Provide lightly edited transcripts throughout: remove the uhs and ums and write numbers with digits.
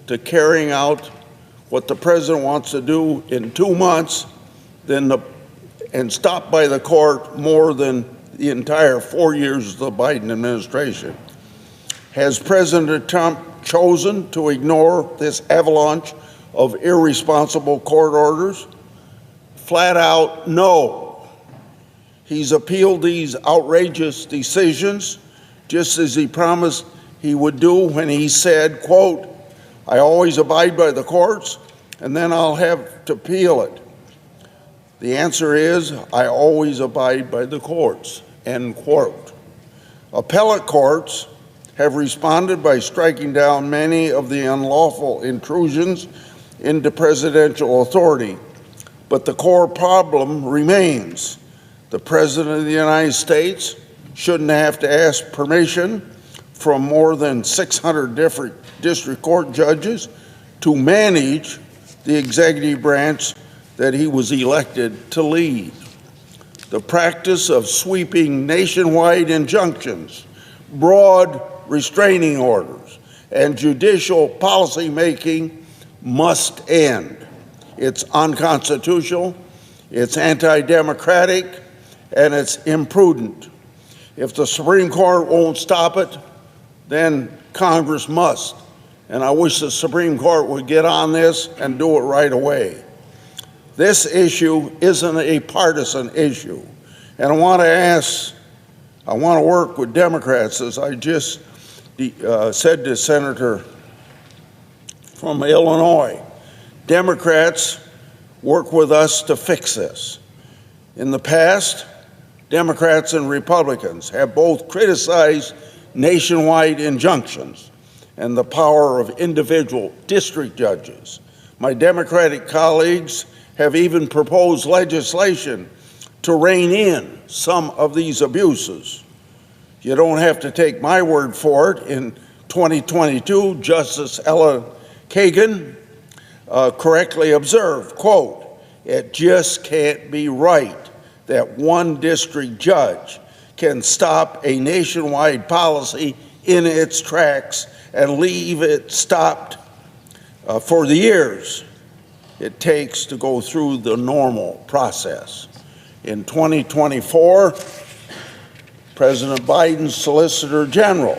to carrying out what the president wants to do in 2 months and stopped by the court more than the entire 4 years of the Biden administration. Has President Trump chosen to ignore this avalanche of irresponsible court orders? Flat out, no. He's appealed these outrageous decisions just as he promised he would do when he said, quote, "I always abide by the courts, and then I'll have to appeal it." The answer is, I always abide by the courts, end quote. Appellate courts have responded by striking down many of the unlawful intrusions into presidential authority, but the core problem remains. The President of the United States shouldn't have to ask permission from more than 600 different district court judges to manage the executive branch that he was elected to lead. The practice of sweeping nationwide injunctions, broad restraining orders, and judicial policymaking must end. It's unconstitutional, it's anti-democratic, and it's imprudent. If the Supreme Court won't stop it, then Congress must. And I wish the Supreme Court would get on this and do it right away. This issue isn't a partisan issue. And I want to work with Democrats, as I just said to Senator from Illinois. Democrats work with us to fix this. In the past, Democrats and Republicans have both criticized nationwide injunctions and the power of individual district judges. My Democratic colleagues have even proposed legislation to rein in some of these abuses. You don't have to take my word for it. In 2022, Justice Ella Kagan correctly observed, quote, "It just can't be right that one district judge can stop a nationwide policy in its tracks and leave it stopped for the years it takes to go through the normal process." In 2024, President Biden's Solicitor General,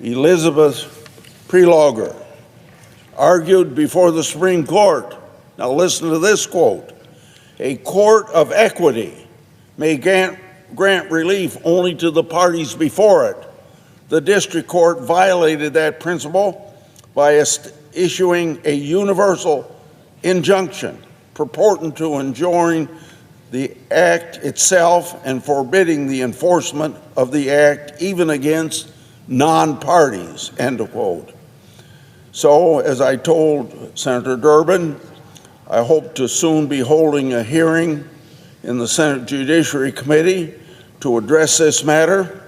Elizabeth Prelogar, argued before the Supreme Court. Now listen to this quote: "A court of equity may grant relief only to the parties before it. The district court violated that principle by issuing a universal injunction purporting to enjoin the act itself and forbidding the enforcement of the act even against non-parties," end quote. So, as I told Senator Durbin, I hope to soon be holding a hearing in the Senate Judiciary Committee to address this matter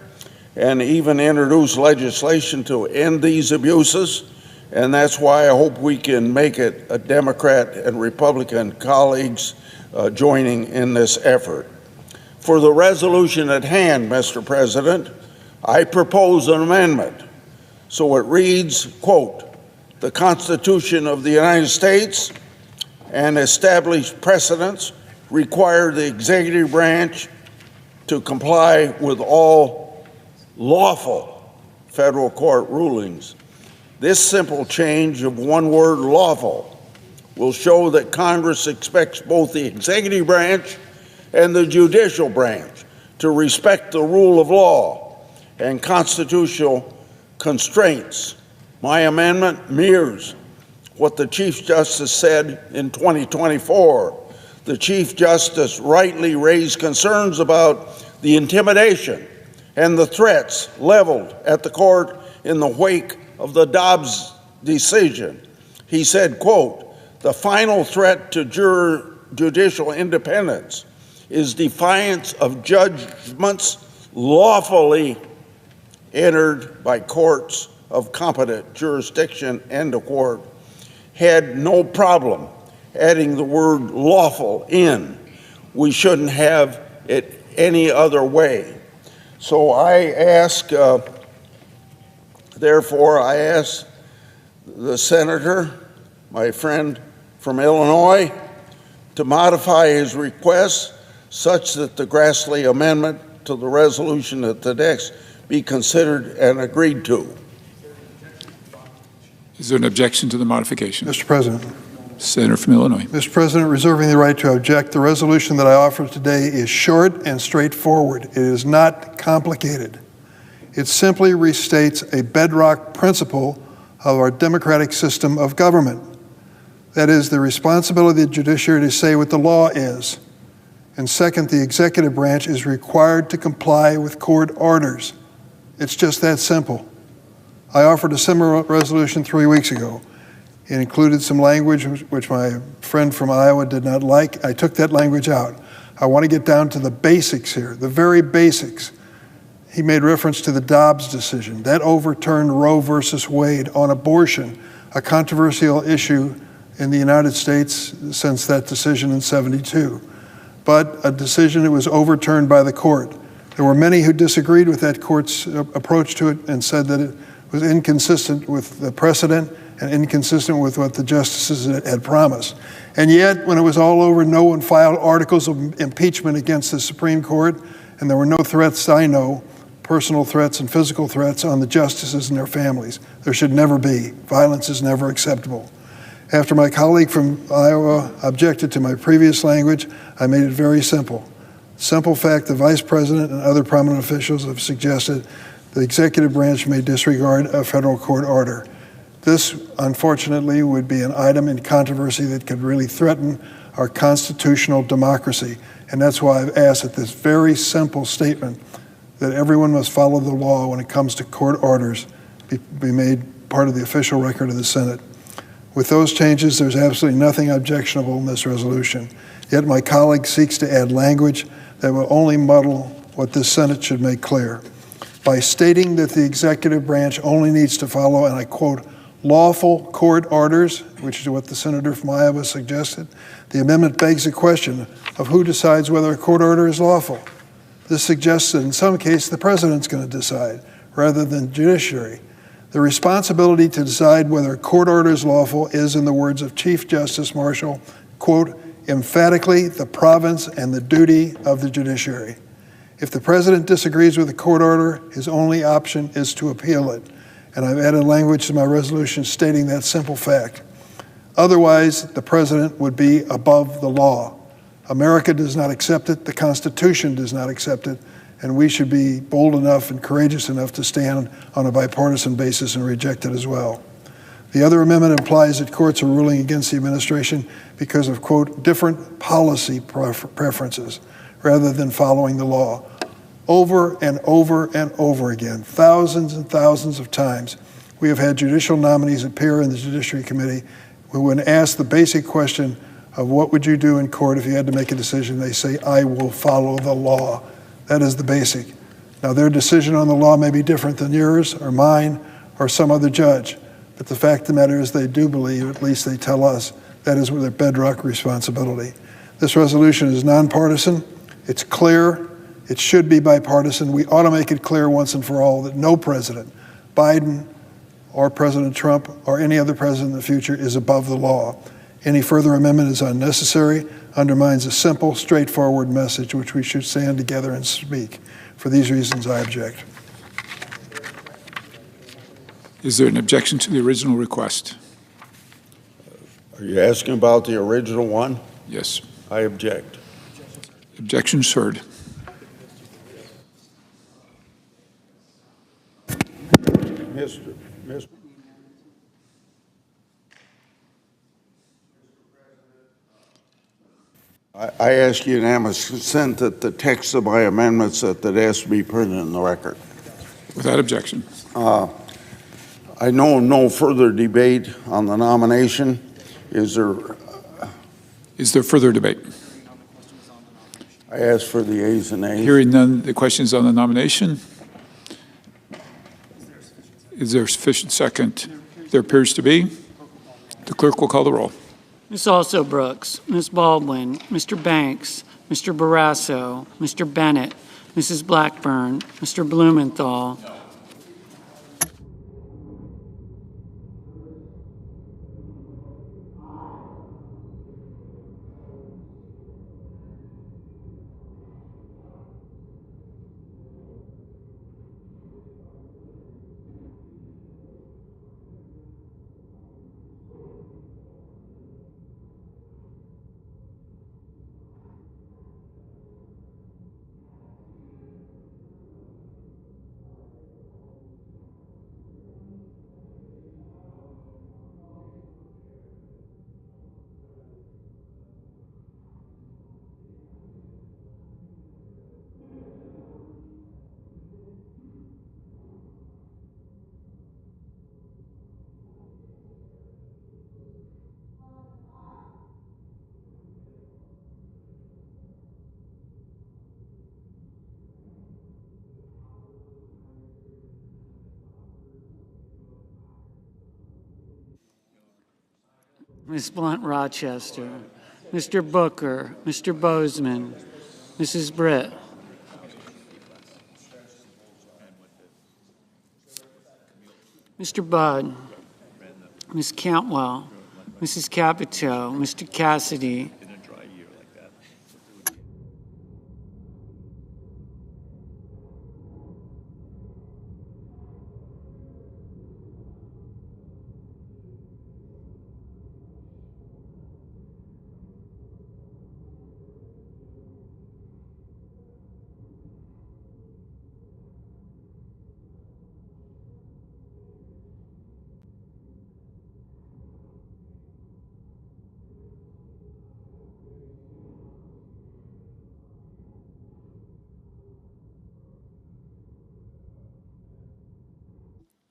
and even introduce legislation to end these abuses. And that's why I hope we can make it a Democrat and Republican colleagues joining in this effort. For the resolution at hand, Mr. President, I propose an amendment. So it reads, quote, "The Constitution of the United States and established precedents require the executive branch to comply with all lawful federal court rulings. This simple change of one word, lawful, will show that Congress expects both the executive branch and the judicial branch to respect the rule of law and constitutional constraints. My amendment mirrors what the Chief Justice said in 2024. The Chief Justice rightly raised concerns about the intimidation and the threats leveled at the court in the wake of the Dobbs decision. He said, quote, "The final threat to judicial independence is defiance of judgments lawfully entered by courts of competent jurisdiction," end of quote. Had no problem adding the word lawful in. We shouldn't have it any other way. So I ask, therefore, the senator, my friend from Illinois, to modify his request such that the Grassley amendment to the resolution at the next be considered and agreed to. Is there an objection to the modification? Mr. President. Senator from Illinois. Mr. President, reserving the right to object, the resolution that I offer today is short and straightforward. It is not complicated. It simply restates a bedrock principle of our democratic system of government. That is, the responsibility of the judiciary to say what the law is. And second, the executive branch is required to comply with court orders. It's just that simple. I offered a similar resolution 3 weeks ago. It included some language which my friend from Iowa did not like. I took that language out. I want to get down to the basics here, the very basics. He made reference to the Dobbs decision. That overturned Roe versus Wade on abortion, a controversial issue in the United States since that decision in '72. But a decision that was overturned by the court. There were many who disagreed with that court's approach to it and said that it was inconsistent with the precedent and inconsistent with what the justices had promised. And yet, when it was all over, no one filed articles of impeachment against the Supreme Court, and there were no threats, I know, personal threats and physical threats on the justices and their families. There should never be. Violence is never acceptable. After my colleague from Iowa objected to my previous language, I made it very simple. Simple fact, the Vice President and other prominent officials have suggested the executive branch may disregard a federal court order. This, unfortunately, would be an item in controversy that could really threaten our constitutional democracy. And that's why I've asked that this very simple statement that everyone must follow the law when it comes to court orders be made part of the official record of the Senate. With those changes, there's absolutely nothing objectionable in this resolution. Yet my colleague seeks to add language that will only muddle what this Senate should make clear. By stating that the executive branch only needs to follow, and I quote, lawful court orders, which is what the senator from Iowa suggested, the amendment begs the question of who decides whether a court order is lawful. This suggests that in some cases the president's going to decide rather than judiciary. The responsibility to decide whether a court order is lawful is, in the words of Chief Justice Marshall, quote, emphatically the province and the duty of the judiciary. If the president disagrees with the court order, his only option is to appeal it. And I've added language to my resolution stating that simple fact. Otherwise, the president would be above the law. America does not accept it, the Constitution does not accept it, and we should be bold enough and courageous enough to stand on a bipartisan basis and reject it as well. The other amendment implies that courts are ruling against the administration because of, quote, different policy preferences rather than following the law. Over and over and over again, thousands and thousands of times, we have had judicial nominees appear in the Judiciary Committee who, when asked the basic question of what would you do in court if you had to make a decision, they say, I will follow the law. That is the basic. Now, their decision on the law may be different than yours or mine or some other judge, but the fact of the matter is they do believe, at least they tell us, that is their bedrock responsibility. This resolution is nonpartisan. It's clear. It should be bipartisan. We ought to make it clear once and for all that no president, Biden or President Trump or any other president in the future, is above the law. Any further amendment is unnecessary, undermines a simple, straightforward message which we should stand together and speak. For these reasons, I object. Is there an objection to the original request? Are you asking about the original one? Yes. I object. Objections heard. Mr. I ask unanimous consent that the text of my amendments that has to be printed in the record. Without objection. I know no further debate on the nomination. Is there further debate? I ask for the ayes and nays. Hearing none, the questions on the nomination. Is there sufficient second? There appears to be. The clerk will call the roll. Ms. Also Brooks, Ms. Baldwin, Mr. Banks, Mr. Barrasso, Mr. Bennett, Mrs. Blackburn, Mr. Blumenthal. Ms. Blunt Rochester, Mr. Booker, Mr. Bozeman, Mrs. Britt, Mr. Budd, Ms. Cantwell, Mrs. Capito, Mr. Cassidy,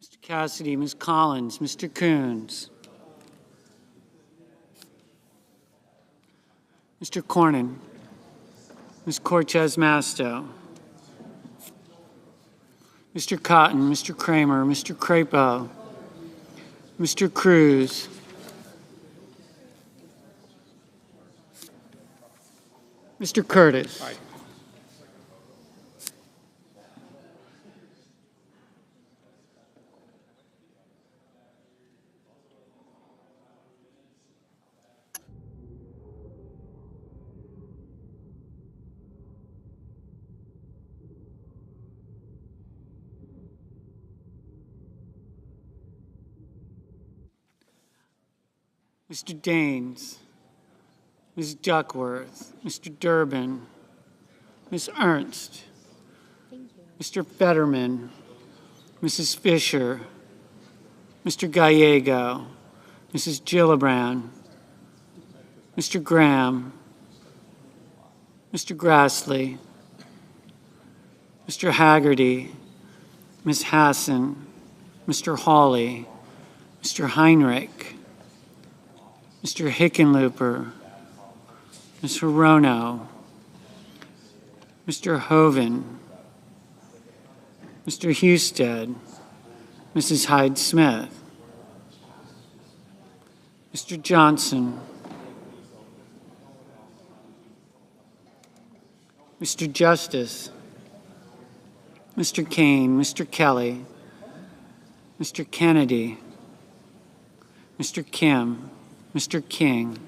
Mr. Cassidy, Ms. Collins, Mr. Coons, Mr. Cornyn, Ms. Cortez Masto, Mr. Cotton, Mr. Kramer, Mr. Crapo, Mr. Cruz, Mr. Curtis. Aye. Mr. Daines, Ms. Duckworth, Mr. Durbin, Ms. Ernst, Mr. Fetterman, Mrs. Fisher, Mr. Gallego, Mrs. Gillibrand, Mr. Graham, Mr. Grassley, Mr. Haggerty, Ms. Hassan, Mr. Hawley, Mr. Heinrich, Mr. Hickenlooper, Ms. Hirono, Mr. Hoven, Mr. Husted, Mrs. Hyde-Smith, Mr. Johnson, Mr. Justice, Mr. Kane, Mr. Kelly, Mr. Kennedy, Mr. Kim, Mr. King,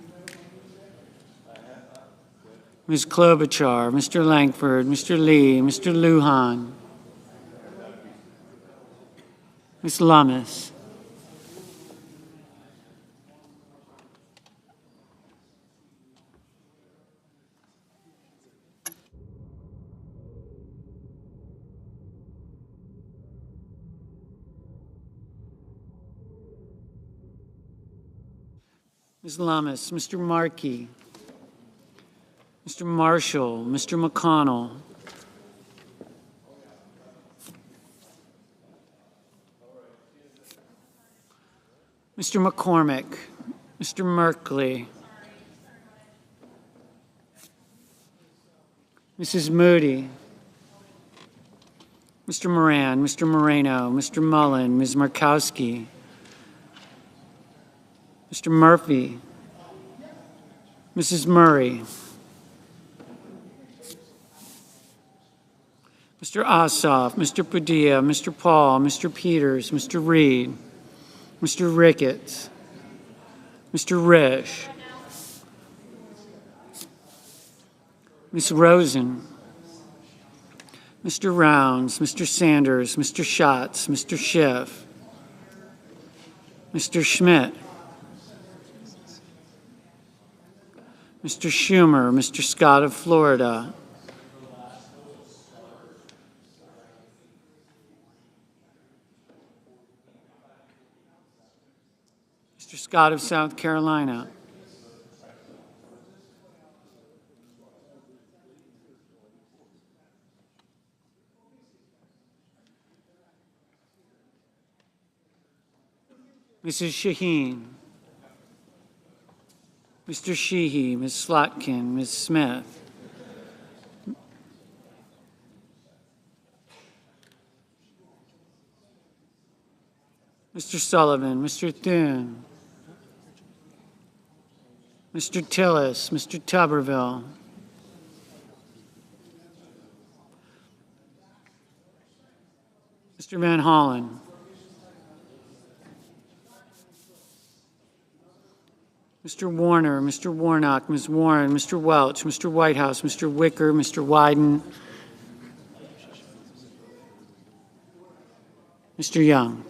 Ms. Klobuchar, Mr. Langford, Mr. Lee, Mr. Lujan, Ms. Lummis, Ms. Lummis, Mr. Markey, Mr. Marshall, Mr. McConnell, Mr. McCormick, Mr. Merkley, Mrs. Moody, Mr. Moran, Mr. Moreno, Mr. Mullen, Ms. Markowski, Mr. Murphy, Mrs. Murray, Mr. Ossoff, Mr. Padilla, Mr. Paul, Mr. Peters, Mr. Reed, Mr. Ricketts, Mr. Risch, Ms. Rosen, Mr. Rounds, Mr. Sanders, Mr. Schatz, Mr. Schiff, Mr. Schmidt, Mr. Schumer, Mr. Scott of Florida, Mr. Scott of South Carolina, Mrs. Shaheen, Mr. Sheehy, Ms. Slotkin, Ms. Smith, Mr. Sullivan, Mr. Thune, Mr. Tillis, Mr. Tuberville, Mr. Van Hollen, Mr. Warner, Mr. Warnock, Ms. Warren, Mr. Welch, Mr. Whitehouse, Mr. Wicker, Mr. Wyden, Mr. Young.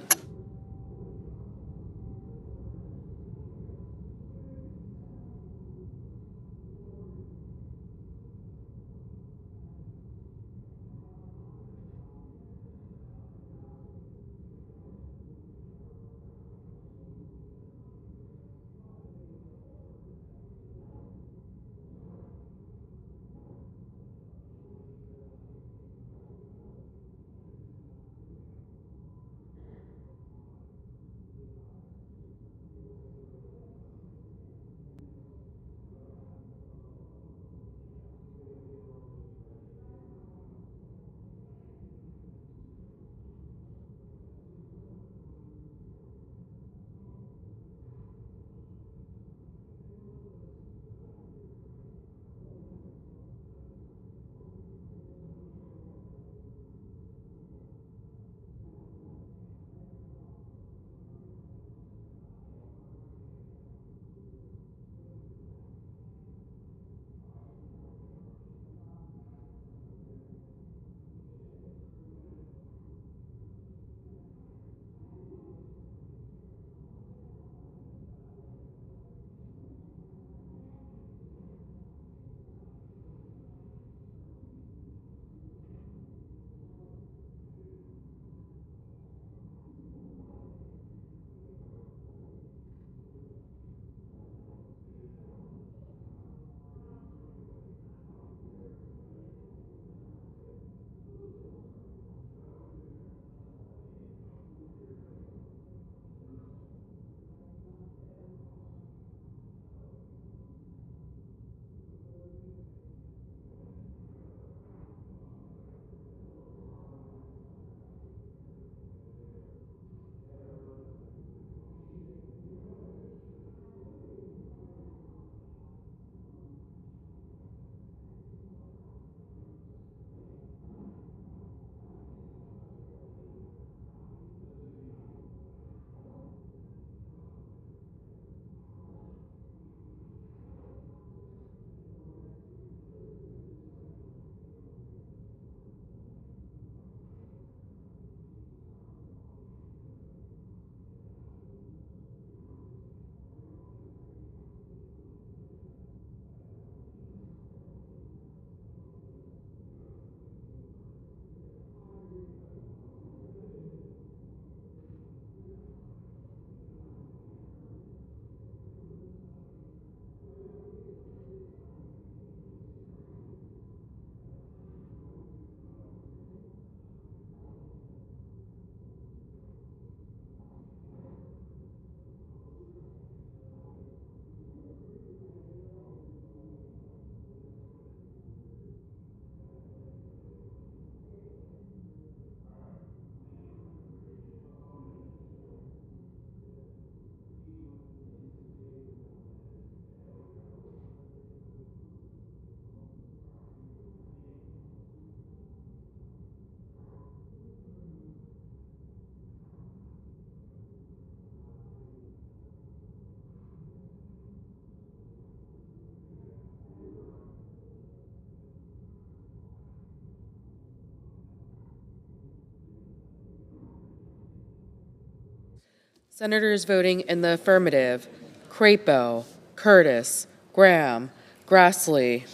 Senators voting in the affirmative: Crapo, Curtis, Graham, Grassley,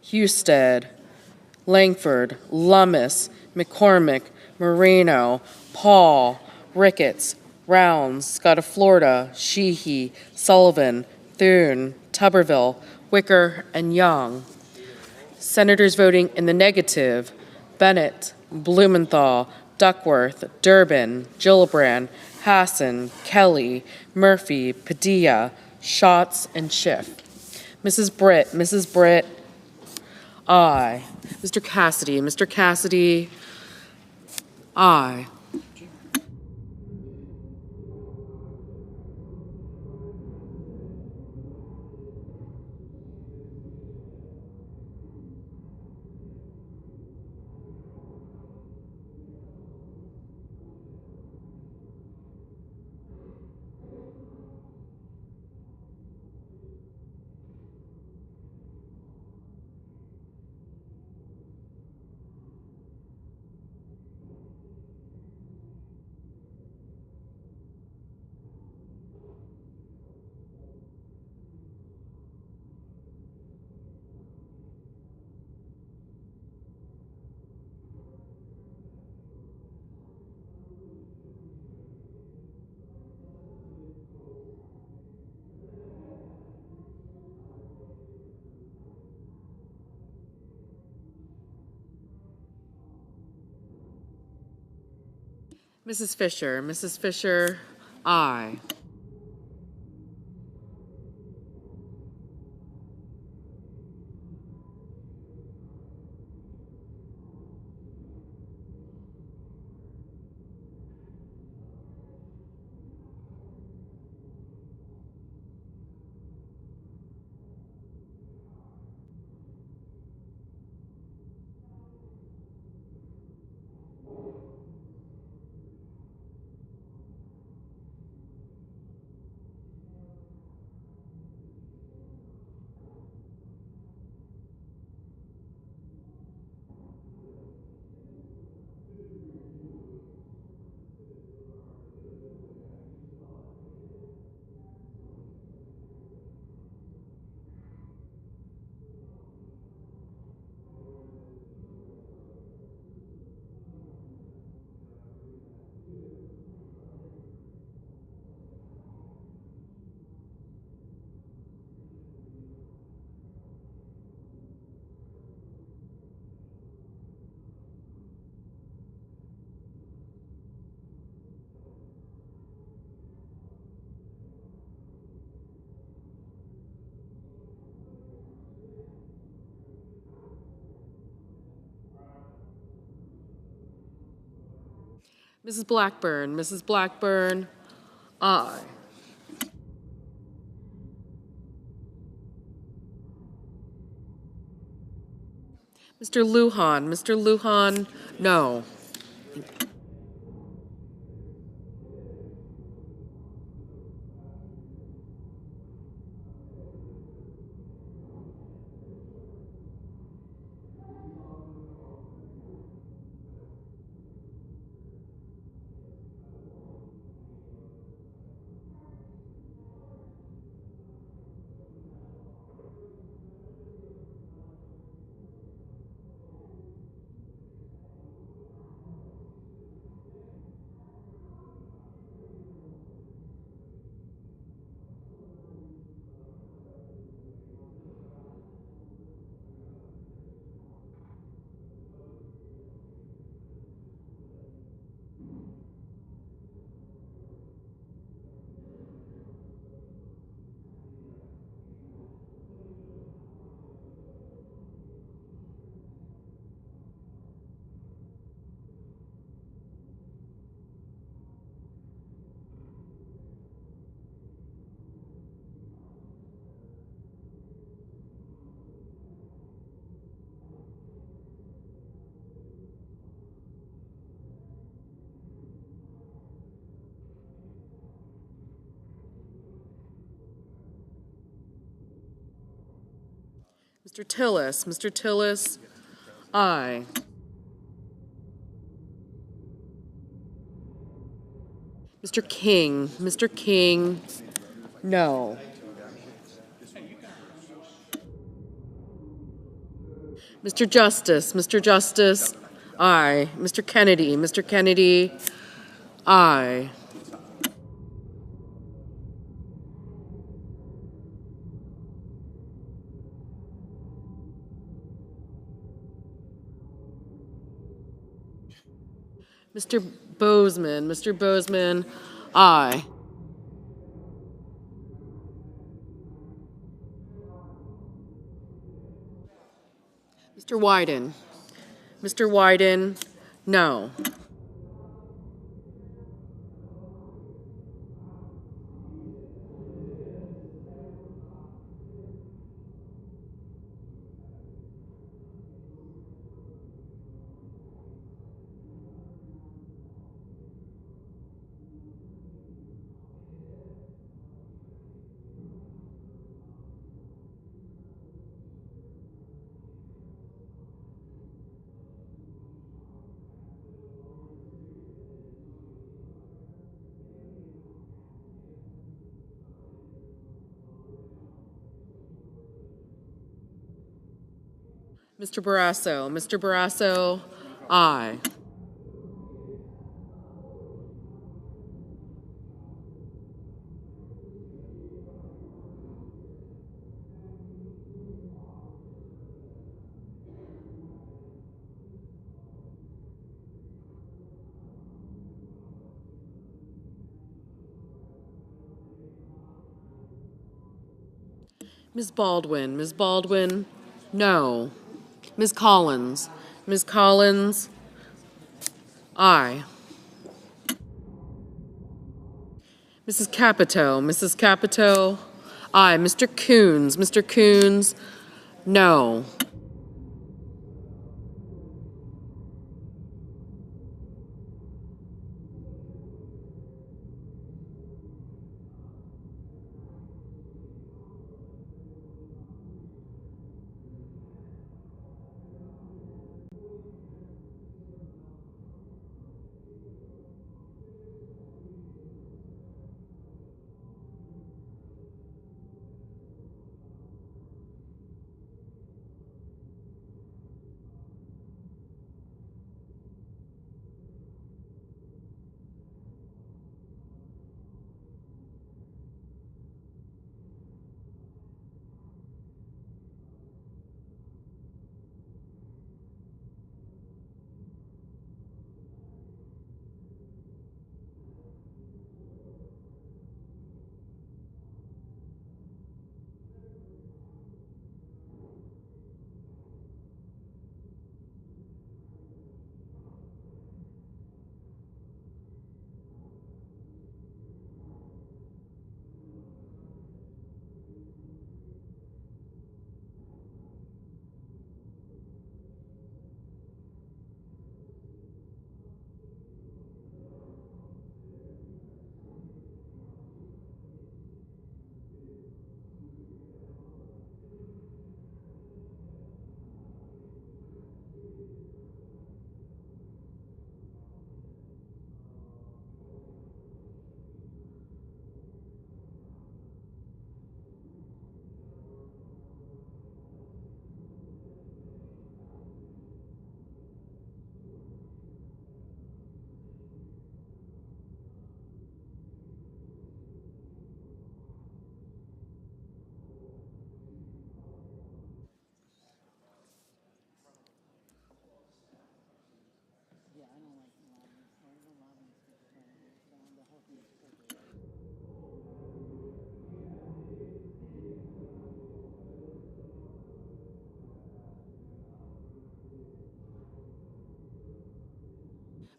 Husted, Langford, Lummis, McCormick, Moreno, Paul, Ricketts, Rounds, Scott of Florida, Sheehy, Sullivan, Thune, Tuberville, Wicker, and Young. Senators voting in the negative: Bennett, Blumenthal, Duckworth, Durbin, Gillibrand, Hassan, Kelly, Murphy, Padilla, Schatz, and Schiff. Mrs. Britt, aye. Mr. Cassidy, aye. Mrs. Fisher. Mrs. Fisher, aye. Mrs. Blackburn. Mrs. Blackburn, aye. Mr. Lujan. Mr. Lujan, no. Mr. Tillis. Mr. Tillis, aye. Mr. King. Mr. King, no. Mr. Justice. Mr. Justice, aye. Mr. Kennedy. Mr. Kennedy, aye. Mr. Bozeman. Mr. Bozeman, aye. Mr. Wyden. Mr. Wyden, no. Mr. Barrasso. Mr. Barrasso, aye. Ms. Baldwin, Ms. Baldwin, no. Ms. Collins, Ms. Collins, aye. Mrs. Capito, Mrs. Capito, aye. Mr. Coons, Mr. Coons, no.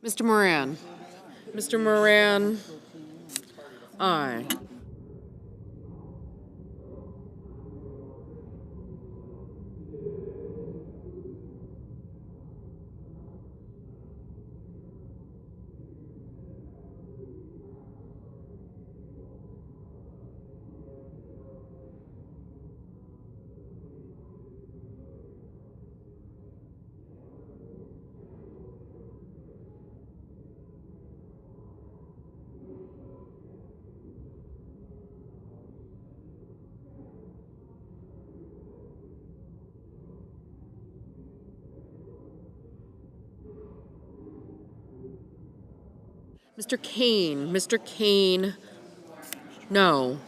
Mr. Moran, Mr. Moran, aye. Mr. Kane, no.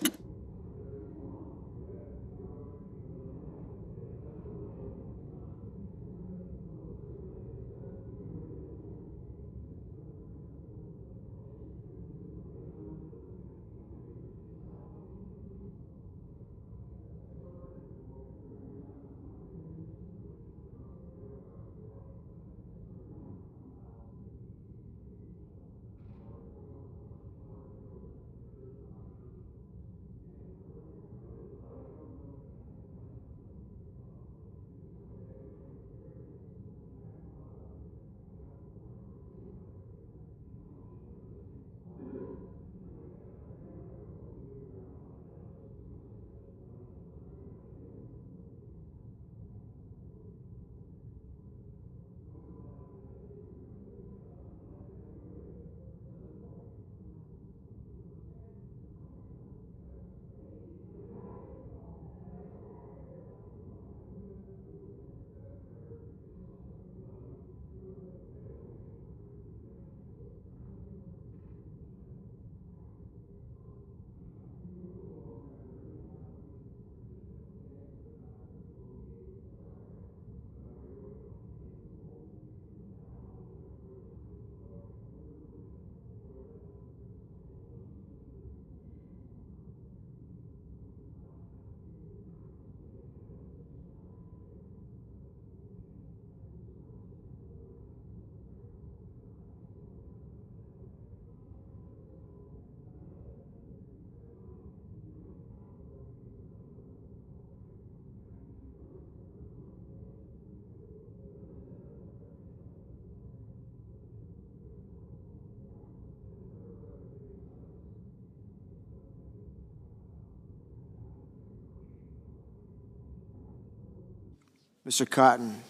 Mr. Cotton.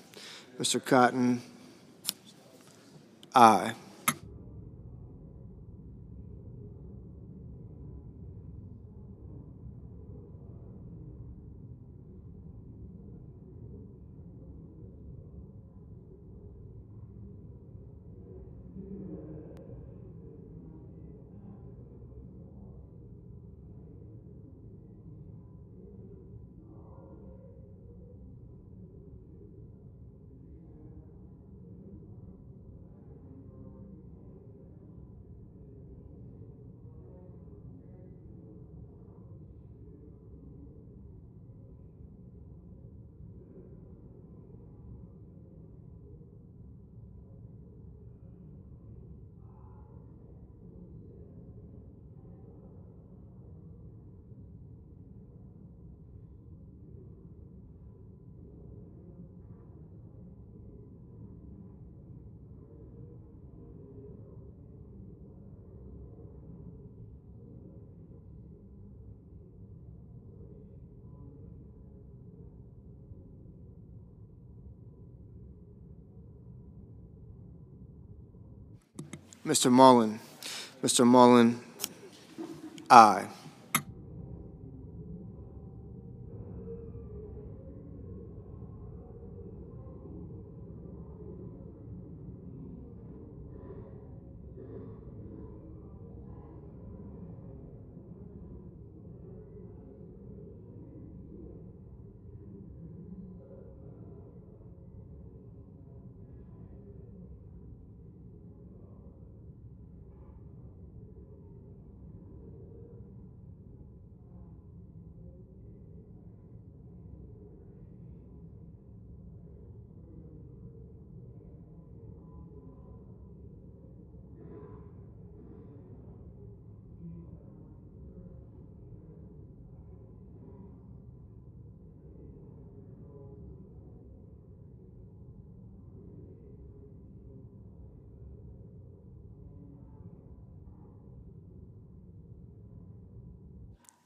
Mr. Cotton, aye. Mr. Mullen. Mr. Mullen, aye.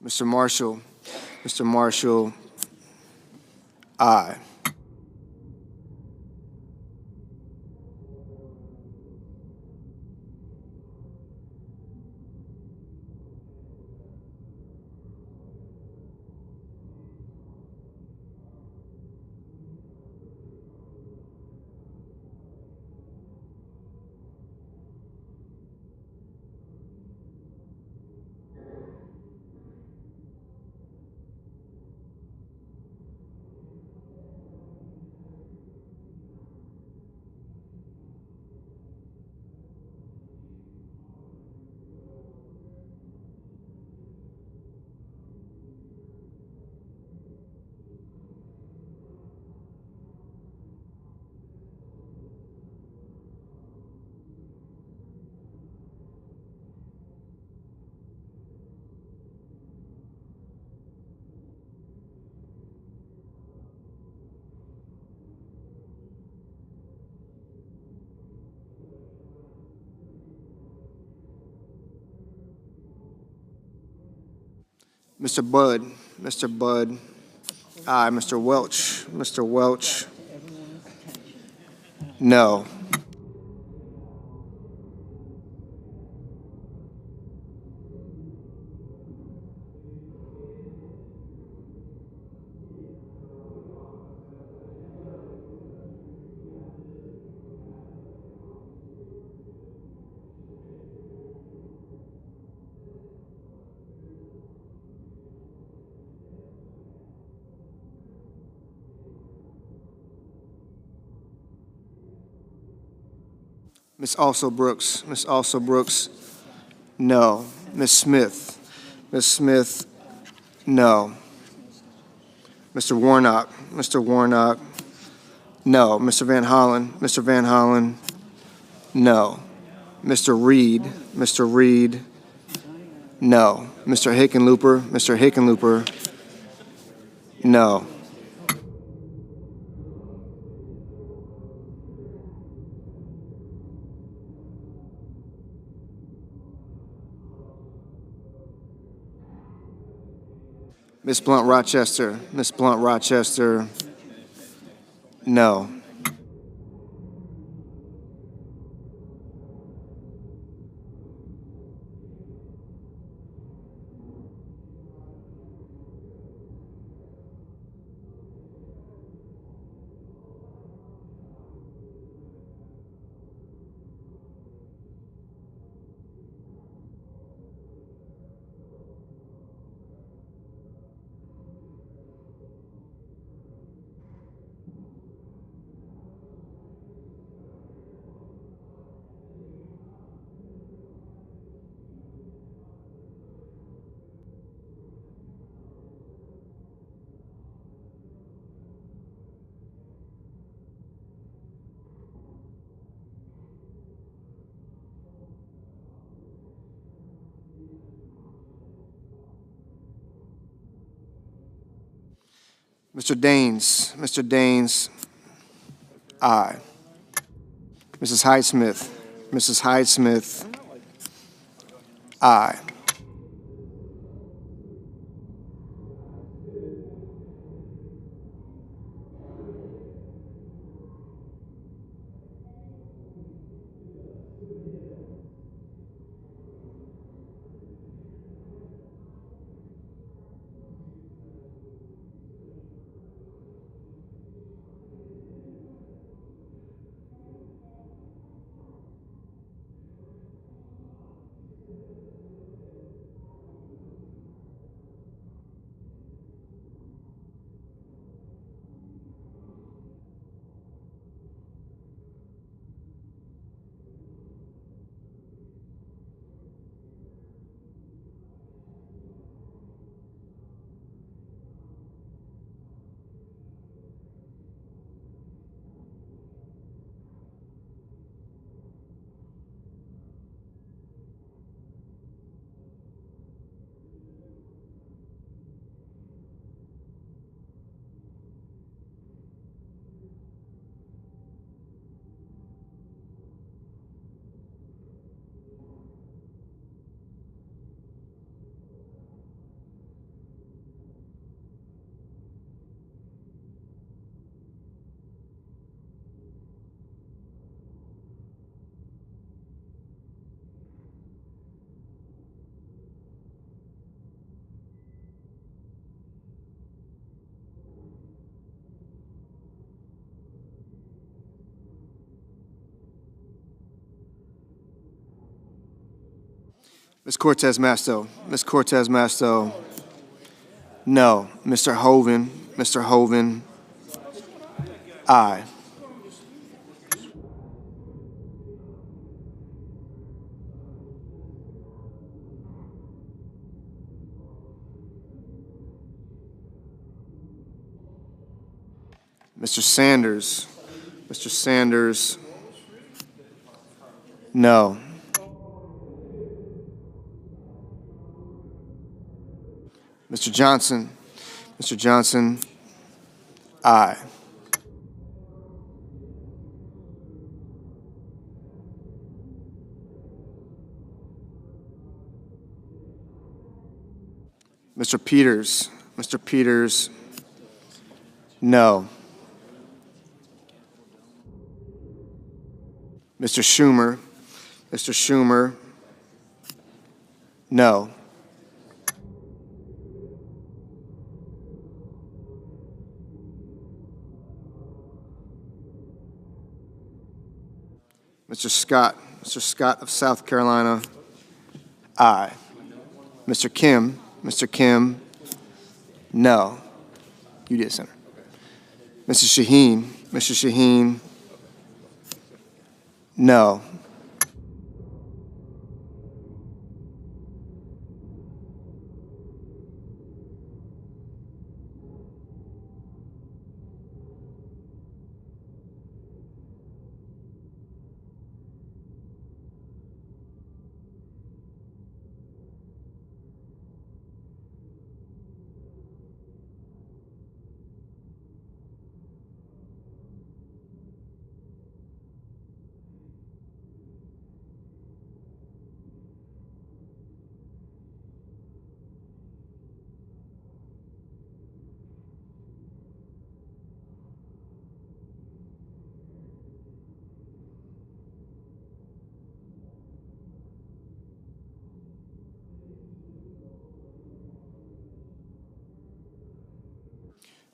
Mr. Marshall. Mr. Marshall, aye. Mr. Budd. Mr. Budd, aye. Mr. Welch. Mr. Welch, no. Miss Also Brooks. Miss Also Brooks, no. Miss Smith. Miss Smith, no. Mr. Warnock. Mr. Warnock, no. Mr. Van Hollen. Mr. Van Hollen, no. Mr. Reed. Mr. Reed, no. Mr. Hickenlooper. Mr. Hickenlooper, no. Miss Blunt Rochester. Miss Blunt Rochester, No. Mr. Daines. Mr. Daines. Aye. Mrs. Hyde-Smith. Mrs. Hyde-Smith. Aye. Ms. Cortez Masto. Ms. Cortez Masto. No. Mr. Hoven. Mr. Hoven. Aye. Mr. Sanders. Mr. Sanders. No. Mr. Johnson. Mr. Johnson. Aye. Mr. Peters. Mr. Peters. No. Mr. Schumer. Mr. Schumer. No. Mr. Scott. Mr. Scott of South Carolina. Aye. Mr. Kim. Mr. Kim. No. You did, Senator. Mrs. Shaheen. Mr. Shaheen. No.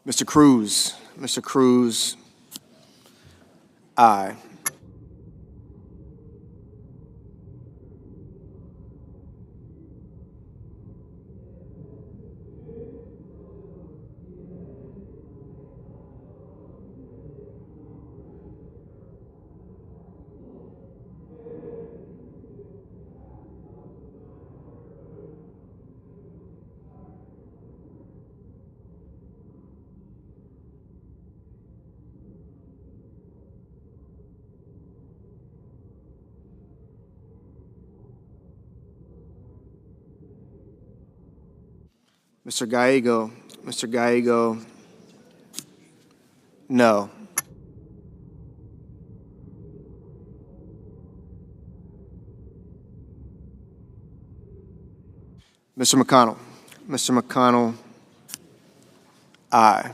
Mr. Cruz. Mr. Cruz, aye. Mr. Gallego. Mr. Gallego, no. Mr. McConnell. Mr. McConnell, aye.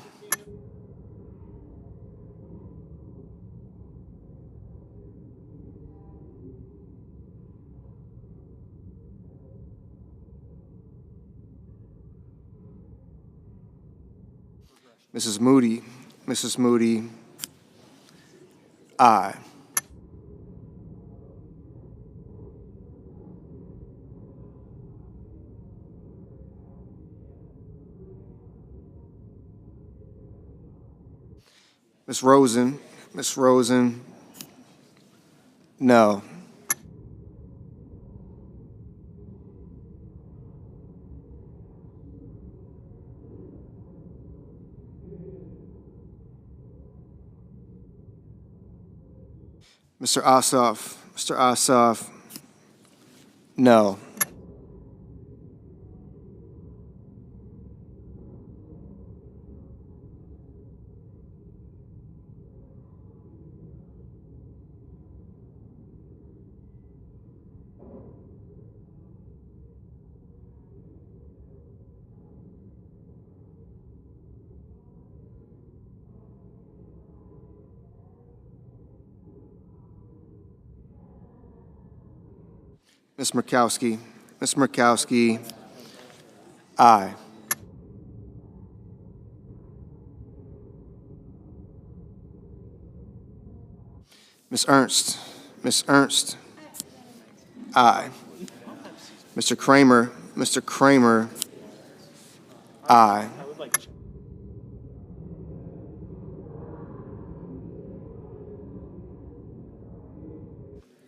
Mrs. Moody. Mrs. Moody, aye. Ms. Rosen. Ms. Rosen, no. Mr. Ossoff. Mr. Ossoff, no. Ms. Murkowski. Ms. Murkowski, aye. Ms. Ernst. Ms. Ernst, aye. Mr. Kramer. Mr. Kramer, aye.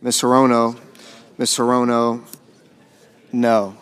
Ms. Hirono. Ms. Hirono, no.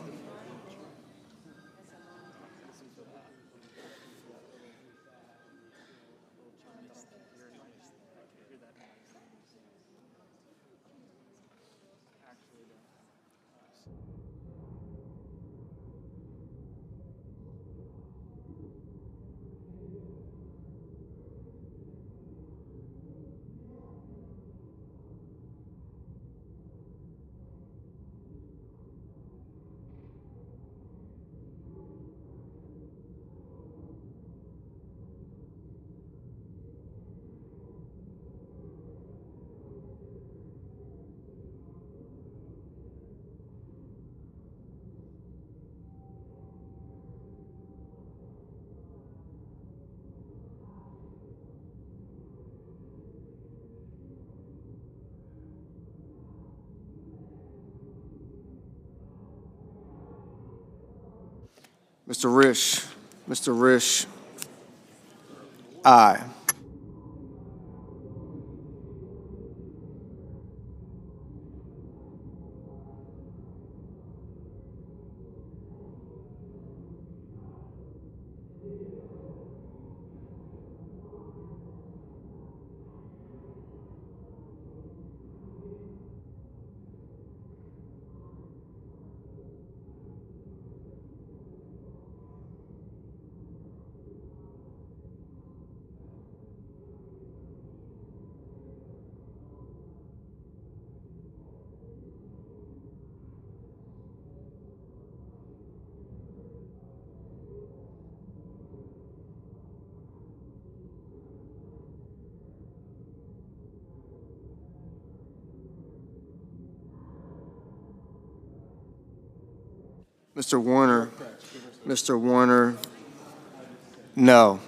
Mr. Risch. Mr. Risch, aye. Mr. Warner. Mr. Warner, no.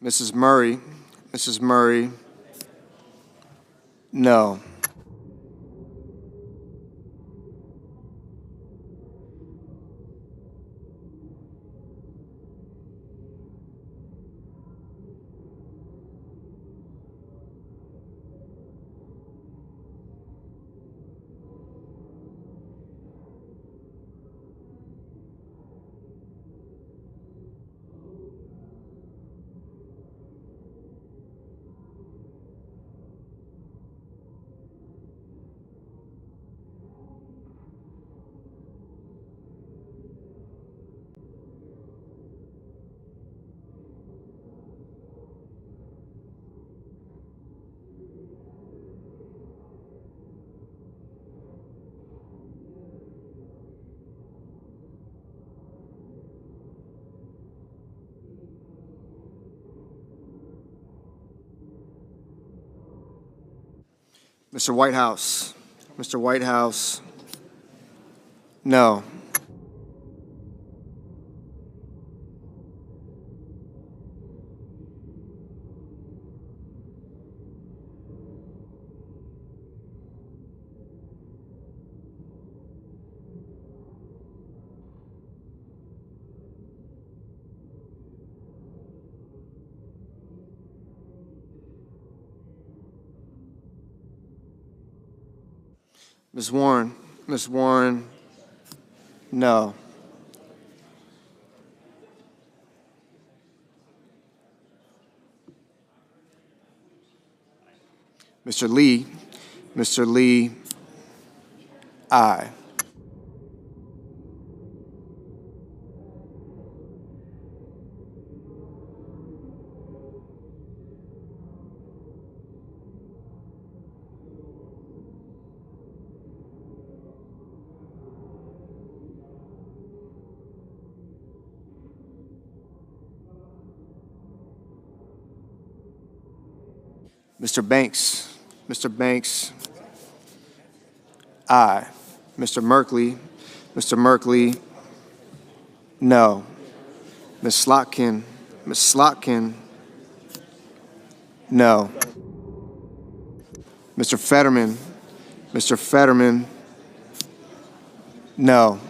Mrs. Murray, Mrs. Murray, no. Mr. Whitehouse, Mr. Whitehouse, no. Ms. Warren, no. Mr. Lee, aye. Mr. Banks, aye. Mr. Merkley, no. Ms. Slotkin, no. Mr. Fetterman, no.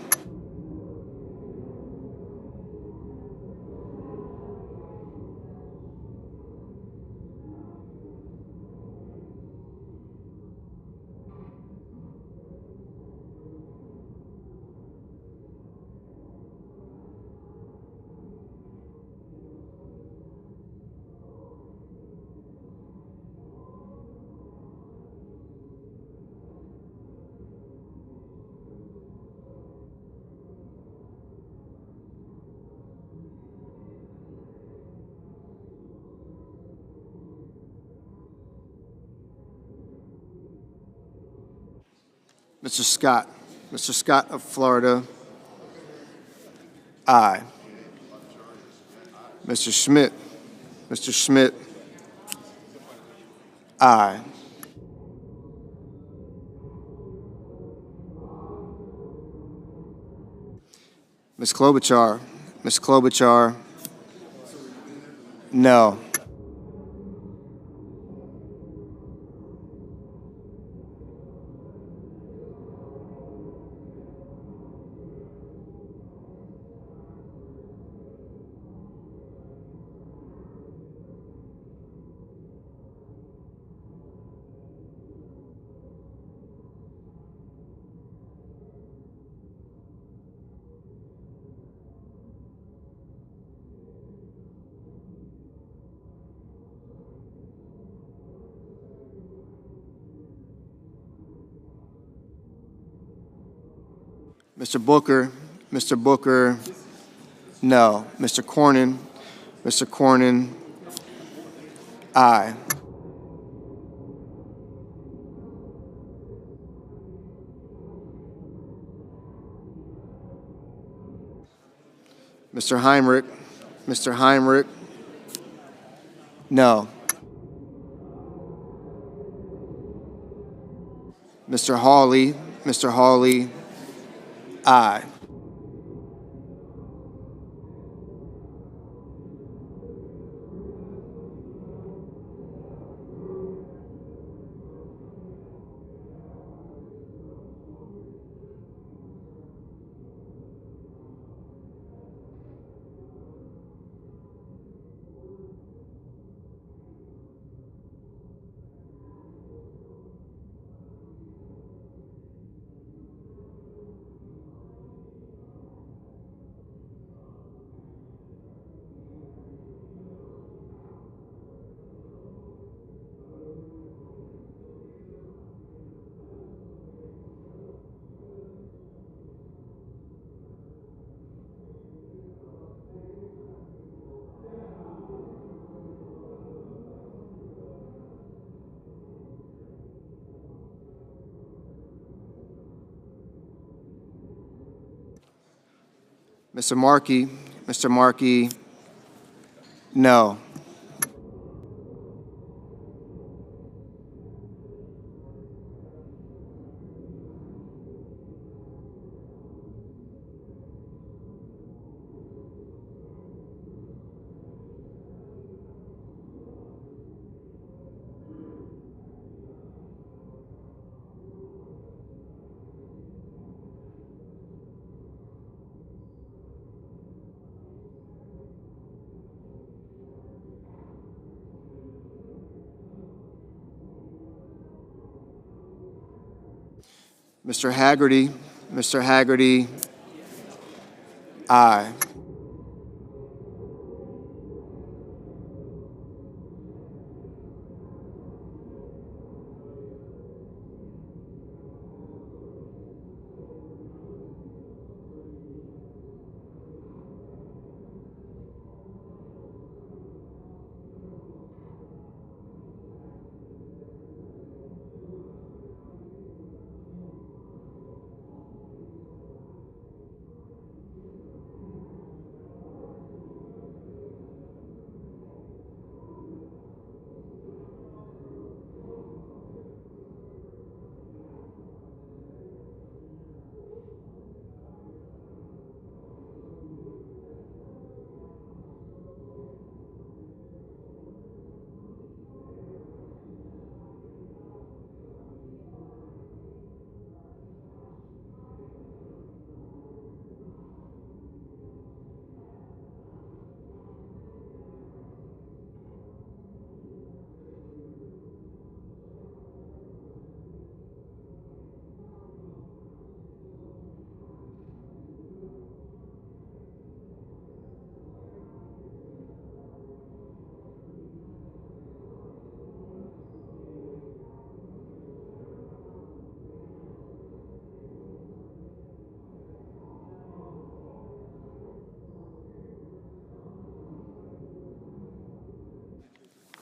Mr. Scott of Florida, aye. Mr. Schmidt, aye. Ms. Klobuchar, no. Mr. Booker, no. Mr. Cornyn, aye. Mr. Heinrich, no. Mr. Hawley, aye. Mr. Markey, Mr. Markey, no. Mr. Haggerty, Mr. Haggerty, aye.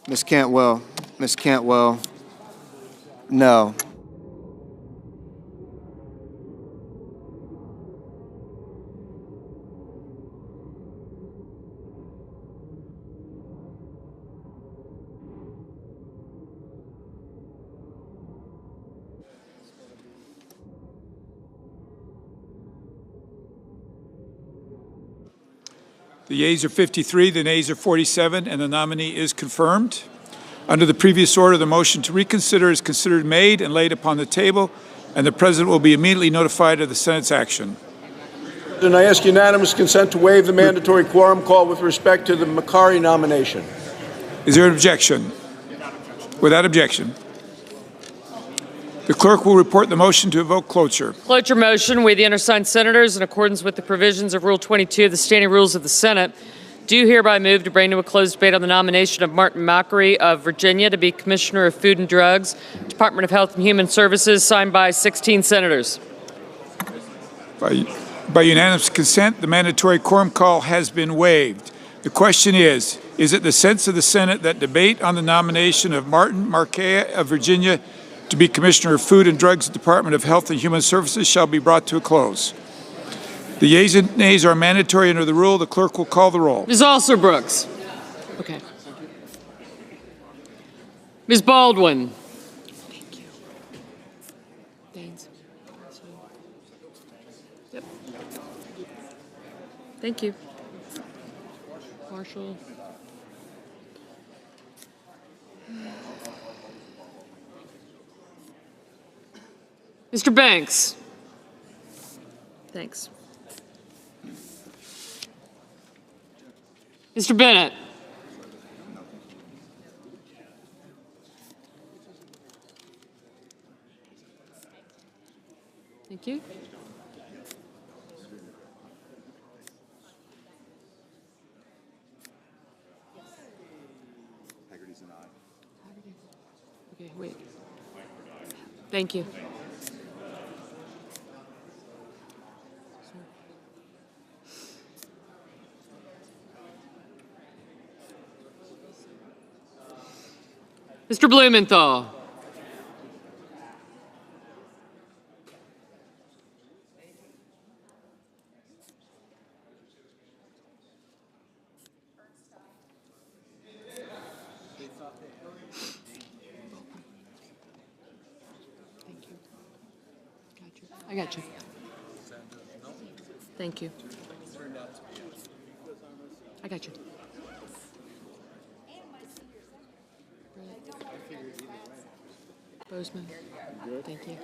Ms. Cantwell, Ms. Cantwell, no. The yeas are 53, the nays are 47, and the nominee is confirmed. Under the previous order, the motion to reconsider is considered made and laid upon the table, and the President will be immediately notified of the Senate's action. Then I ask unanimous consent to waive the mandatory quorum call with respect to the Makari nomination. Is there an objection? Without objection. The clerk will report the motion to evoke cloture. Cloture motion. We, the undersigned senators, in accordance with the provisions of Rule 22 of the Standing Rules of the Senate, do hereby move to bring to a closed debate on the nomination of Martin Makary of Virginia to be Commissioner of Food and Drugs, Department of Health and Human Services, signed by 16 senators. By unanimous consent, the mandatory quorum call has been waived. The question is it the sense of the Senate that debate on the nomination of Martin Makary of Virginia to be Commissioner of Food and Drugs, Department of Health and Human Services shall be brought to a close? The yeas and nays are mandatory under the rule. The clerk will call the roll. Ms. Alsor-Brooks. Okay. Ms. Baldwin. Thank you. Daines. Yep. Thank you. Marshall. Mr. Banks. Thanks. Mr. Bennett. Thank you. Okay, wait. Thank you. Mr. Blumenthal. I got you. Thank you. I got you. Bozeman. Thank you. Thank you.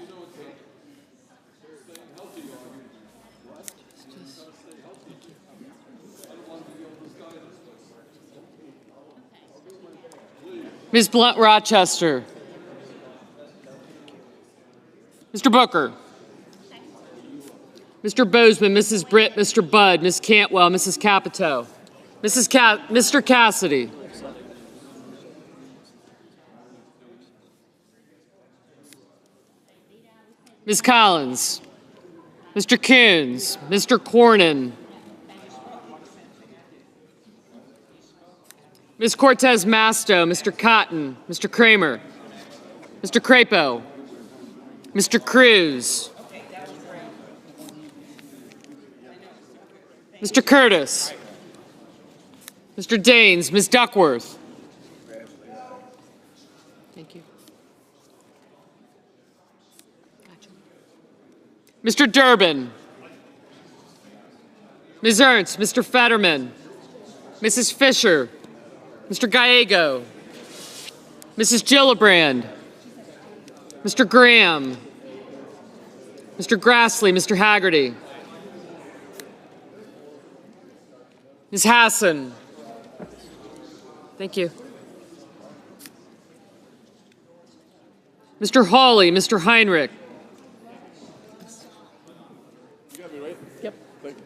Ms. Blunt Rochester. Mr. Booker. Mr. Bozeman, Mrs. Britt, Mr. Budd, Ms. Cantwell, Mrs. Capito, Mr. Cassidy. Ms. Collins, Mr. Coons, Mr. Cornyn, Ms. Cortez Masto, Mr. Cotton, Mr. Kramer, Mr. Crapo, Mr. Cruz, Mr. Curtis, Mr. Daines, Ms. Duckworth. Thank you. Gotcha. Mr. Durbin, Ms. Ernst, Mr. Fetterman, Mrs. Fisher, Mr. Gallego, Mrs. Gillibrand, Mr. Graham, Mr. Grassley, Mr. Haggerty, Ms. Hassan. Thank you. Mr. Hawley, Mr. Heinrich. You got me right? Yep. Thank you.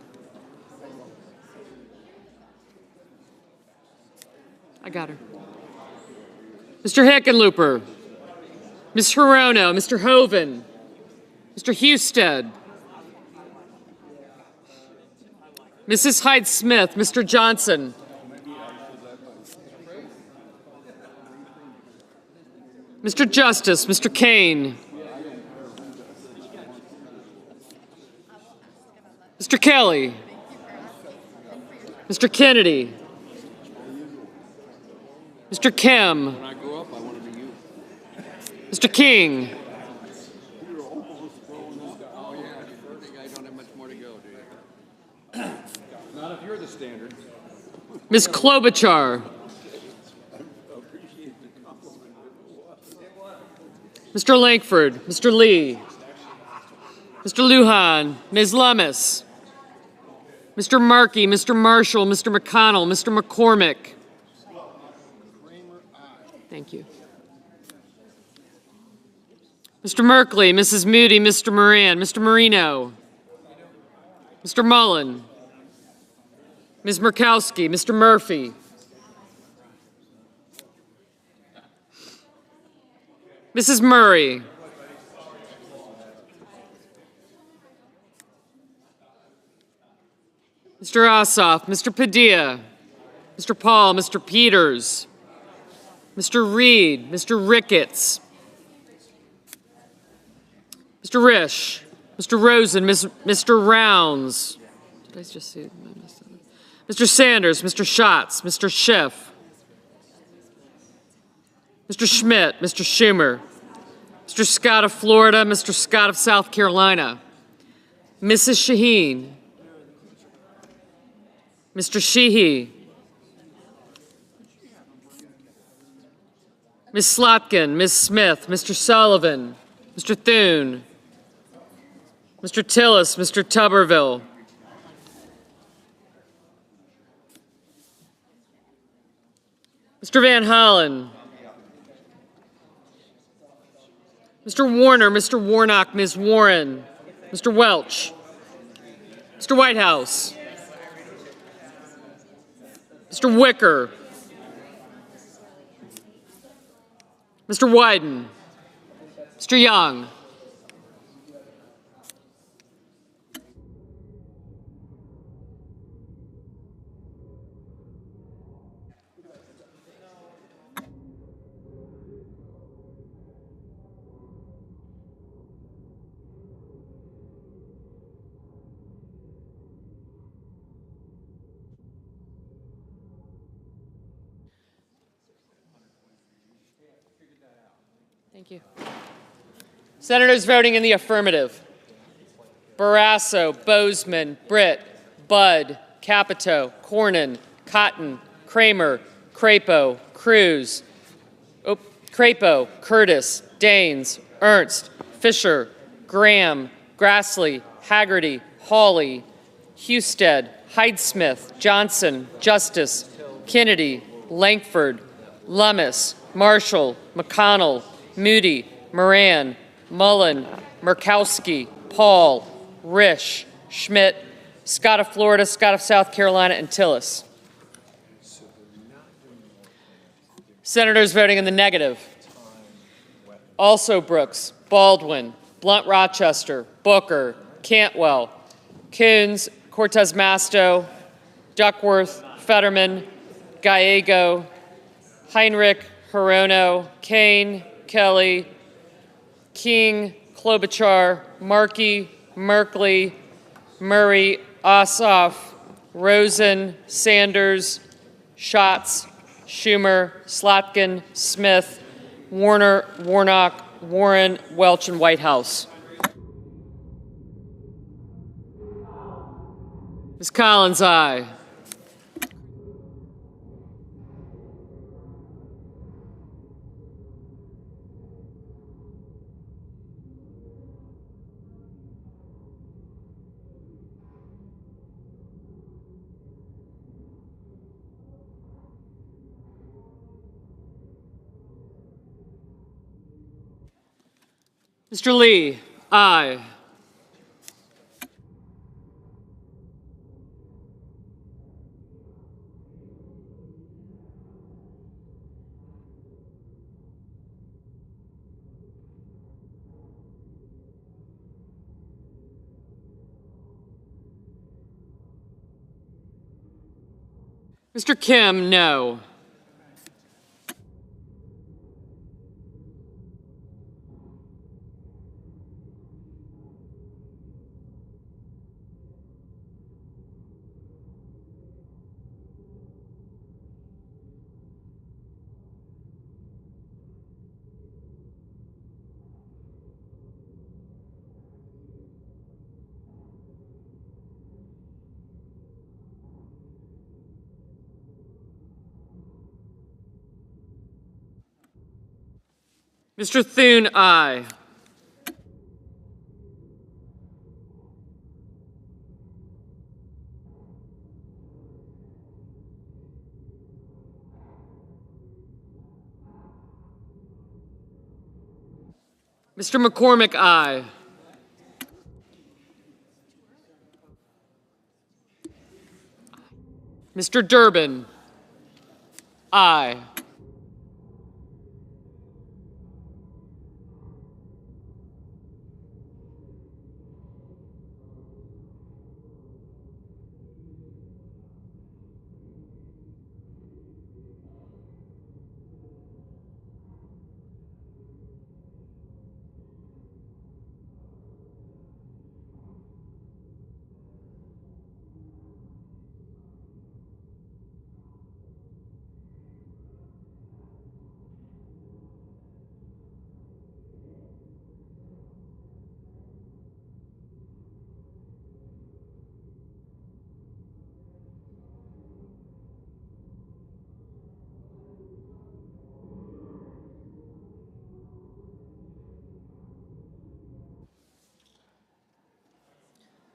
I got her. Mr. Hickenlooper, Ms. Hirono, Mr. Hoven, Mr. Husted, Mrs. Hyde-Smith, Mr. Johnson, Mr. Justice, Mr. Kane, Mr. Kelly, Mr. Kennedy, Mr. Kim, When I grow up, I want to be you. Mr. King, Oh, yeah, you think I don't have much more to go, do you? Not if you're the standard. Ms. Klobuchar, Mr. Langford, Mr. Lee, Mr. Lujan, Ms. Lummis, Mr. Markey, Mr. Marshall, Mr. McConnell, Mr. McCormick. Thank you. Mr. Merkley, Mrs. Moody, Mr. Moran, Mr. Marino, Mr. Mullen, Ms. Murkowski, Mr. Murphy, Mrs. Murray, Mr. Ossoff, Mr. Padilla, Mr. Paul, Mr. Peters, Mr. Reed, Mr. Ricketts, Mr. Risch, Mr. Rosen, Mr. Rounds. Did I just see it? Mr. Sanders, Mr. Schatz, Mr. Schiff, Mr. Schmidt, Mr. Schumer, Mr. Scott of Florida, Mr. Scott of South Carolina, Mrs. Shaheen, Mr. Sheehy, Ms. Slotkin, Ms. Smith, Mr. Sullivan, Mr. Thune, Mr. Tillis, Mr. Tuberville, Mr. Van Hollen, Mr. Warner, Mr. Warnock, Ms. Warren, Mr. Welch, Mr. Whitehouse, Mr. Wicker, Mr. Wyden, Mr. Young, Thank you. Senators voting in the affirmative. Barrasso, Bozeman, Britt, Budd, Capito, Cornyn, Cotton, Kramer, Crapo, Cruz, Crapo, Curtis, Daines, Ernst, Fisher, Graham, Grassley, Haggerty, Hawley, Husted, Hyde-Smith, Johnson, Justice, Kennedy, Langford, Lummis, Marshall, McConnell, Moody, Moran, Mullen, Murkowski, Paul, Risch, Schmidt, Scott of Florida, Scott of South Carolina, and Tillis. Senators voting in the negative. Also Brooks, Baldwin, Blunt Rochester, Booker, Cantwell, Coons, Cortez Masto, Duckworth, Fetterman, Gallego, Heinrich, Hirono, Kane, Kelly, King, Klobuchar, Markey, Merkley, Murray, Ossoff, Rosen, Sanders, Schatz, Schumer, Slotkin, Smith, Warner, Warnock, Warren, Welch, and Whitehouse. Ms. Collins, aye. Mr. Lee, aye. Mr. Kim, no. Mr. Thune, aye. Mr. McCormick, aye. Mr. Durbin, aye.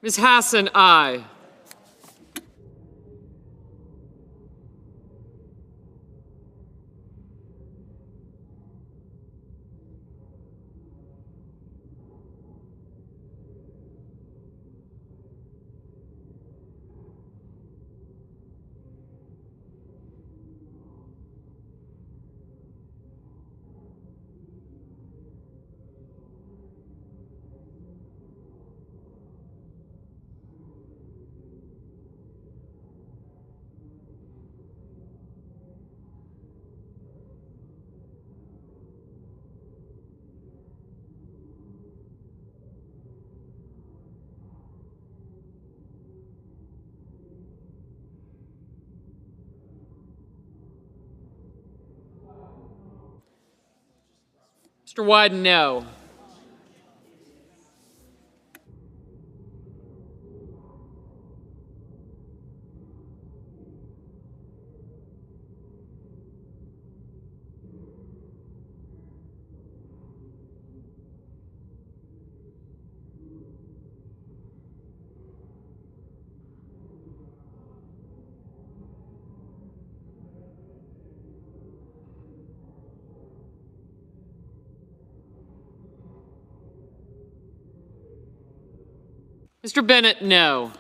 Ms. Hassan, aye. Mr. Wyden, no. Mr. Bennett, no.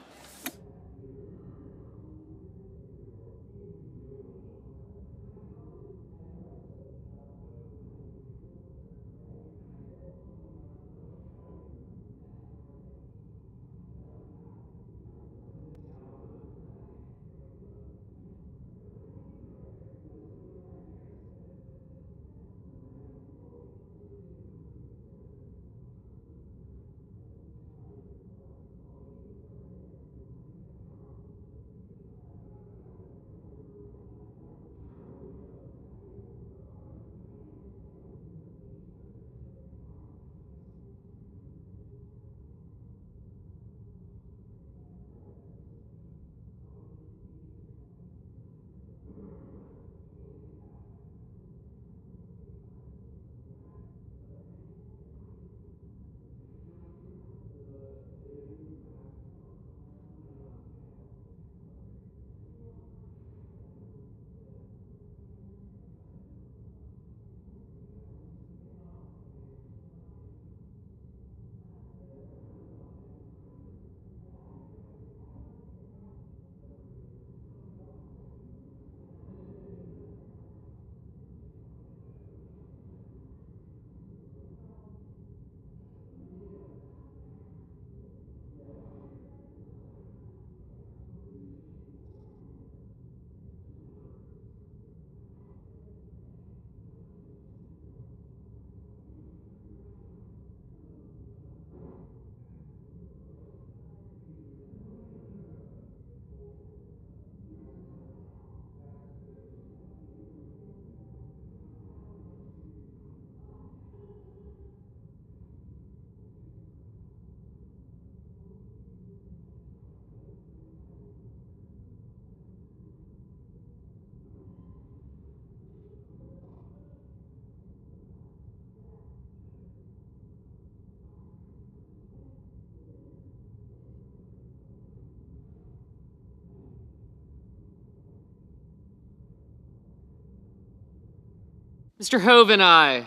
Mr. Hoven, aye.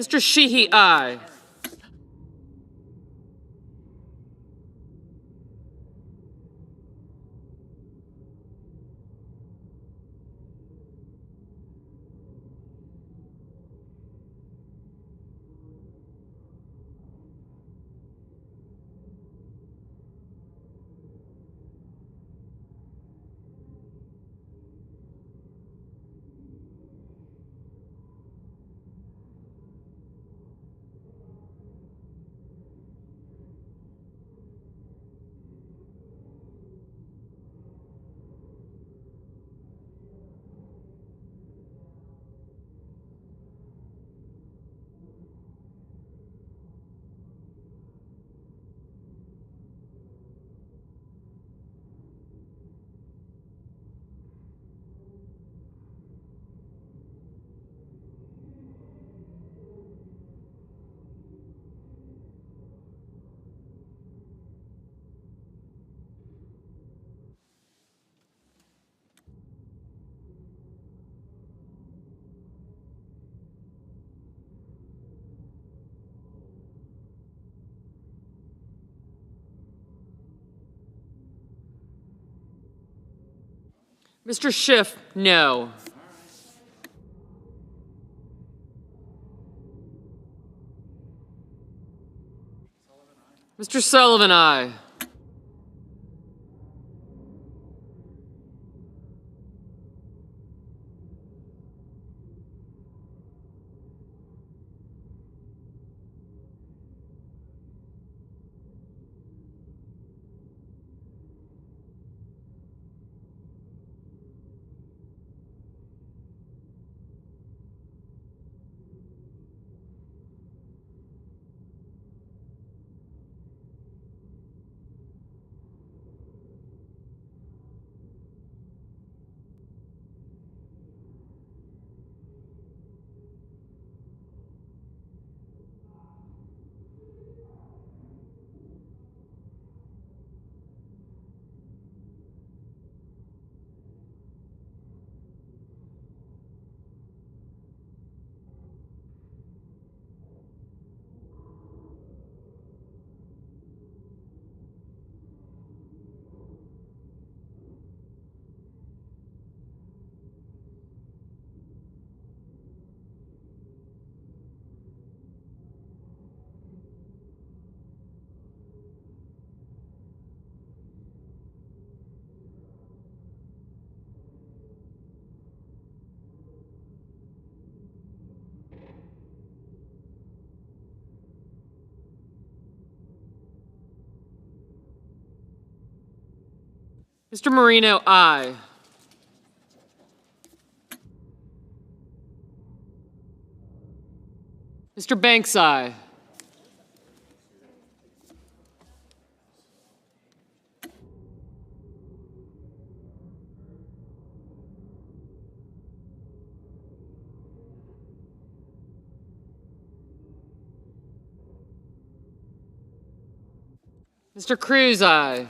Mr. Sheehy, aye. Mr. Schiff, no. Mr. Sullivan, aye. Mr. Marino, aye. Mr. Banks, aye. Mr. Cruz, aye.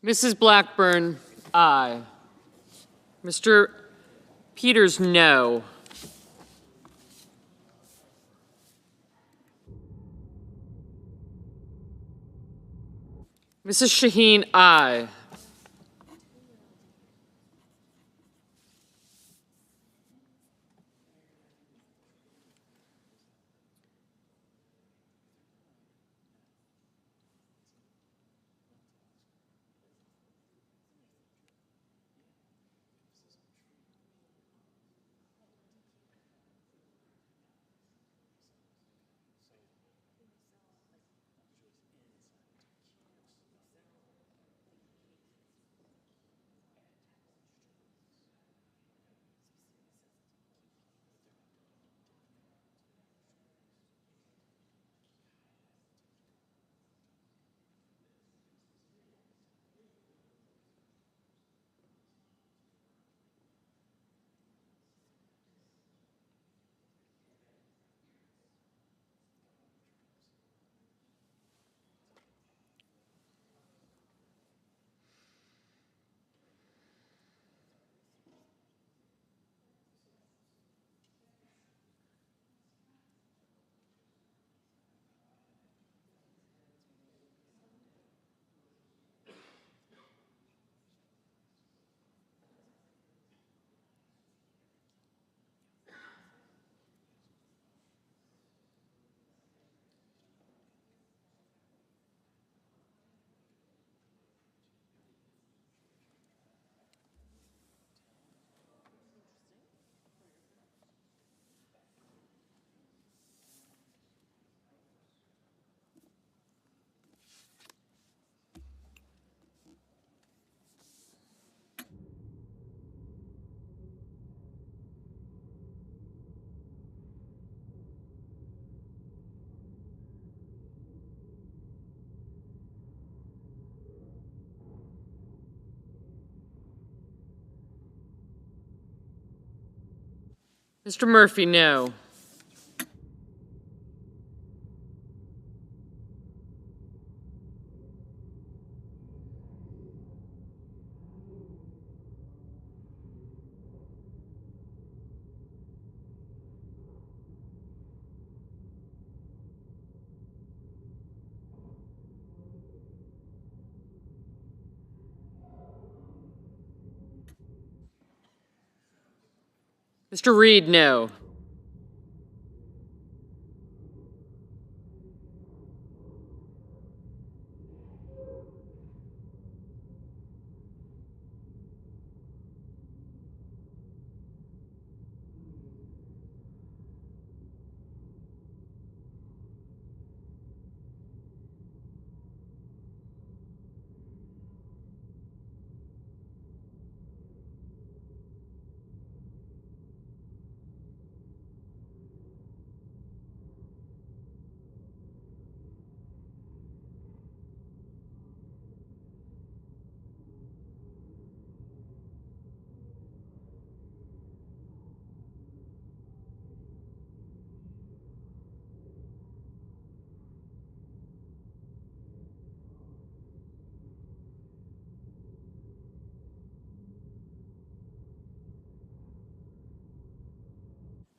Mrs. Blackburn, aye. Mr. Peters, no. Mrs. Shaheen, aye. Mr. Murphy, no. Mr. Reed, no.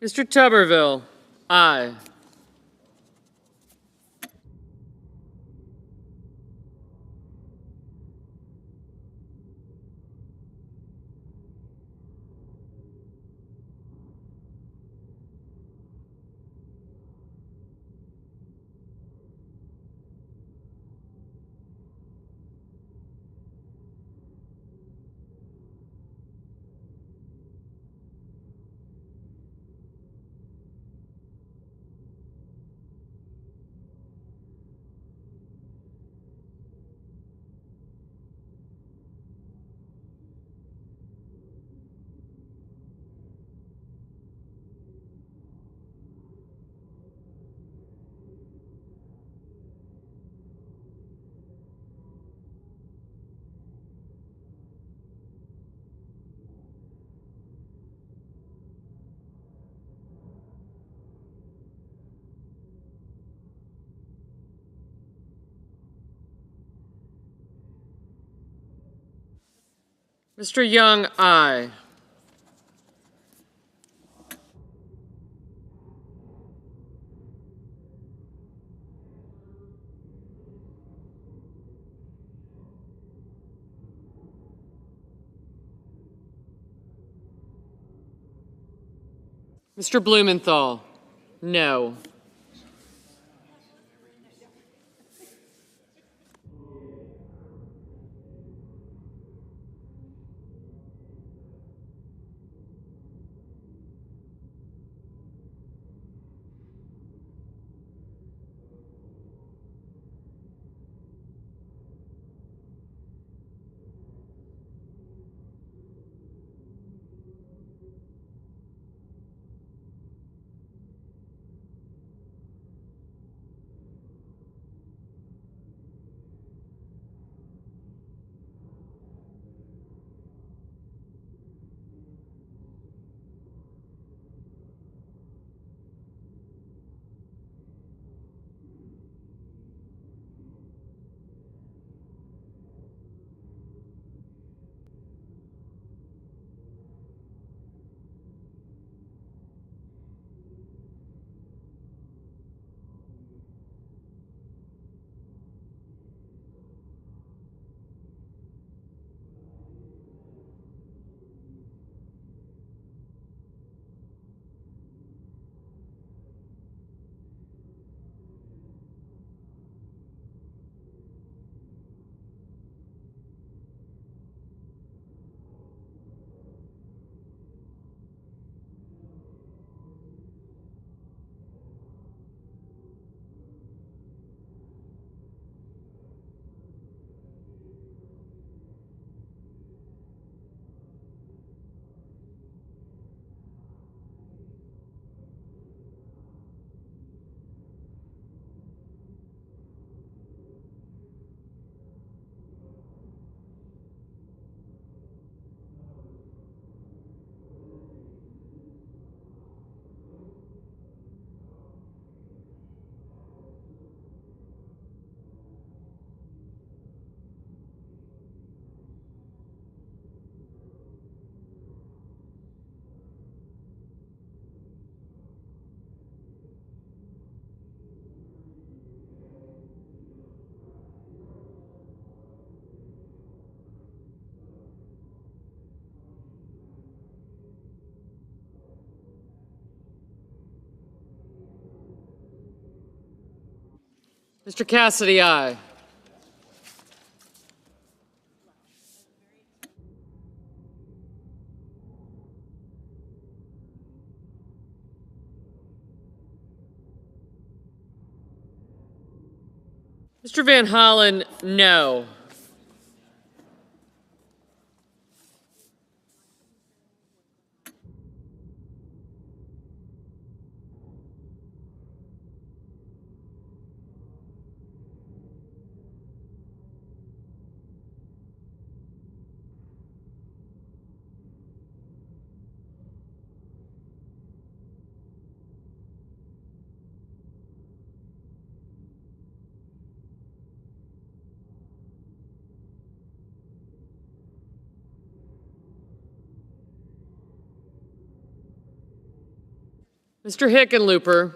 Mr. Tuberville, aye. Mr. Young, aye. Mr. Blumenthal, no. Mr. Cassidy, aye. Mr. Van Hollen, no. Mr. Hickenlooper,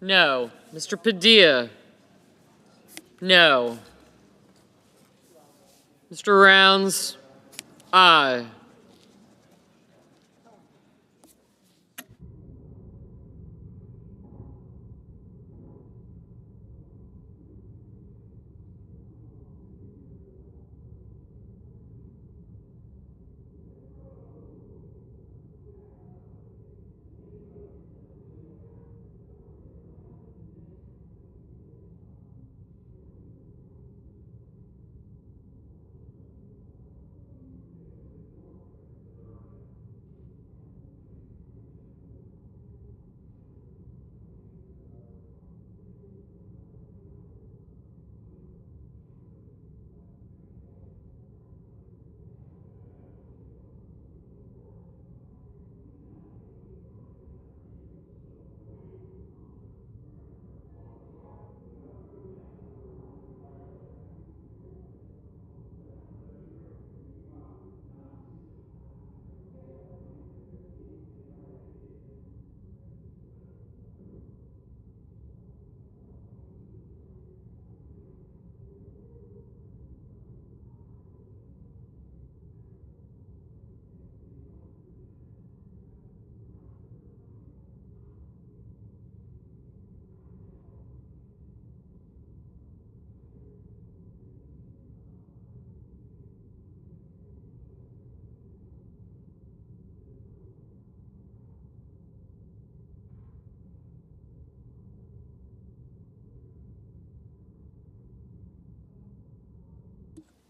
no. Mr. Padilla, no. Mr. Rounds, aye.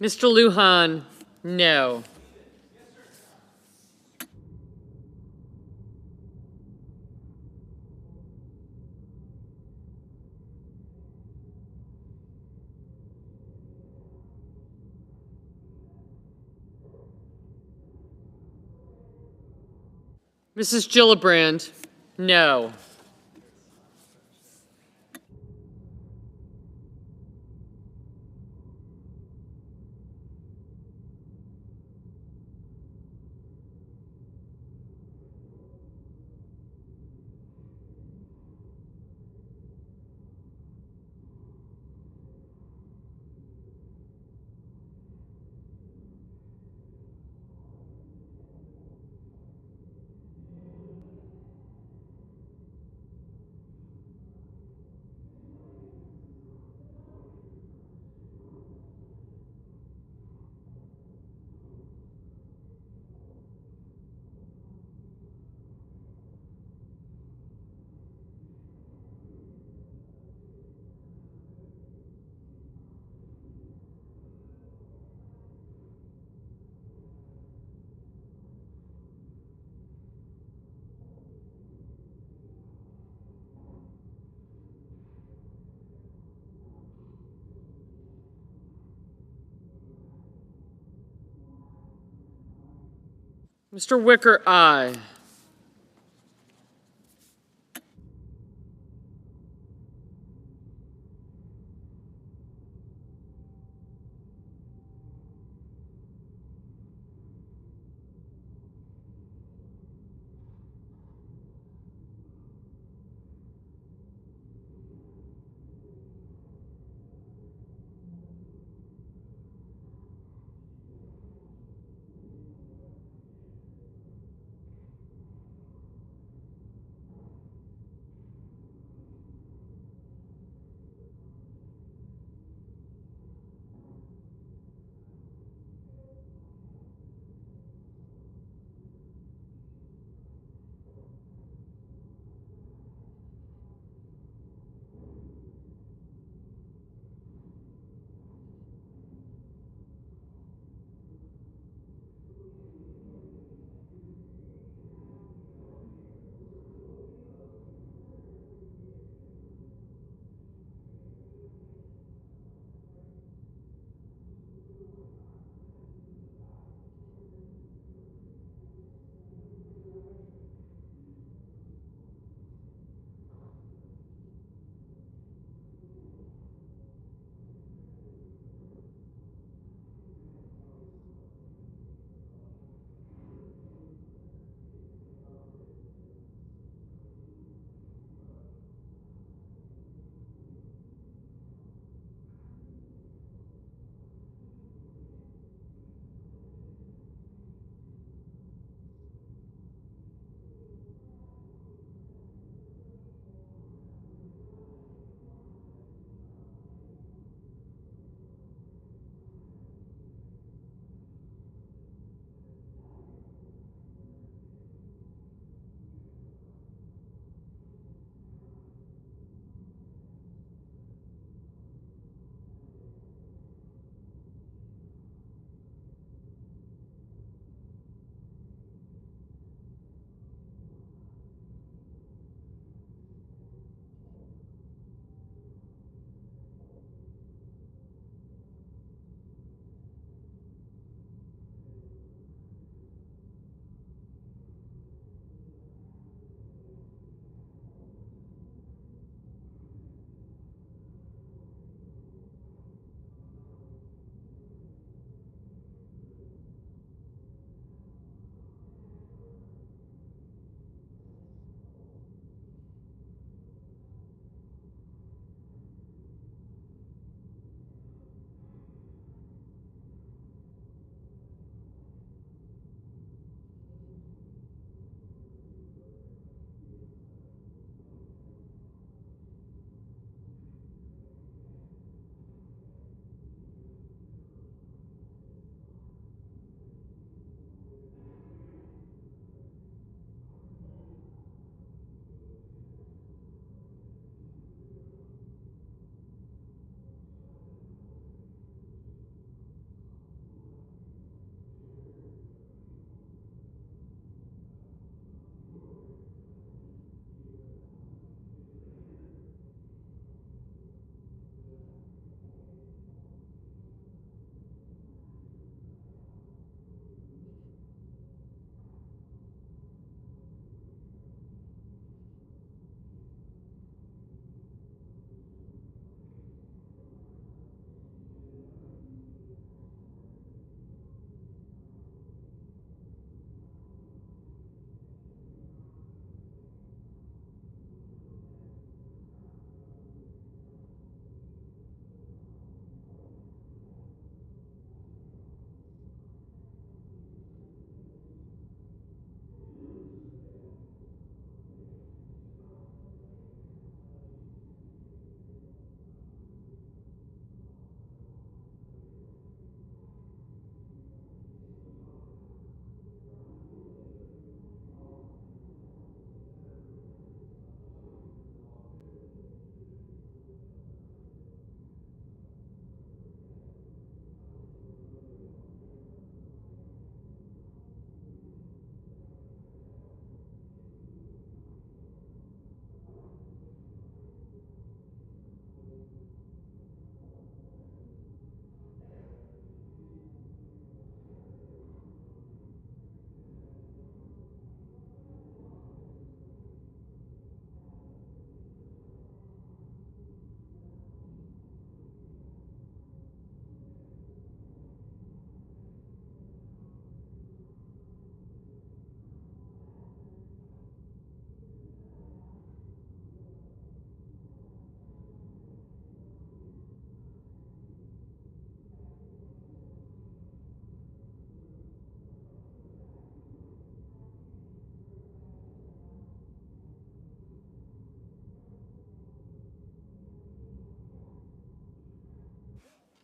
Mr. Lujan, no. Mrs. Gillibrand, no. Mr. Wicker, aye.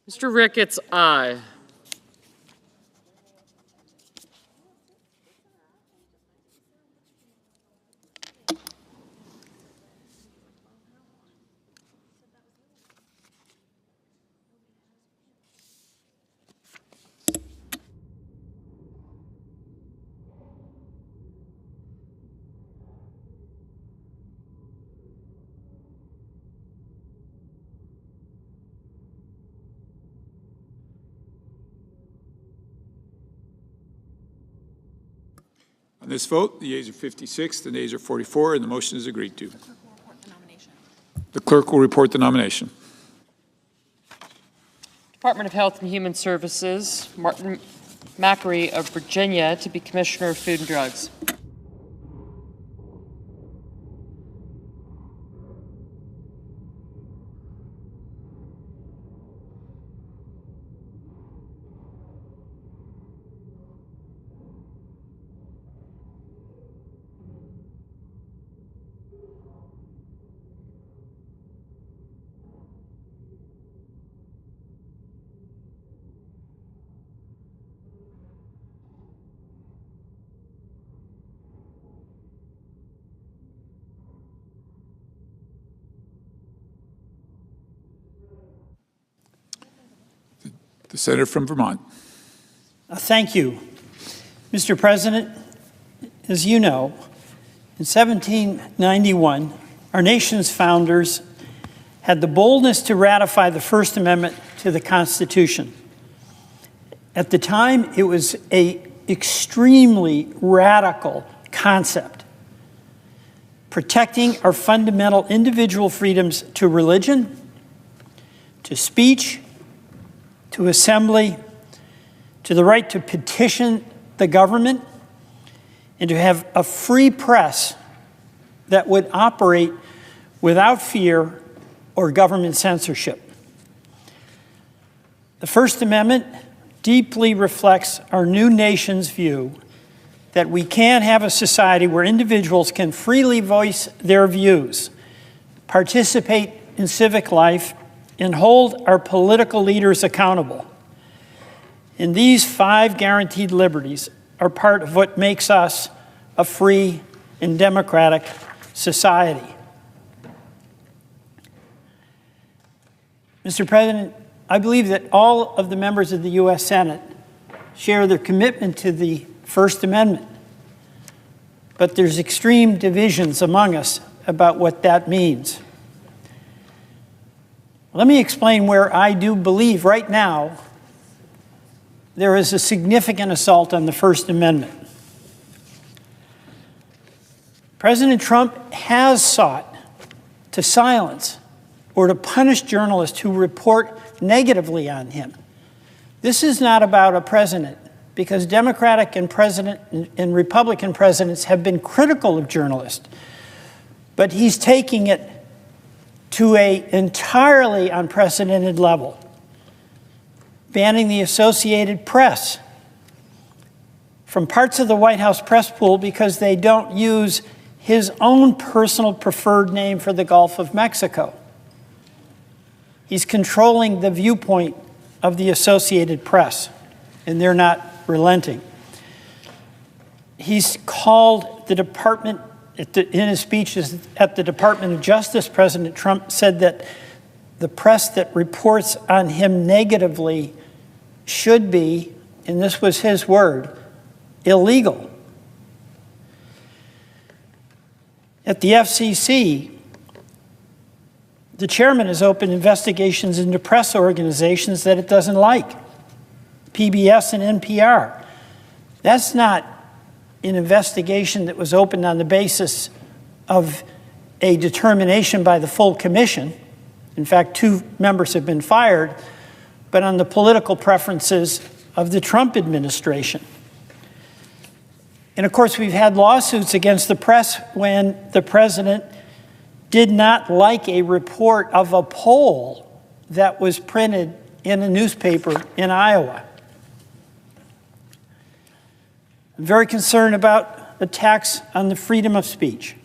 Mr. Ricketts, aye. On this vote, the yeas are 56, the nays are 44, and the motion is agreed to. The clerk will report the nomination. Department of Health and Human Services, Martin Macri of Virginia to be Commissioner of Food and Drugs. The senator from Vermont. Thank you. Mr. President, as you know, in 1791, our nation's founders had the boldness to ratify the First Amendment to the Constitution. At the time, it was an extremely radical concept, protecting our fundamental individual freedoms to religion, to speech, to assembly, to the right to petition the government, and to have a free press that would operate without fear or government censorship. The First Amendment deeply reflects our new nation's view that we can have a society where individuals can freely voice their views, participate in civic life, and hold our political leaders accountable. And these 5 guaranteed liberties are part of what makes us a free and democratic society. Mr. President, I believe that all of the members of the U.S. Senate share their commitment to the First Amendment, but there's extreme divisions among us about what that means. Let me explain where I do believe right now there is a significant assault on the First Amendment. President Trump has sought to silence or to punish journalists who report negatively on him. This is not about a president, because Democratic and Republican presidents have been critical of journalists, but he's taking it to an entirely unprecedented level, banning the Associated Press from parts of the White House press pool because they don't use his own personal preferred name for the Gulf of Mexico. He's controlling the viewpoint of the Associated Press, and they're not relenting. He's called the department, in his speeches at the Department of Justice, President Trump said that the press that reports on him negatively should be, and this was his word, illegal. At the FCC, the chairman has opened investigations into press organizations that it doesn't like, PBS and NPR. That's not an investigation that was opened on the basis of a determination by the full commission. In fact, 2 members have been fired, but on the political preferences of the Trump administration. And of course, we've had lawsuits against the press when the president did not like a report of a poll that was printed in a newspaper in Iowa. I'm very concerned about attacks on the freedom of speech.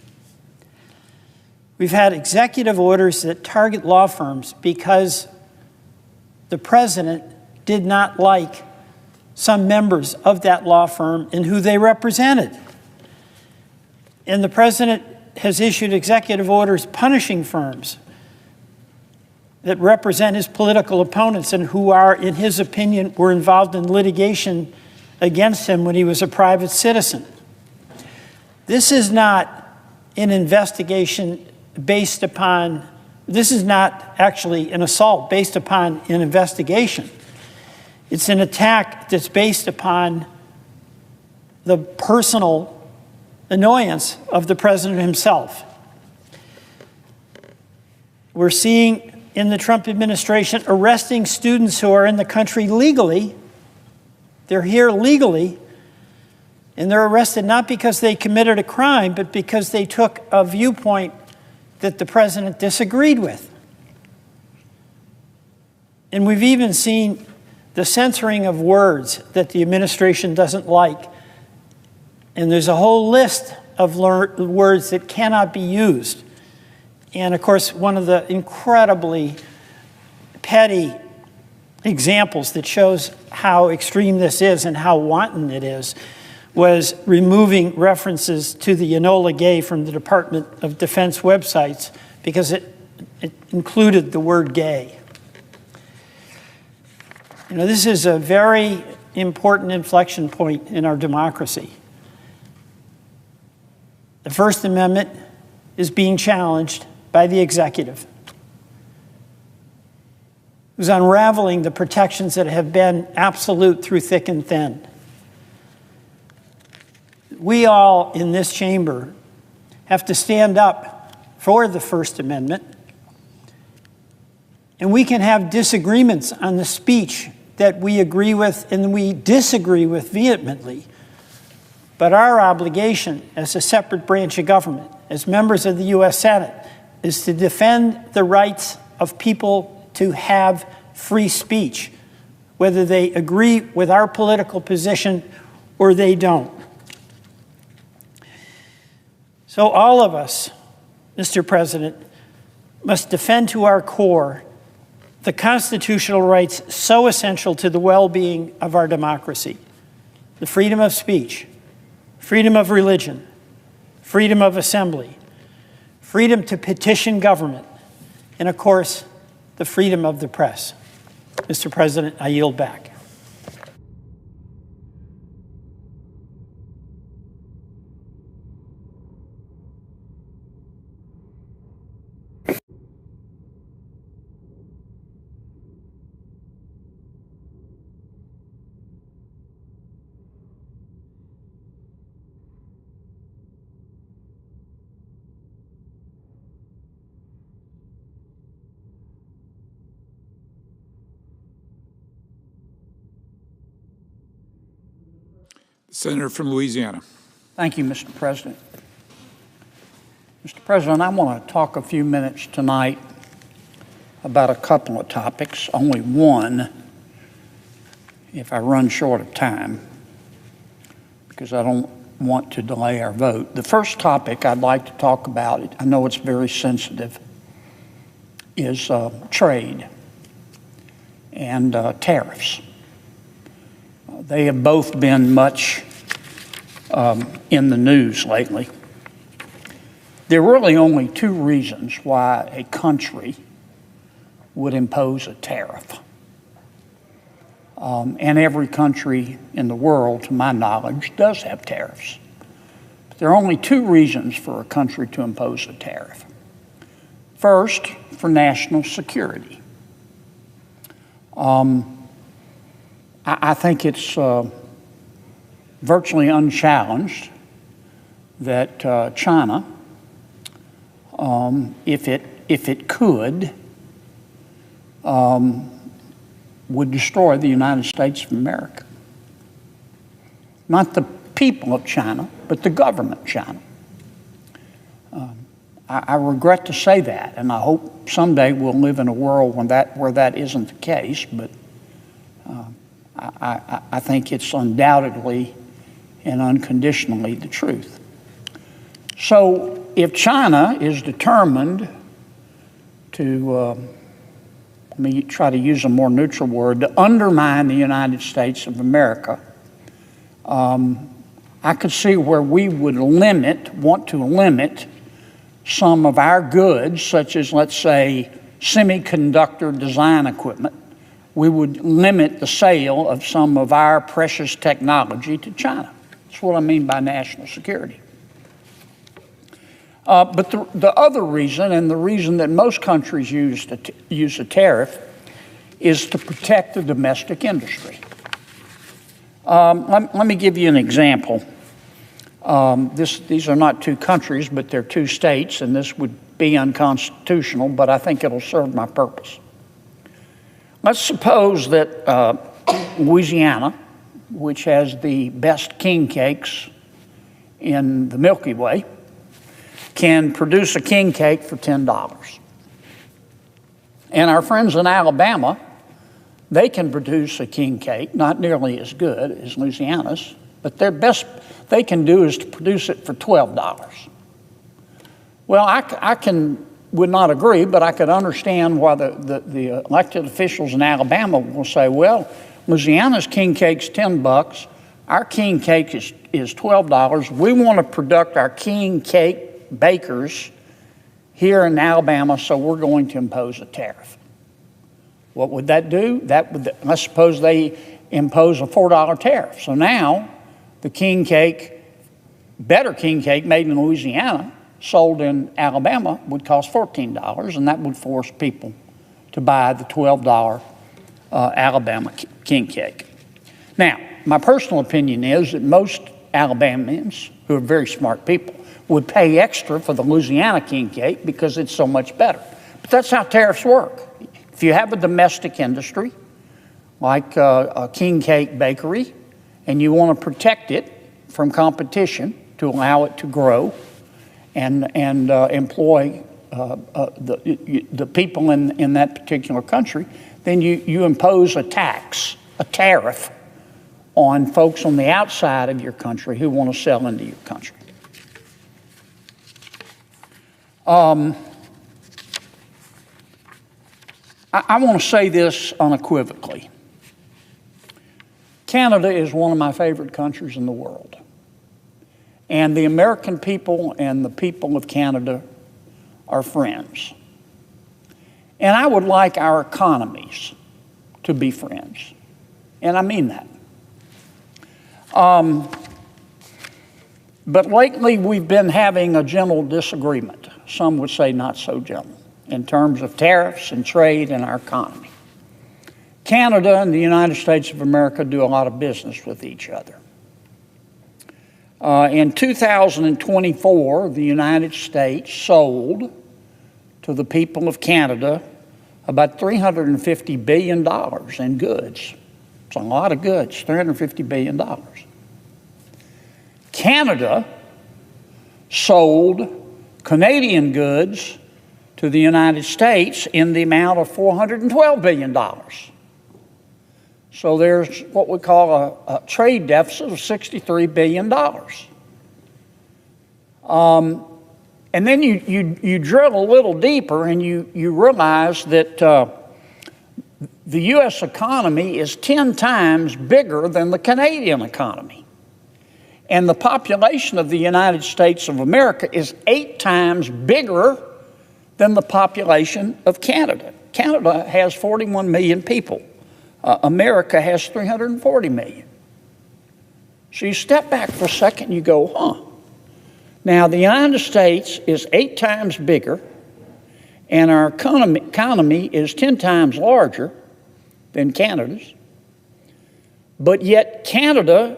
We've had executive orders that target law firms because the president did not like some members of that law firm and who they represented. And the president has issued executive orders punishing firms that represent his political opponents and who are, in his opinion, were involved in litigation against him when he was a private citizen. This is not an investigation based upon, this is not actually an assault based upon an investigation. It's an attack that's based upon the personal annoyance of the president himself. We're seeing in the Trump administration arresting students who are in the country legally. They're here legally, and they're arrested not because they committed a crime, but because they took a viewpoint that the president disagreed with. And we've even seen the censoring of words that the administration doesn't like. And there's a whole list of words that cannot be used. And of course, one of the incredibly petty examples that shows how extreme this is and how wanton it is was removing references to the Enola Gay from the Department of Defense websites because it included the word gay. You know, this is a very important inflection point in our democracy. The First Amendment is being challenged by the executive, who's unraveling the protections that have been absolute through thick and thin. We all in this chamber have to stand up for the First Amendment, and we can have disagreements on the speech that we agree with and we disagree with vehemently. But our obligation as a separate branch of government, as members of the U.S. Senate, is to defend the rights of people to have free speech, whether they agree with our political position or they don't. So all of us, Mr. President, must defend to our core the constitutional rights so essential to the well-being of our democracy: the freedom of speech, freedom of religion, freedom of assembly, freedom to petition government, and of course, the freedom of the press. Mr. President, I yield back. Senator from Louisiana. Thank you, Mr. President. Mr. President, I want to talk a few minutes tonight about a couple of topics, only one if I run short of time, because I don't want to delay our vote. The first topic I'd like to talk about, I know it's very sensitive, is trade and tariffs. They have both been much in the news lately. There are really only two reasons why a country would impose a tariff. And every country in the world, to my knowledge, does have tariffs. But there are only two reasons for a country to impose a tariff. First, for national security. I think it's virtually unchallenged that China, if it could, would destroy the United States of America. Not the people of China, but the government of China. I regret to say that, and I hope someday we'll live in a world where that isn't the case, but I think it's undoubtedly and unconditionally the truth. So if China is determined to let me try to use a more neutral word, to undermine the United States of America, I could see where we would want to limit some of our goods, such as, let's say, semiconductor design equipment. We would limit the sale of some of our precious technology to China. That's what I mean by national security. But the other reason, and the reason that most countries use a tariff, is to protect the domestic industry. Let me give you an example. These are not two countries, but they're two states, and this would be unconstitutional, but I think it'll serve my purpose. Let's suppose that Louisiana, which has the best king cakes in the Milky Way, can produce a king cake for $10. And our friends in Alabama, they can produce a king cake, not nearly as good as Louisiana's, but their best they can do is to produce it for $12. Well, I would not agree, but I could understand why the elected officials in Alabama will say, well, Louisiana's king cake's $10, our king cake is $12. We want to produce our king cake bakers here in Alabama, so we're going to impose a tariff. What would that do? Let's suppose they impose a $4 tariff. So now the king cake, better king cake made in Louisiana, sold in Alabama would cost $14, and that would force people to buy the $12 Alabama king cake. Now, my personal opinion is that most Alabamians, who are very smart people, would pay extra for the Louisiana king cake because it's so much better. But that's how tariffs work. If you have a domestic industry, like a king cake bakery, and you want to protect it from competition to allow it to grow and employ the people in that particular country, then you impose a tax, a tariff, on folks on the outside of your country who want to sell into your country. I want to say this unequivocally. Canada is one of my favorite countries in the world. And the American people and the people of Canada are friends. And I would like our economies to be friends. And I mean that. But lately we've been having a gentle disagreement. Some would say not so gentle, in terms of tariffs and trade and our economy. Canada and the United States of America do a lot of business with each other. In 2024, the United States sold to the people of Canada about $350 billion in goods. It's a lot of goods, $350 billion. Canada sold Canadian goods to the United States in the amount of $412 billion. So there's what we call a trade deficit of $63 billion. And then you drill a little deeper and you realize that the U.S. economy is 10 times bigger than the Canadian economy. And the population of the United States of America is 8 times bigger than the population of Canada. Canada has 41 million people. America has 340 million. So you step back for a second and you go, huh. Now, the United States is 8 times bigger, and our economy is 10 times larger than Canada's. But yet Canada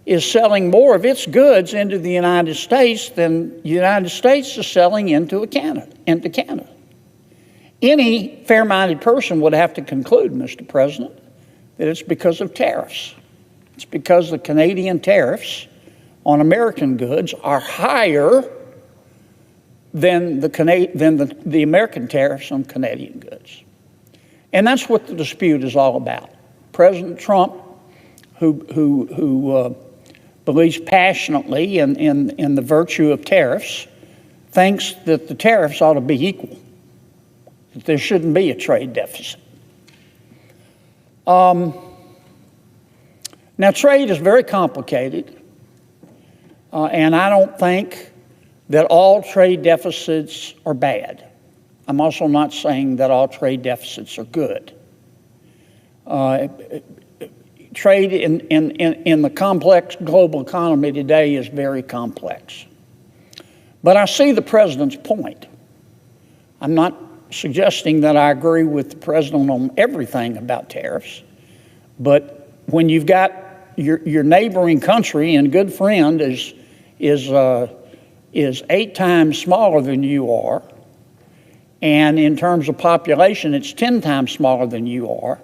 is selling more of its goods into the United States than the United States is selling into Canada. Any fair-minded person would have to conclude, Mr. President, that it's because of tariffs. It's because the Canadian tariffs on American goods are higher than the American tariffs on Canadian goods. And that's what the dispute is all about. President Trump, who believes passionately in the virtue of tariffs, thinks that the tariffs ought to be equal, that there shouldn't be a trade deficit. Now, trade is very complicated, and I don't think that all trade deficits are bad. I'm also not saying that all trade deficits are good. Trade in the complex global economy today is very complex. But I see the president's point. I'm not suggesting that I agree with the president on everything about tariffs, but when you've got your neighboring country and good friend is 8 times smaller than you are, and in terms of population, it's 10 times smaller than you are,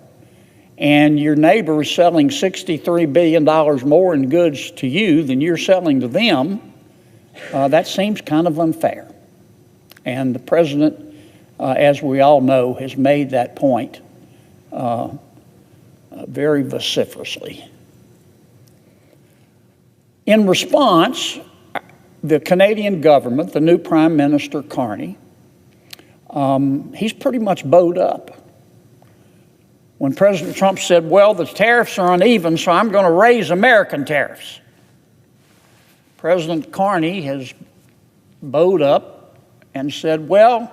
and your neighbor is selling $63 billion more in goods to you than you're selling to them, that seems kind of unfair. And the president, as we all know, has made that point very vociferously. In response, the Canadian government, the new Prime Minister Carney, he's pretty much bowed up. When President Trump said, well, the tariffs are uneven, so I'm going to raise American tariffs, President Carney has bowed up and said, well,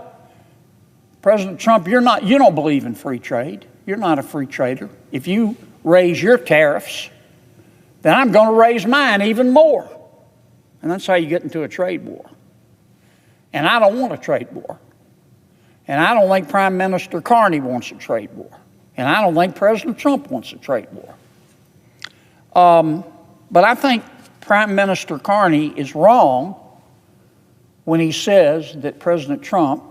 President Trump, you don't believe in free trade. You're not a free trader. If you raise your tariffs, then I'm going to raise mine even more. And that's how you get into a trade war. And I don't want a trade war. And I don't think Prime Minister Carney wants a trade war. And I don't think President Trump wants a trade war. But I think Prime Minister Carney is wrong when he says that President Trump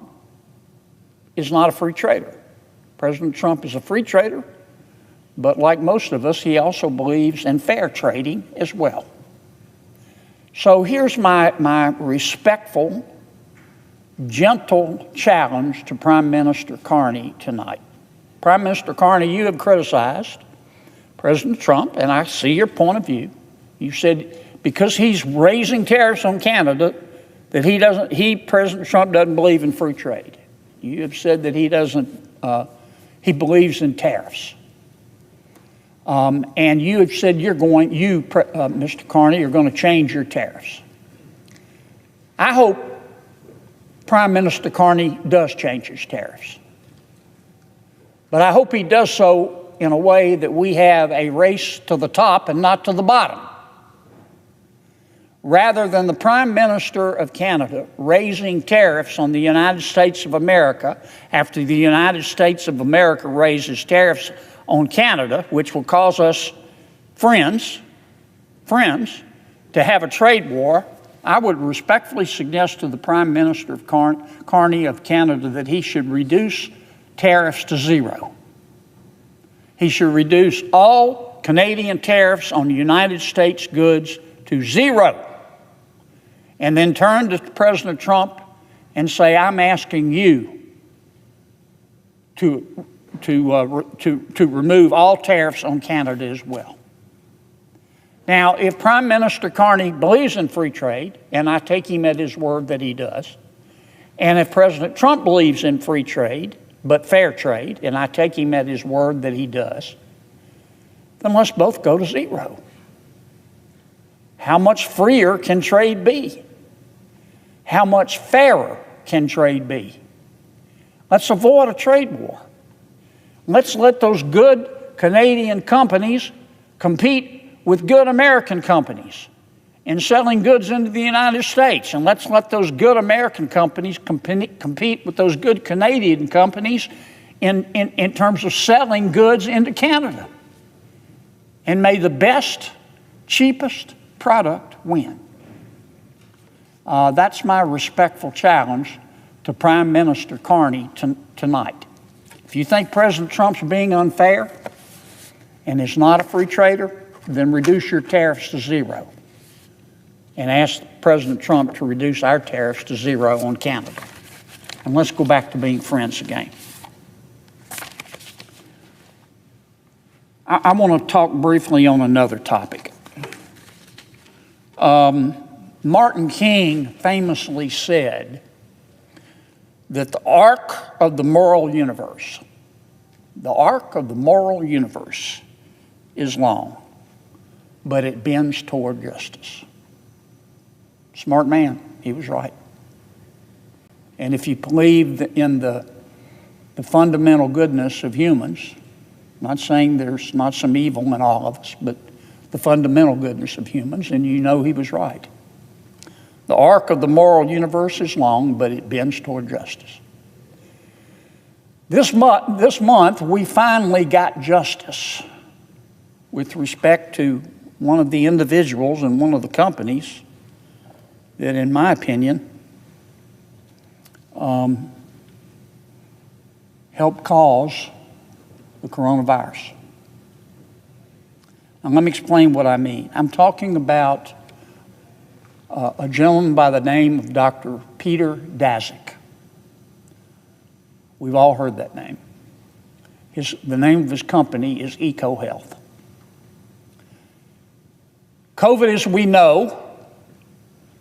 is not a free trader. President Trump is a free trader, but like most of us, he also believes in fair trading as well. So here's my respectful, gentle challenge to Prime Minister Carney tonight. Prime Minister Carney, you have criticized President Trump, and I see your point of view. You said because he's raising tariffs on Canada, that President Trump doesn't believe in free trade. You have said that he believes in tariffs. And you have said Mr. Carney, you're going to change your tariffs. I hope Prime Minister Carney does change his tariffs. But I hope he does so in a way that we have a race to the top and not to the bottom. Rather than the Prime Minister of Canada raising tariffs on the United States of America after the United States of America raises tariffs on Canada, which will cause us friends to have a trade war, I would respectfully suggest to the Prime Minister of Carney of Canada that he should reduce tariffs to zero. He should reduce all Canadian tariffs on United States goods to zero. And then turn to President Trump and say, I'm asking you to remove all tariffs on Canada as well. Now, if Prime Minister Carney believes in free trade, and I take him at his word that he does, and if President Trump believes in free trade, but fair trade, and I take him at his word that he does, then let's both go to zero. How much freer can trade be? How much fairer can trade be? Let's avoid a trade war. Let's let those good Canadian companies compete with good American companies in selling goods into the United States. And let's let those good American companies compete with those good Canadian companies in terms of selling goods into Canada. And may the best, cheapest product win. That's my respectful challenge to Prime Minister Carney tonight. If you think President Trump's being unfair and is not a free trader, then reduce your tariffs to zero and ask President Trump to reduce our tariffs to zero on Canada. And let's go back to being friends again. I want to talk briefly on another topic. Martin King famously said that the arc of the moral universe The arc of the moral universe is long, but it bends toward justice. Smart man, he was right. And if you believe in the fundamental goodness of humans, I'm not saying there's not some evil in all of us, but the fundamental goodness of humans, and you know he was right. The arc of the moral universe is long, but it bends toward justice. This month, we finally got justice with respect to one of the individuals and one of the companies that, in my opinion, helped cause the coronavirus. Now, let me explain what I mean. I'm talking about a gentleman by the name of Dr. Peter Daszak. We've all heard that name. The name of his company is EcoHealth. COVID, as we know,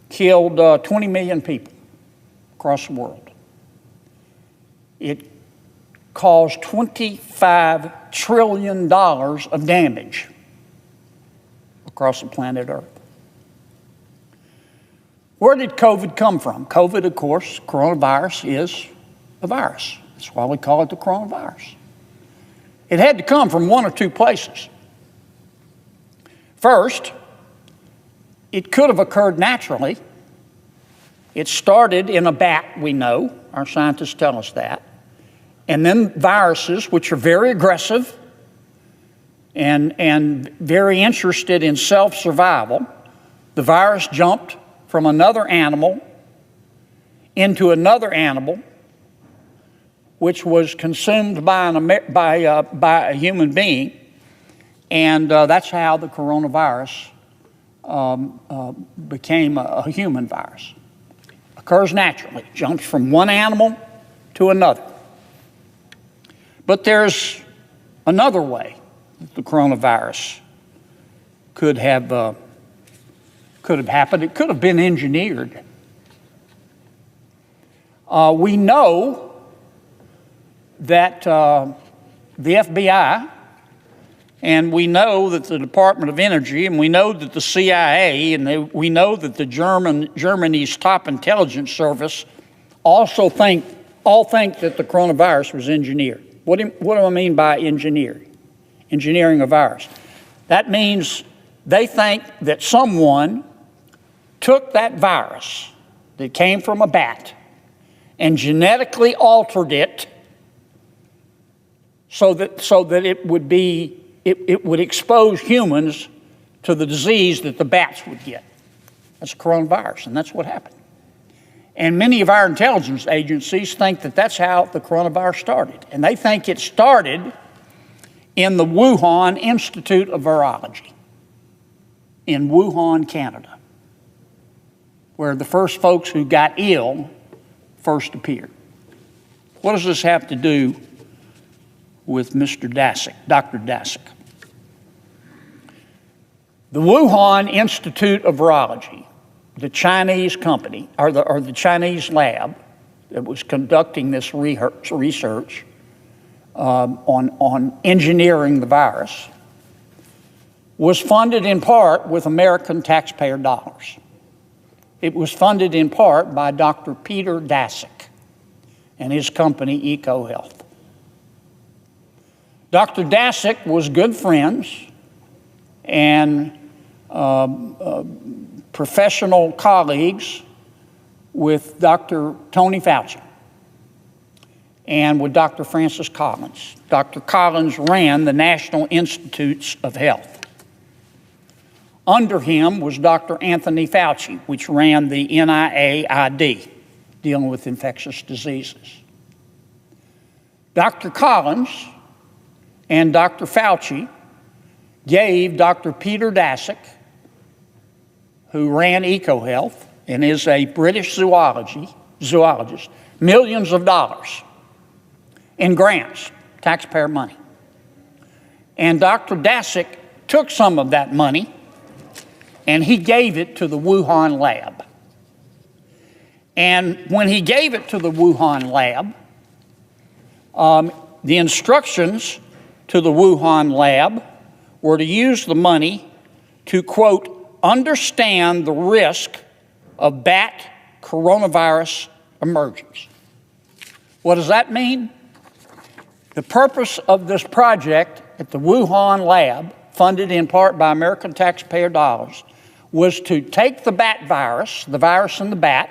killed 20 million people across the world. It caused $25 trillion of damage across the planet Earth. Where did COVID come from? COVID, of course, coronavirus is a virus. That's why we call it the coronavirus. It had to come from one or two places. First, it could have occurred naturally. It started in a bat, we know. Our scientists tell us that. And then viruses, which are very aggressive and very interested in self-survival, the virus jumped from another animal into another animal, which was consumed by a human being, and that's how the coronavirus became a human virus. Occurs naturally, jumps from one animal to another. But there's another way that the coronavirus could have happened. It could have been engineered. We know that the FBI, and we know that the Department of Energy, and we know that the CIA, and we know that the Germany's top intelligence service all think that the coronavirus was engineered. What do I mean by engineering a virus? That means they think that someone took that virus that came from a bat and genetically altered it so that it would expose humans to the disease that the bats would get. That's coronavirus, and that's what happened. And many of our intelligence agencies think that that's how the coronavirus started. And they think it started in the Wuhan Institute of Virology in Wuhan, Canada, where the first folks who got ill first appeared. What does this have to do with Mr. Daszak, Dr. Daszak? The Wuhan Institute of Virology, the Chinese company, or the Chinese lab that was conducting this research on engineering the virus, was funded in part with American taxpayer dollars. It was funded in part by Dr. Peter Daszak and his company, EcoHealth. Dr. Daszak was good friends and professional colleagues with Dr. Tony Fauci and with Dr. Francis Collins. Dr. Collins ran the National Institutes of Health. Under him was Dr. Anthony Fauci, which ran the NIAID, dealing with infectious diseases. Dr. Collins and Dr. Fauci gave Dr. Peter Daszak, who ran EcoHealth and is a British zoologist, millions of dollars in grants, taxpayer money. And Dr. Daszak took some of that money and he gave it to the Wuhan lab. And when he gave it to the Wuhan lab, The instructions to the Wuhan lab were to use the money to, quote, understand the risk of bat coronavirus emergence. What does that mean? The purpose of this project at the Wuhan lab, funded in part by American taxpayer dollars, was to take the bat virus, the virus in the bat,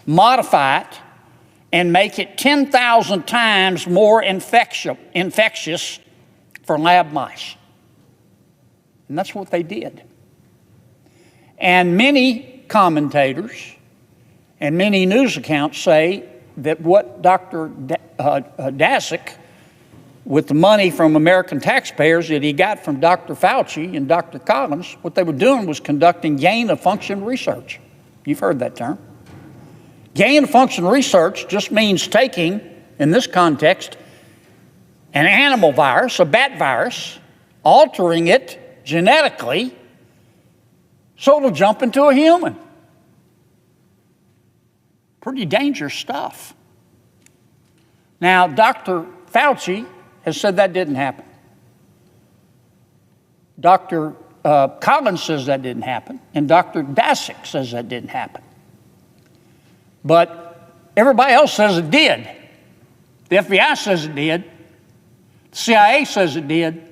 modify it, and make it 10,000 times more infectious for lab mice. And that's what they did. And many commentators and many news accounts say that what Dr. Daszak, with the money from American taxpayers that he got from Dr. Fauci and Dr. Collins, what they were doing was conducting gain-of-function research. You've heard that term. Gain-of-function research just means taking, in this context, an animal virus, a bat virus, altering it genetically so it'll jump into a human. Pretty dangerous stuff. Now, Dr. Fauci has said that didn't happen. Dr. Collins says that didn't happen, and Dr. Daszak says that didn't happen. But everybody else says it did. The FBI says it did. The CIA says it did.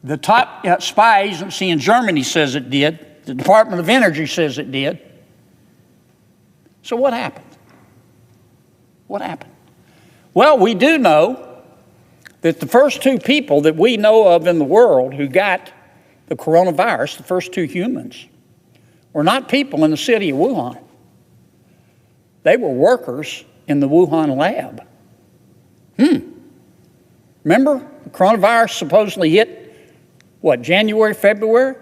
The top spy agency in Germany says it did. The Department of Energy says it did. So what happened? What happened? Well, we do know that the first two people that we know of in the world who got the coronavirus, the first two humans, were not people in the city of Wuhan. They were workers in the Wuhan lab. Remember, the coronavirus supposedly hit, what, January, February?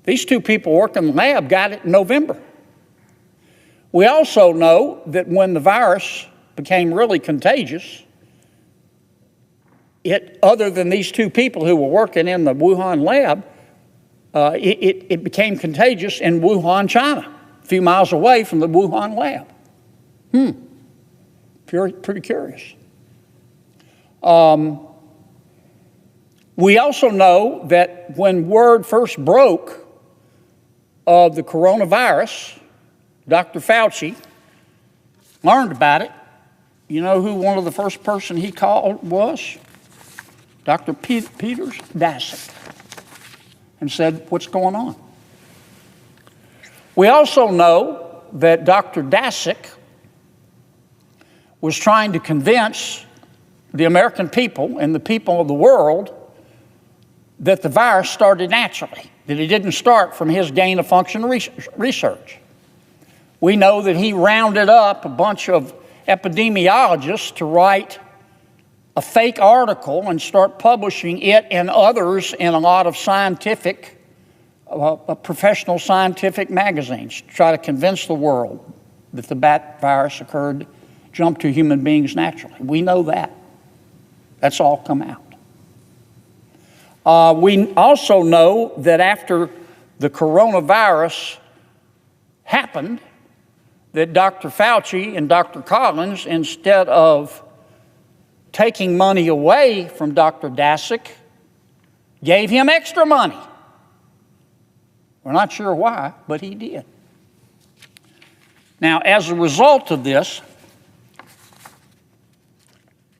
These two people working in the lab got it in November. We also know that when the virus became really contagious, other than these two people who were working in the Wuhan lab, it became contagious in Wuhan, China, a few miles away from the Wuhan lab. Pretty curious. We also know that when word first broke of the coronavirus, Dr. Fauci learned about it. You know who one of the first person he called was? Dr. Peters Daszak, and said, what's going on? We also know that Dr. Daszak was trying to convince the American people and the people of the world that the virus started naturally, that it didn't start from his gain-of-function research. We know that he rounded up a bunch of epidemiologists to write a fake article and start publishing it and others in a lot of scientific, professional scientific magazines to try to convince the world that the bat virus jumped to human beings naturally. We know that. That's all come out. We also know that after the coronavirus happened, that Dr. Fauci and Dr. Collins, instead of taking money away from Dr. Daszak, gave him extra money. We're not sure why, but he did. Now, as a result of this,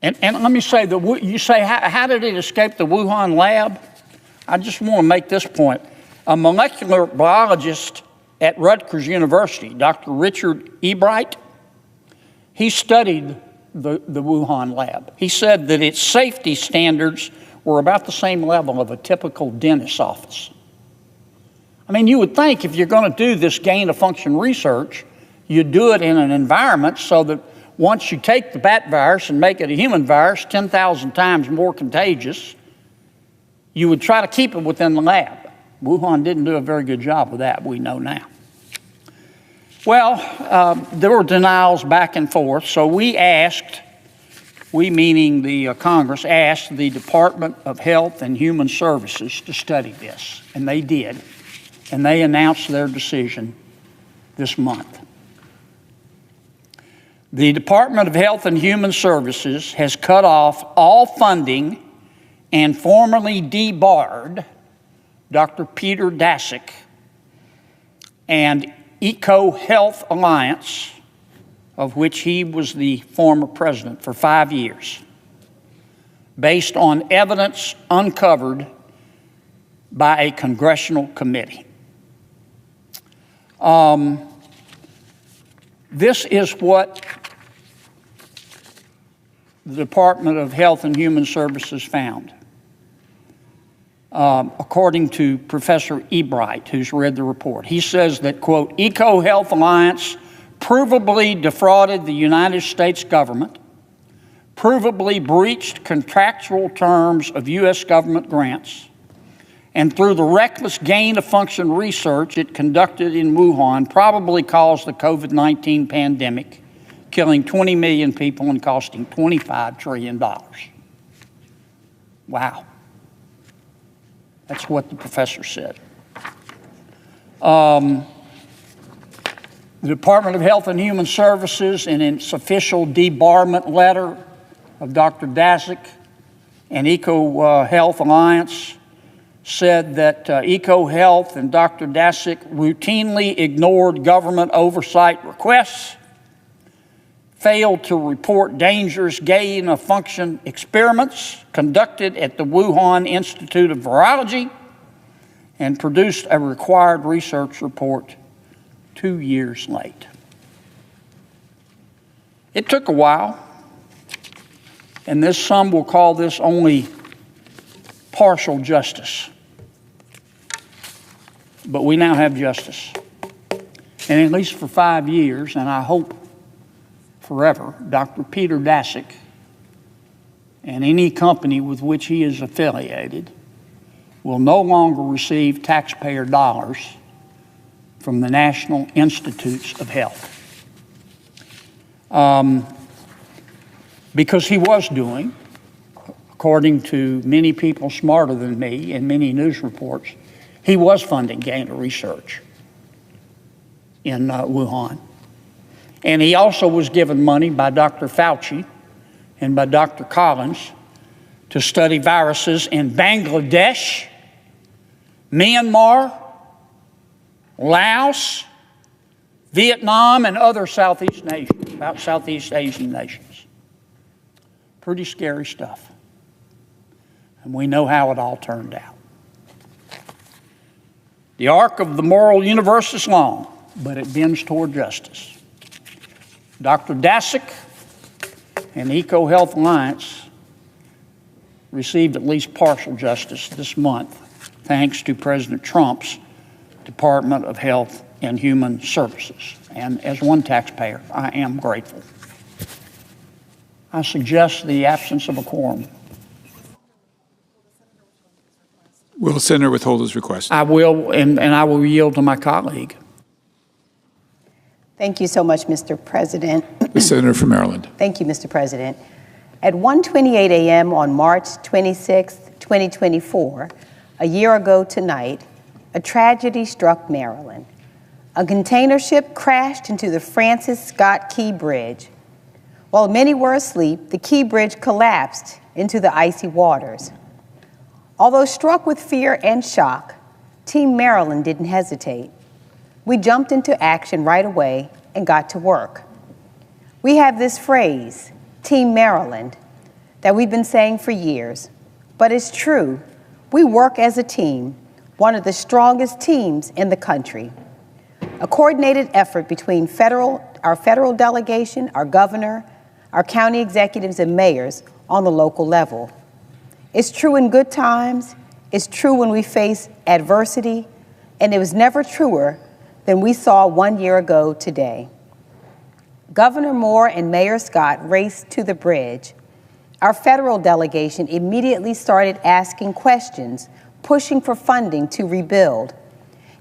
and let me say, you say, how did it escape the Wuhan lab? I just want to make this point. A molecular biologist at Rutgers University, Dr. Richard Ebright, he studied the Wuhan lab. He said that its safety standards were about the same level of a typical dentist's office. I mean, you would think if you're going to do this gain-of-function research, you'd do it in an environment so that once you take the bat virus and make it a human virus 10,000 times more contagious, you would try to keep it within the lab. Wuhan didn't do a very good job of that, we know now. Well, there were denials back and forth, so we meaning the Congress, asked the Department of Health and Human Services to study this, and they did, and they announced their decision this month. The Department of Health and Human Services has cut off all funding and formally debarred Dr. Peter Daszak and EcoHealth Alliance, of which he was the former president, for 5 years, based on evidence uncovered by a congressional committee. This is what the Department of Health and Human Services found. According to Professor Ebright, who's read the report. He says that, quote, EcoHealth Alliance provably defrauded the United States government, provably breached contractual terms of U.S. government grants, and through the reckless gain-of-function research it conducted in Wuhan, probably caused the COVID-19 pandemic, killing 20 million people and costing $25 trillion. Wow. That's what the professor said. The Department of Health and Human Services, in its official debarment letter of Dr. Daszak and EcoHealth Alliance, said that EcoHealth and Dr. Daszak routinely ignored government oversight requests, failed to report dangerous gain-of-function experiments conducted at the Wuhan Institute of Virology, and produced a required research report 2 years late. It took a while, and some will call this only partial justice. But we now have justice. And at least for 5 years, and I hope forever, Dr. Peter Daszak and any company with which he is affiliated will no longer receive taxpayer dollars from the National Institutes of Health. Because he was doing, according to many people smarter than me and many news reports, he was funding gain of research in Wuhan. And he also was given money by Dr. Fauci and by Dr. Collins to study viruses in Bangladesh, Myanmar, Laos, Vietnam, and other Southeast Asian nations. Pretty scary stuff. And we know how it all turned out. The arc of the moral universe is long, but it bends toward justice. Dr. Daszak and EcoHealth Alliance received at least partial justice this month, thanks to President Trump's Department of Health and Human Services. And as one taxpayer, I am grateful. I suggest the absence of a quorum. Will the senator withhold his request? I will, and I will yield to my colleague. Thank you so much, Mr. President. The senator from Maryland. Thank you, Mr. President. At 1:28 a.m. on March 26, 2024, a year ago tonight, a tragedy struck Maryland. A container ship crashed into the Francis Scott Key Bridge. While many were asleep, the Key Bridge collapsed into the icy waters. Although struck with fear and shock, Team Maryland didn't hesitate. We jumped into action right away and got to work. We have this phrase, Team Maryland, that we've been saying for years, but it's true. We work as a team, one of the strongest teams in the country. A coordinated effort between our federal delegation, our governor, our county executives and mayors on the local level. It's true in good times, it's true when we face adversity, and it was never truer than we saw 1 year ago today. Governor Moore and Mayor Scott raced to the bridge. Our federal delegation immediately started asking questions, pushing for funding to rebuild.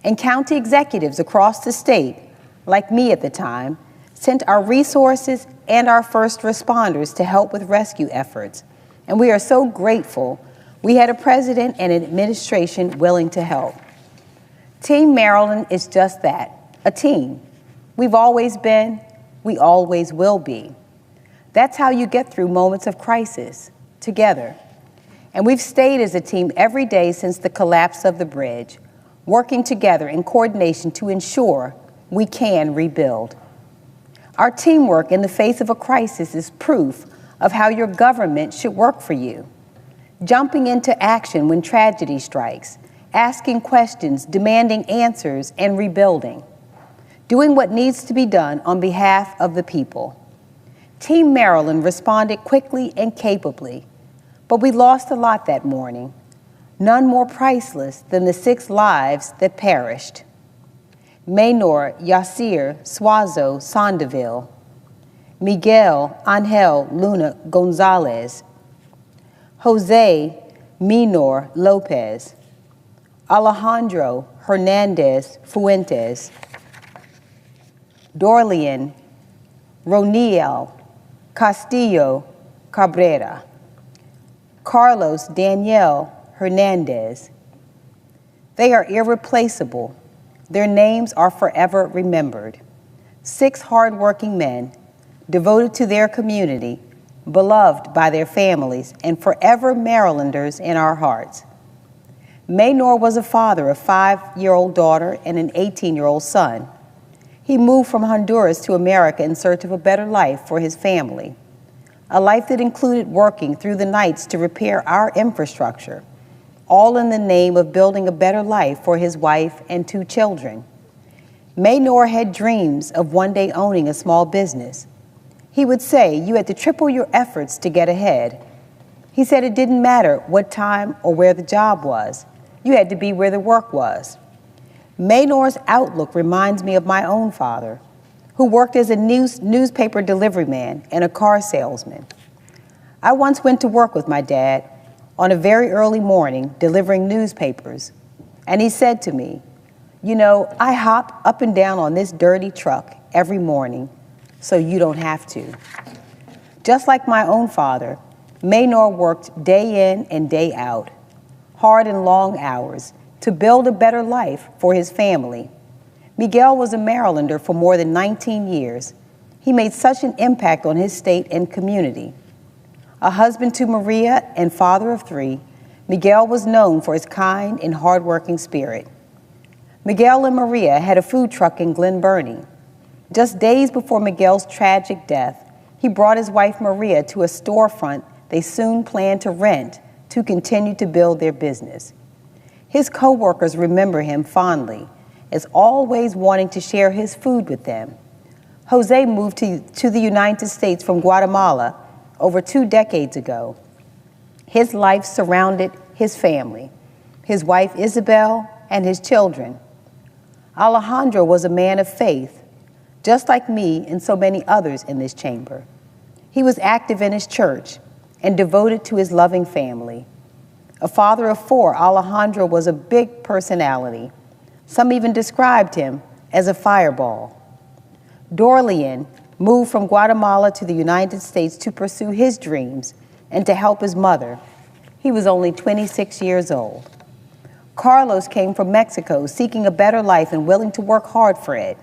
And county executives across the state, like me at the time, sent our resources and our first responders to help with rescue efforts. And we are so grateful we had a president and an administration willing to help. Team Maryland is just that, a team. We've always been, We always will be. That's how you get through moments of crisis, together. And we've stayed as a team every day since the collapse of the bridge, working together in coordination to ensure we can rebuild. Our teamwork in the face of a crisis is proof of how your government should work for you. Jumping into action when tragedy strikes, asking questions, demanding answers, and rebuilding. Doing what needs to be done on behalf of the people. Team Maryland responded quickly and capably, but we lost a lot that morning, none more priceless than the 6 lives that perished. Maynor Yasir Suazo Sandeville, Miguel Angel Luna Gonzalez, Jose Minor Lopez, Alejandro Hernandez Fuentes, Dorlian Roniel Castillo Cabrera, Carlos Daniel Hernandez. They are irreplaceable. Their names are forever remembered. 6 hardworking men devoted to their community, beloved by their families, and forever Marylanders in our hearts. Maynor was a father of a 5-year-old daughter and an 18-year-old son. He moved from Honduras to America in search of a better life for his family, a life that included working through the nights to repair our infrastructure, all in the name of building a better life for his wife and 2 children. Maynor had dreams of one day owning a small business. He would say you had to triple your efforts to get ahead. He said it didn't matter what time or where the job was. You had to be where the work was. Maynor's outlook reminds me of my own father, who worked as a newspaper delivery man and a car salesman. I once went to work with my dad on a very early morning delivering newspapers, and he said to me, "You know, I hop up and down on this dirty truck every morning so you don't have to." Just like my own father, Maynor worked day in and day out, hard and long hours, to build a better life for his family. Miguel was a Marylander for more than 19 years. He made such an impact on his state and community. A husband to Maria and father of 3, Miguel was known for his kind and hardworking spirit. Miguel and Maria had a food truck in Glen Burnie. Just days before Miguel's tragic death, he brought his wife Maria to a storefront they soon planned to rent to continue to build their business. His co-workers remember him fondly, as always wanting to share his food with them. Jose moved to the United States from Guatemala over 2 decades ago. His life surrounded his family, his wife Isabel, and his children. Alejandro was a man of faith, just like me and so many others in this chamber. He was active in his church and devoted to his loving family. A father of 4, Alejandro was a big personality. Some even described him as a fireball. Dorlian moved from Guatemala to the United States to pursue his dreams and to help his mother. He was only 26 years old. Carlos came from Mexico seeking a better life and willing to work hard for it.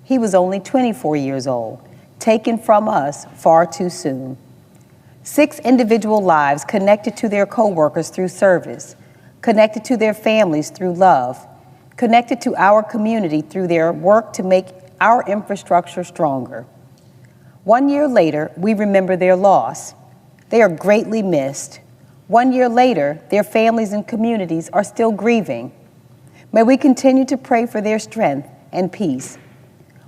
He was only 24 years old, taken from us far too soon. 6 individual lives connected to their co-workers through service, connected to their families through love, connected to our community through their work to make our infrastructure stronger. 1 year later, we remember their loss. They are greatly missed. 1 year later, their families and communities are still grieving. May we continue to pray for their strength and peace.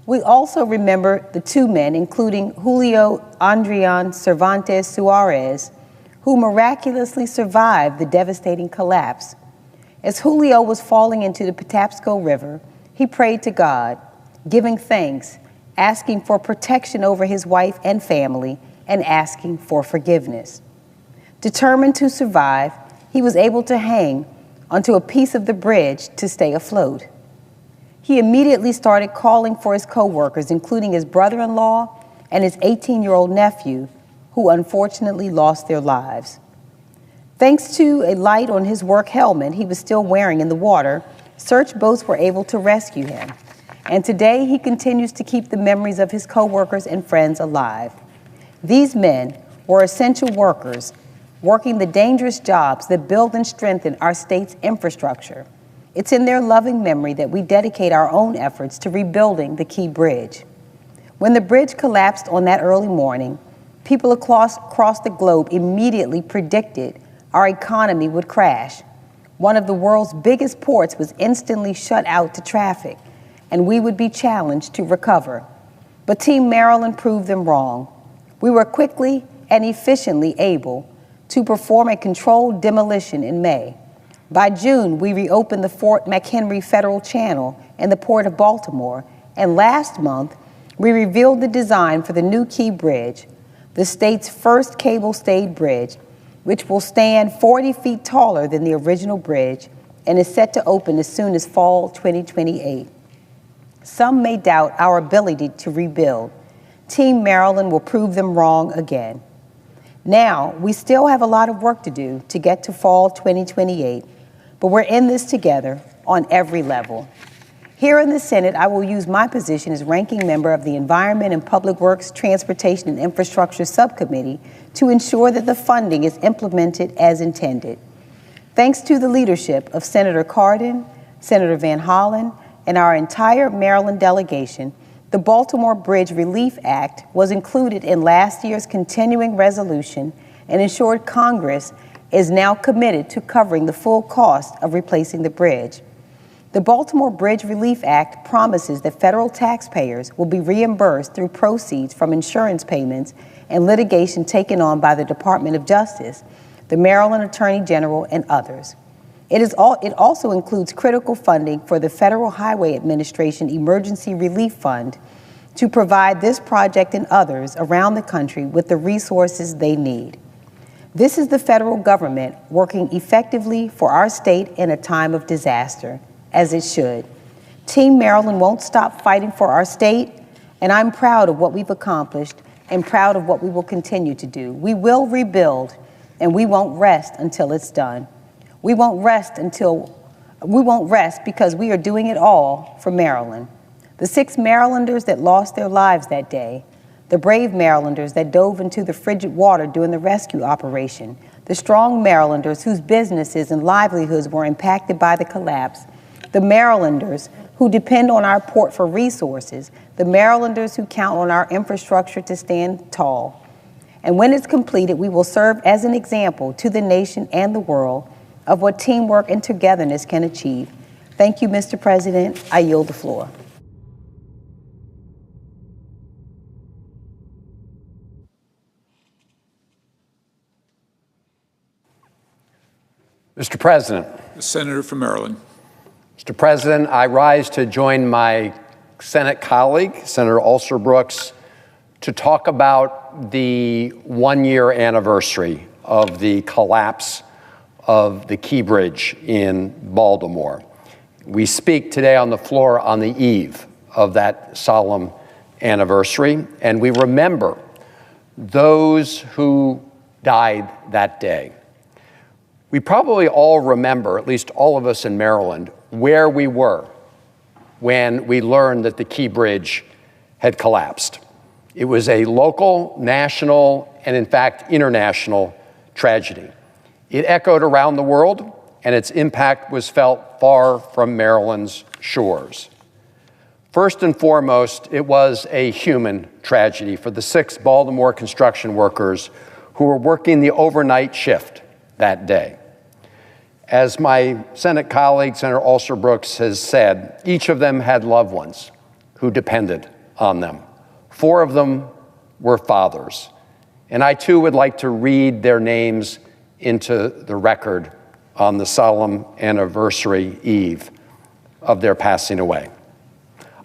We also remember the 2 men, including Julio Andrian Cervantes Suarez, who miraculously survived the devastating collapse. As Julio was falling into the Patapsco River, he prayed to God, giving thanks, asking for protection over his wife and family, and asking for forgiveness. Determined to survive, he was able to hang onto a piece of the bridge to stay afloat. He immediately started calling for his co-workers, including his brother-in-law and his 18-year-old nephew, who unfortunately lost their lives. Thanks to a light on his work helmet he was still wearing in the water, search boats were able to rescue him. And today he continues to keep the memories of his coworkers and friends alive. These men were essential workers, working the dangerous jobs that build and strengthen our state's infrastructure. It's in their loving memory that we dedicate our own efforts to rebuilding the Key Bridge. When the bridge collapsed on that early morning, people across the globe immediately predicted our economy would crash. One of the world's biggest ports was instantly shut out to traffic, and we would be challenged to recover. But Team Maryland proved them wrong. We were quickly and efficiently able to perform a controlled demolition in May. By June, we reopened the Fort McHenry Federal Channel in the Port of Baltimore, and last month, we revealed the design for the new Key Bridge, the state's first cable-stayed bridge, which will stand 40 feet taller than the original bridge and is set to open as soon as fall 2028. Some may doubt our ability to rebuild. Team Maryland will prove them wrong again. Now, we still have a lot of work to do to get to fall 2028, but we're in this together on every level. Here in the Senate, I will use my position as ranking member of the Environment and Public Works, Transportation and Infrastructure Subcommittee to ensure that the funding is implemented as intended. Thanks to the leadership of Senator Cardin, Senator Van Hollen, and our entire Maryland delegation, the Baltimore Bridge Relief Act was included in last year's continuing resolution and ensured Congress is now committed to covering the full cost of replacing the bridge. The Baltimore Bridge Relief Act promises that federal taxpayers will be reimbursed through proceeds from insurance payments and litigation taken on by the Department of Justice, the Maryland Attorney General, and others. It also includes critical funding for the Federal Highway Administration Emergency Relief Fund to provide this project and others around the country with the resources they need. This is the federal government working effectively for our state in a time of disaster, as it should. Team Maryland won't stop fighting for our state, and I'm proud of what we've accomplished and proud of what we will continue to do. We will rebuild, and we won't rest until it's done. We won't rest because we are doing it all for Maryland. The 6 Marylanders that lost their lives that day, the brave Marylanders that dove into the frigid water during the rescue operation, the strong Marylanders whose businesses and livelihoods were impacted by the collapse, the Marylanders who depend on our port for resources, the Marylanders who count on our infrastructure to stand tall. And when it's completed, we will serve as an example to the nation and the world of what teamwork and togetherness can achieve. Thank you, Mr. President. I yield the floor. Mr. President. The Senator from Maryland. Mr. President, I rise to join my Senate colleague, Senator Alsor-Brooks, to talk about the one-year anniversary of the collapse of the Key Bridge in Baltimore. We speak today on the floor on the eve of that solemn anniversary, and we remember those who died that day. We probably all remember, at least all of us in Maryland, where we were when we learned that the Key Bridge had collapsed. It was a local, national, and in fact, international tragedy. It echoed around the world, and its impact was felt far from Maryland's shores. First and foremost, it was a human tragedy for the 6 Baltimore construction workers who were working the overnight shift that day. As my Senate colleague, Senator Alsor-Brooks, has said, each of them had loved ones who depended on them. 4 of them were fathers. And I, too, would like to read their names into the record on the solemn anniversary eve of their passing away.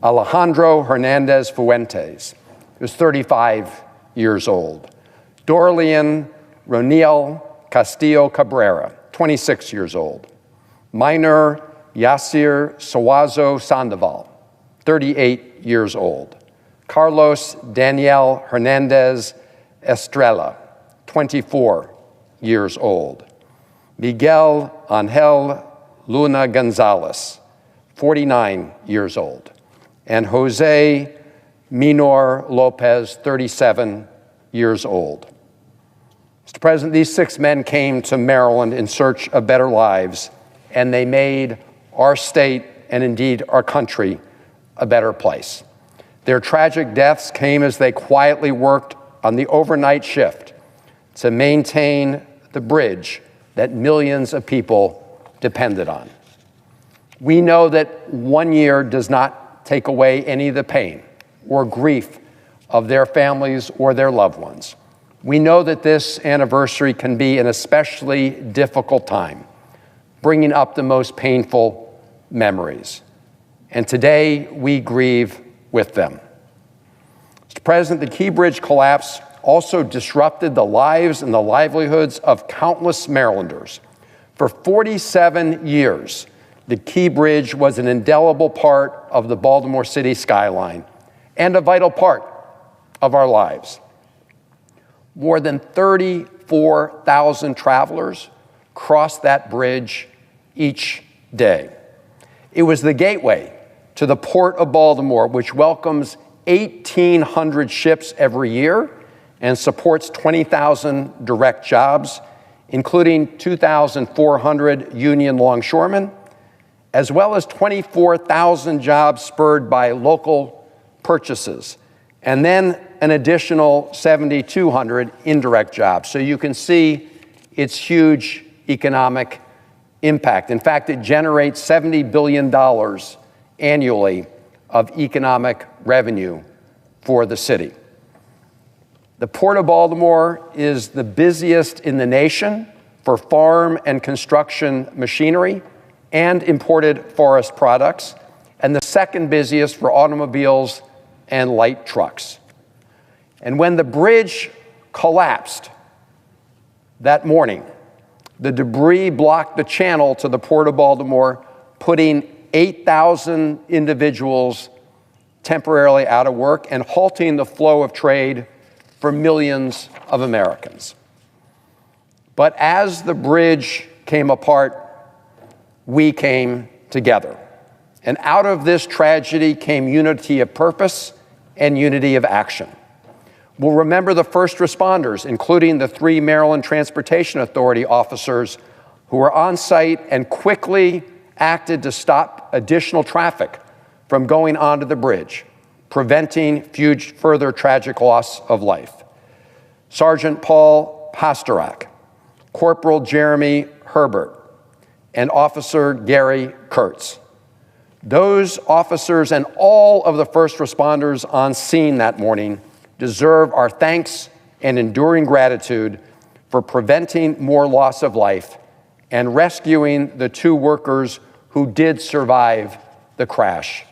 Alejandro Hernandez Fuentes was 35 years old. Dorlian Roniel Castillo Cabrera, 26 years old. Minor Yasir Sawazo Sandoval, 38 years old. Carlos Daniel Hernandez Estrella, 24 years old. Miguel Angel Luna Gonzalez, 49 years old. and Jose Minor Lopez, 37 years old. Mr. President, these 6 men came to Maryland in search of better lives, and they made our state and indeed our country a better place. Their tragic deaths came as they quietly worked on the overnight shift to maintain the bridge that millions of people depended on. We know that 1 year does not take away any of the pain or grief of their families or their loved ones. We know that this anniversary can be an especially difficult time, bringing up the most painful memories. And today we grieve with them. Mr. President, the Key Bridge collapse also disrupted the lives and the livelihoods of countless Marylanders. For 47 years, the Key Bridge was an indelible part of the Baltimore City skyline and a vital part of our lives. More than 34,000 travelers crossed that bridge each day. It was the gateway to the Port of Baltimore, which welcomes 1,800 ships every year and supports 20,000 direct jobs, including 2,400 union longshoremen, as well as 24,000 jobs spurred by local purchases, and then an additional 7,200 indirect jobs. So you can see its huge economic impact. In fact, it generates $70 billion annually of economic revenue for the city. The Port of Baltimore is the busiest in the nation for farm and construction machinery and imported forest products, and the second busiest for automobiles and light trucks. And when the bridge collapsed that morning, the debris blocked the channel to the Port of Baltimore, putting 8,000 individuals temporarily out of work and halting the flow of trade for millions of Americans. But as the bridge came apart, we came together. And out of this tragedy came unity of purpose and unity of action. We'll remember the first responders, including the 3 Maryland Transportation Authority officers who were on site and quickly acted to stop additional traffic from going onto the bridge, preventing further tragic loss of life. Sergeant Paul Pastorak, Corporal Jeremy Herbert, and Officer Gary Kurtz. Those officers and all of the first responders on scene that morning deserve our thanks and enduring gratitude for preventing more loss of life and rescuing the 2 workers who did survive the crash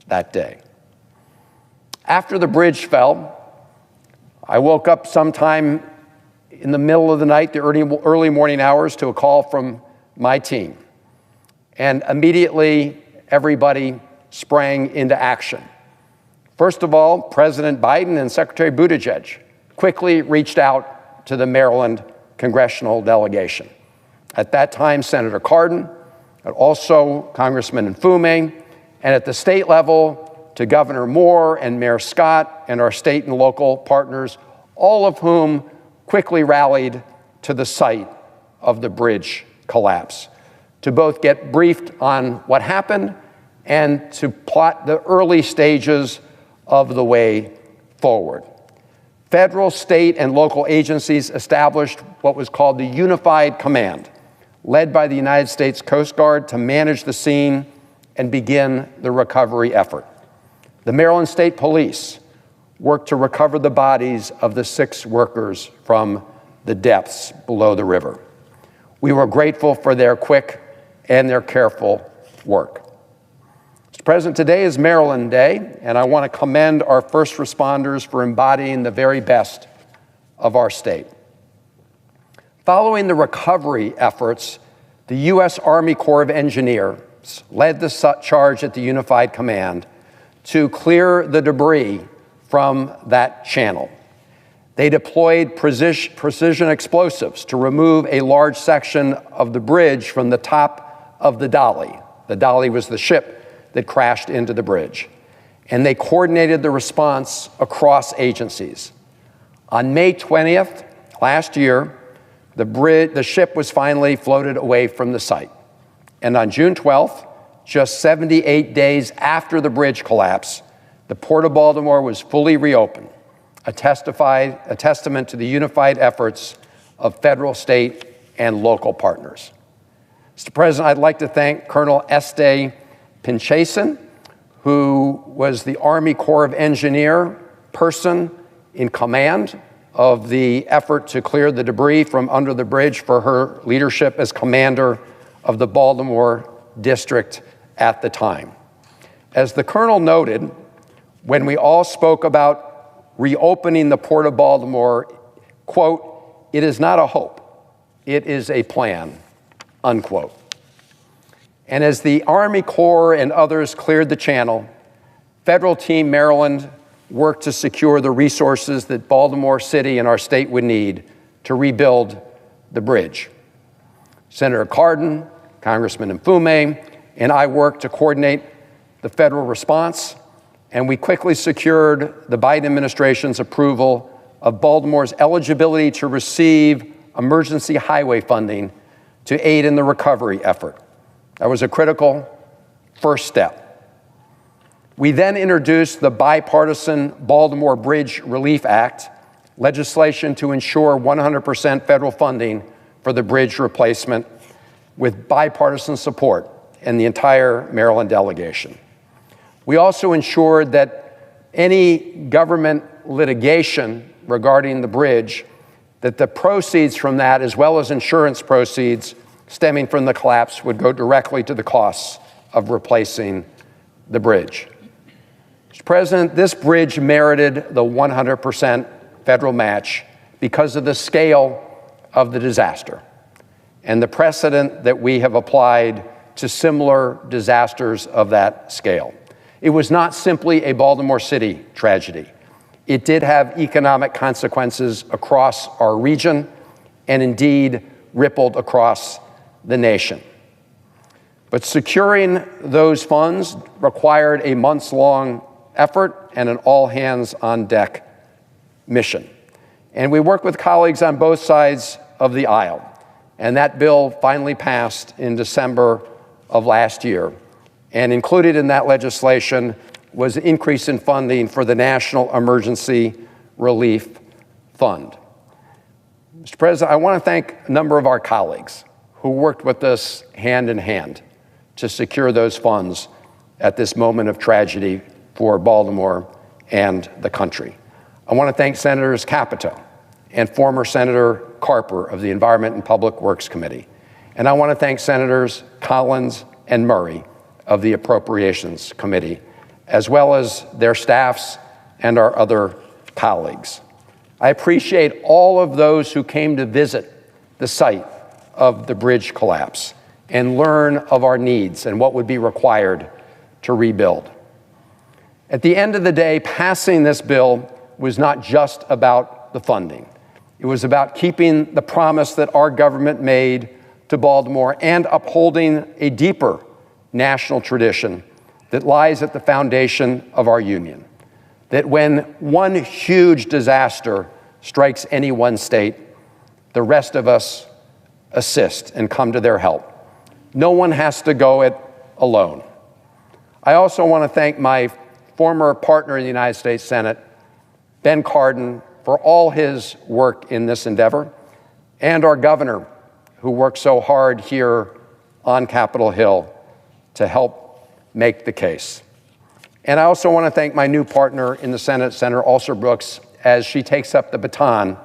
that day. After the bridge fell, I woke up sometime in the middle of the night, the early morning hours, to a call from my team. And immediately, everybody sprang into action. First of all, President Biden and Secretary Buttigieg quickly reached out to the Maryland congressional delegation. At that time, Senator Cardin, but also Congressman Nfume, and at the state level, to Governor Moore and Mayor Scott and our state and local partners, all of whom quickly rallied to the site of the bridge collapse to both get briefed on what happened and to plot the early stages of the way forward. Federal, state, and local agencies established what was called the Unified Command, led by the United States Coast Guard, to manage the scene and begin the recovery effort. The Maryland State Police worked to recover the bodies of the 6 workers from the depths below the river. We were grateful for their quick and their careful work. Mr. President, today is Maryland Day, and I want to commend our first responders for embodying the very best of our state. Following the recovery efforts, the U.S. Army Corps of Engineers led the charge at the Unified Command to clear the debris from that channel. They deployed precision explosives to remove a large section of the bridge from the top of the Dolly. The Dolly was the ship that crashed into the bridge. and they coordinated the response across agencies. On May 20th last year, the ship was finally floated away from the site. And on June 12th, just 78 days after the bridge collapse, the Port of Baltimore was fully reopened, a testament to the unified efforts of federal, state, and local partners. Mr. President, I'd like to thank Colonel Este Pinchason, who was the Army Corps of Engineer person in command of the effort to clear the debris from under the bridge, for her leadership as commander of the Baltimore district at the time. As the colonel noted, when we all spoke about reopening the Port of Baltimore, quote, "It is not a hope, it is a plan," unquote. And as the Army Corps and others cleared the channel, Federal Team Maryland worked to secure the resources that Baltimore City and our state would need to rebuild the bridge. Senator Cardin, Congressman Mfume, and I worked to coordinate the federal response, and we quickly secured the Biden administration's approval of Baltimore's eligibility to receive emergency highway funding to aid in the recovery effort. That was a critical first step. We then introduced the bipartisan Baltimore Bridge Relief Act, legislation to ensure 100% federal funding for the bridge replacement, with bipartisan support in the entire Maryland delegation. We also ensured that any government litigation regarding the bridge, that the proceeds from that, as well as insurance proceeds stemming from the collapse, would go directly to the costs of replacing the bridge. Mr. President, this bridge merited the 100% federal match because of the scale of the disaster and the precedent that we have applied to similar disasters of that scale. It was not simply a Baltimore City tragedy. It did have economic consequences across our region and indeed rippled across the nation. But securing those funds required a months-long effort and an all-hands-on-deck mission. And we worked with colleagues on both sides of the aisle, and that bill finally passed in December of last year. And included in that legislation was an increase in funding for the National Emergency Relief Fund. Mr. President, I want to thank a number of our colleagues who worked with us hand in hand to secure those funds at this moment of tragedy for Baltimore and the country. I want to thank Senators Capito and former Senator Carper of the Environment and Public Works Committee. And I want to thank Senators Collins and Murray of the Appropriations Committee, as well as their staffs and our other colleagues. I appreciate all of those who came to visit the site of the bridge collapse and learn of our needs and what would be required to rebuild. At the end of the day, passing this bill was not just about the funding. It was about keeping the promise that our government made to Baltimore and upholding a deeper national tradition that lies at the foundation of our union. That when one huge disaster strikes any one state, the rest of us assist and come to their help. No one has to go it alone. I also want to thank my former partner in the United States Senate, Ben Cardin, for all his work in this endeavor, and our governor, who worked so hard here on Capitol Hill to help make the case. And I also want to thank my new partner in the Senate, Senator Alsor-Brooks, as she takes up the baton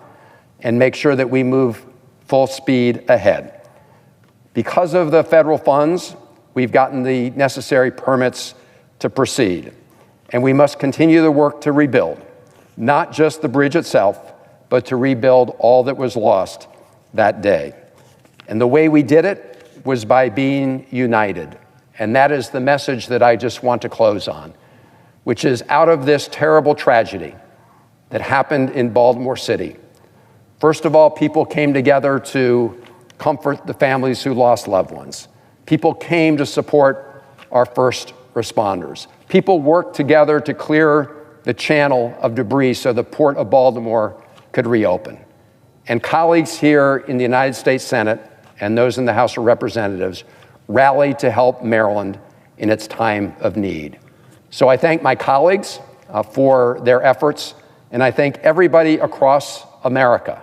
and makes sure that we move full speed ahead. Because of the federal funds, we've gotten the necessary permits to proceed. And we must continue the work to rebuild, not just the bridge itself, but to rebuild all that was lost that day. And the way we did it was by being united. And that is the message that I just want to close on, which is out of this terrible tragedy that happened in Baltimore City, first of all, people came together to comfort the families who lost loved ones. People came to support our first responders. People worked together to clear the channel of debris so the Port of Baltimore could reopen. And colleagues here in the United States Senate and those in the House of Representatives rallied to help Maryland in its time of need. So I thank my colleagues for their efforts, and I thank everybody across America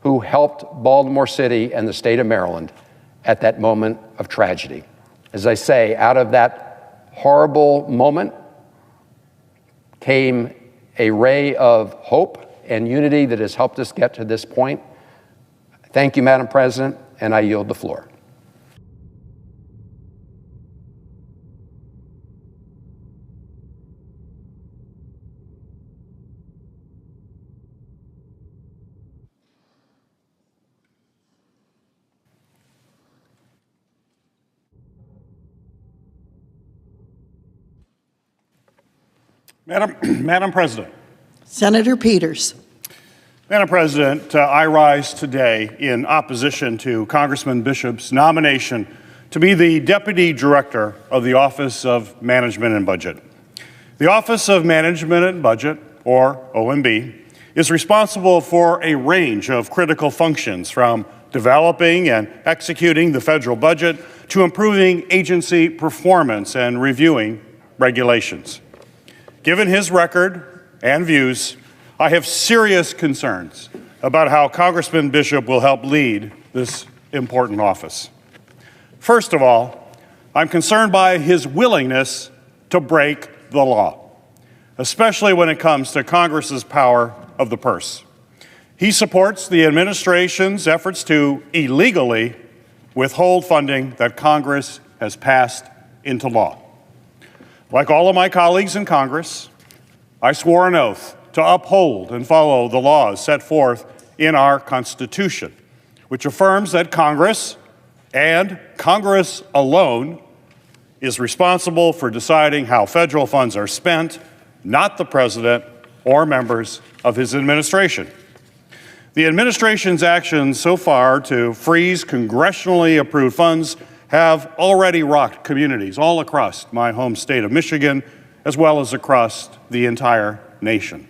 who helped Baltimore City and the state of Maryland at that moment of tragedy. As I say, out of that horrible moment came a ray of hope and unity that has helped us get to this point. Thank you, Madam President, and I yield the floor. Madam President. Senator Peters. Madam President, I rise today in opposition to Congressman Bishop's nomination to be the Deputy Director of the Office of Management and Budget. The Office of Management and Budget, or OMB, is responsible for a range of critical functions, from developing and executing the federal budget to improving agency performance and reviewing regulations. Given his record and views, I have serious concerns about how Congressman Bishop will help lead this important office. First of all, I'm concerned by his willingness to break the law, especially when it comes to Congress's power of the purse. He supports the administration's efforts to illegally withhold funding that Congress has passed into law. Like all of my colleagues in Congress, I swore an oath to uphold and follow the laws set forth in our Constitution, which affirms that Congress, and Congress alone, is responsible for deciding how federal funds are spent, not the President or members of his administration. The administration's actions so far to freeze congressionally approved funds have already rocked communities all across my home state of Michigan, as well as across the entire nation.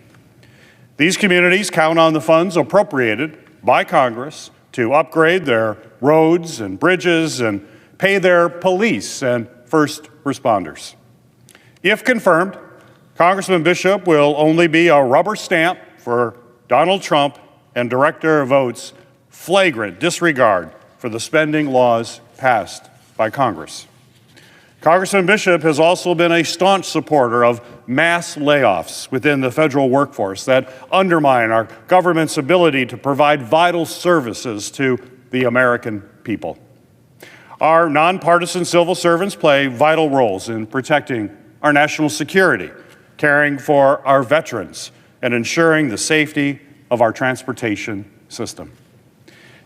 These communities count on the funds appropriated by Congress to upgrade their roads and bridges and pay their police and first responders. If confirmed, Congressman Bishop will only be a rubber stamp for Donald Trump and Director Vought's flagrant disregard for the spending laws passed by Congress. Congressman Bishop has also been a staunch supporter of mass layoffs within the federal workforce that undermine our government's ability to provide vital services to the American people. Our nonpartisan civil servants play vital roles in protecting our national security, caring for our veterans, and ensuring the safety of our transportation system.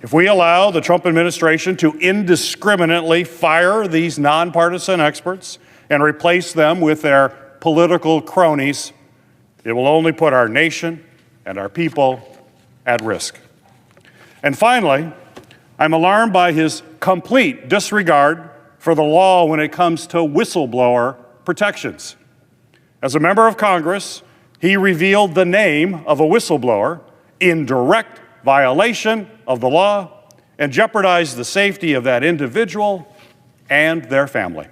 If we allow the Trump administration to indiscriminately fire these nonpartisan experts and replace them with their political cronies, it will only put our nation and our people at risk. And finally, I'm alarmed by his complete disregard for the law when it comes to whistleblower protections. As a member of Congress, he revealed the name of a whistleblower in direct violation of the law and jeopardized the safety of that individual and their family.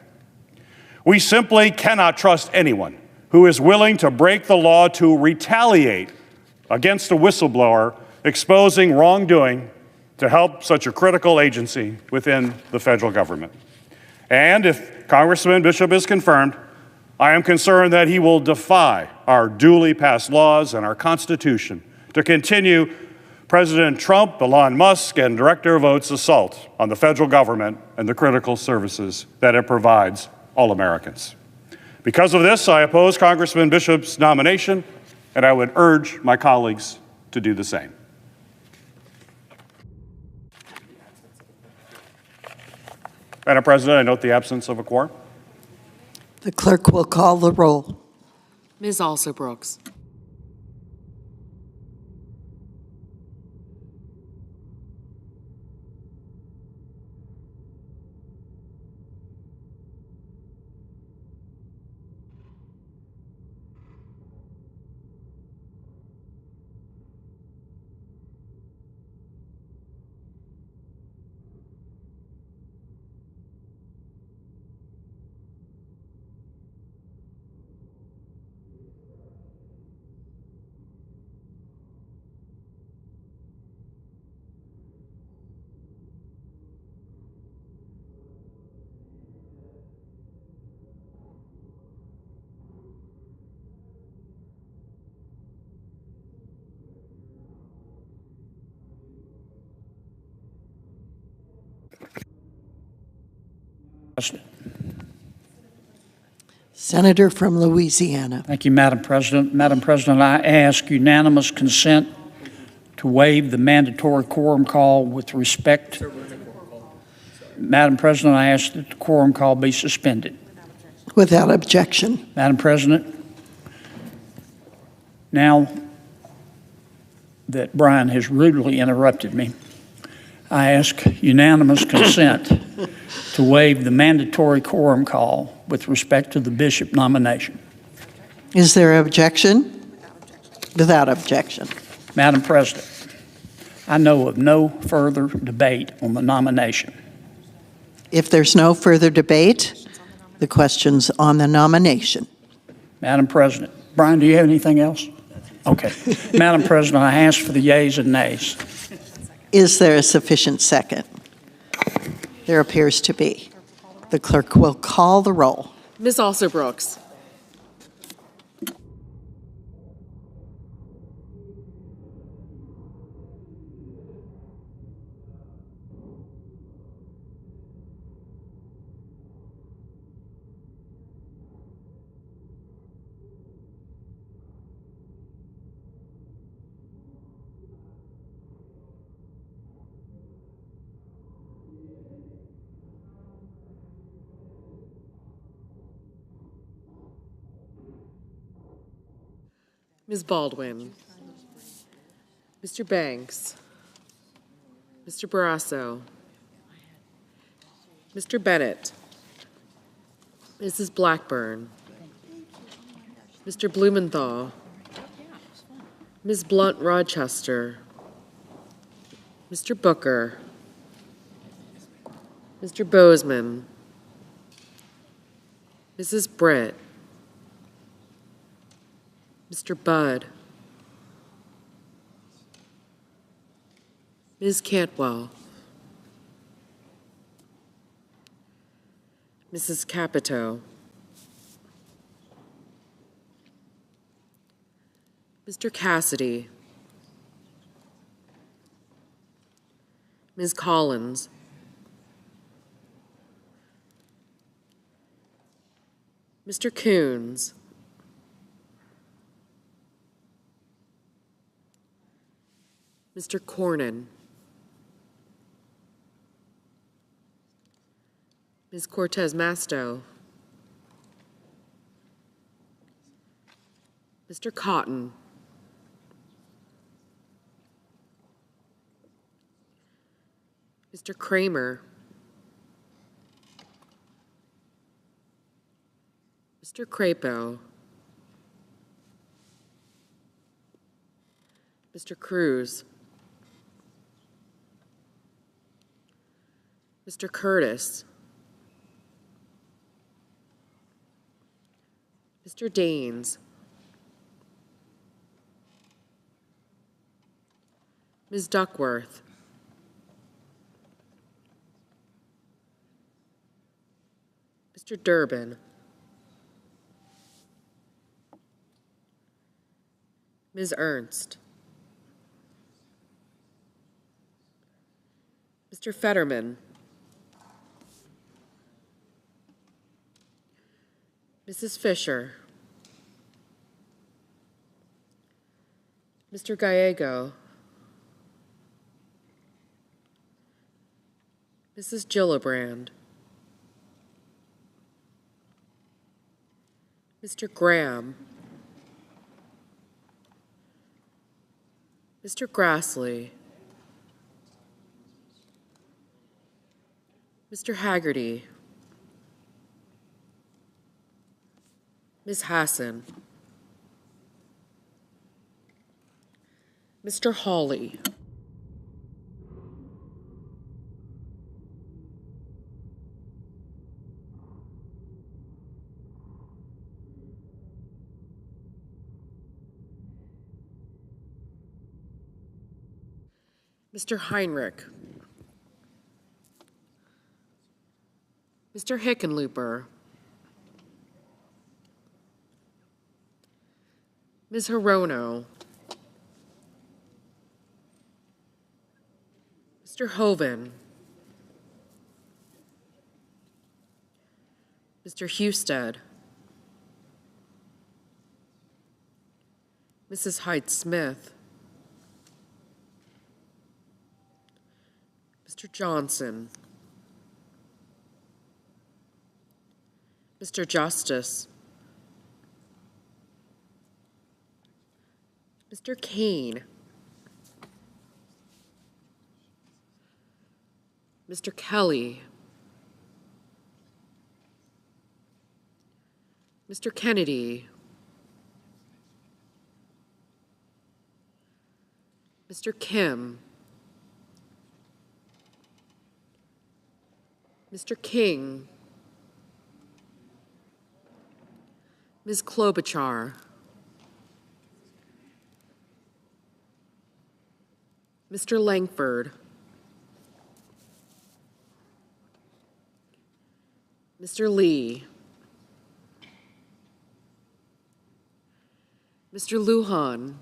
We simply cannot trust anyone who is willing to break the law to retaliate against a whistleblower exposing wrongdoing to help such a critical agency within the federal government. And if Congressman Bishop is confirmed, I am concerned that he will defy our duly passed laws and our Constitution to continue President Trump, Elon Musk, and Director Vought's assault on the federal government and the critical services that it provides all Americans. Because of this, I oppose Congressman Bishop's nomination, and I would urge my colleagues to do the same. Madam President, I note the absence of a quorum. The clerk will call the roll. Ms. Alsobrooks. President. Senator from Louisiana. Thank you, Madam President. Madam President, I ask unanimous consent to waive the mandatory quorum call with respect. Madam President, I ask that the quorum call be suspended. Without objection. Madam President, now that Brian has rudely interrupted me, I ask unanimous consent to waive the mandatory quorum call with respect to the bishop nomination. Is there objection? Without objection. Madam President, I know of no further debate on the nomination. If there's no further debate, the question's on the nomination. Madam President, Brian, do you have anything else? Okay. Madam President, I ask for the yeas and nays. Is there a sufficient second? There appears to be. The clerk will call the roll. Ms. Alsobrooks. Ms. Baldwin. Mr. Banks. Mr. Barrasso. Mr. Bennett. Mrs. Blackburn. Mr. Blumenthal. Ms. Blunt Rochester. Mr. Booker. Mr. Bozeman. Mrs. Britt. Mr. Budd. Ms. Cantwell. Mrs. Capito. Mr. Cassidy. Ms. Collins. Mr. Coons. Mr. Cornyn. Ms. Cortez Masto. Mr. Cotton. Mr. Kramer. Mr. Crapo. Mr. Cruz. Mr. Curtis. Mr. Daines. Ms. Duckworth. Mr. Durbin. Ms. Ernst. Mr. Fetterman. Mrs. Fisher. Mr. Gallego. Mrs. Gillibrand. Mr. Graham. Mr. Grassley. Mr. Haggerty. Ms. Hassan. Mr. Hawley. Mr. Heinrich. Mr. Hickenlooper. Ms. Hirono. Mr. Hoven. Mr. Husted, Mrs. Hyde-Smith, Mr. Johnson, Mr. Justice, Mr. Kane, Mr. Kelly, Mr. Kennedy, Mr. Kim, Mr. King, Ms. Klobuchar, Mr. Langford, Mr. Lee, Mr. Lujan,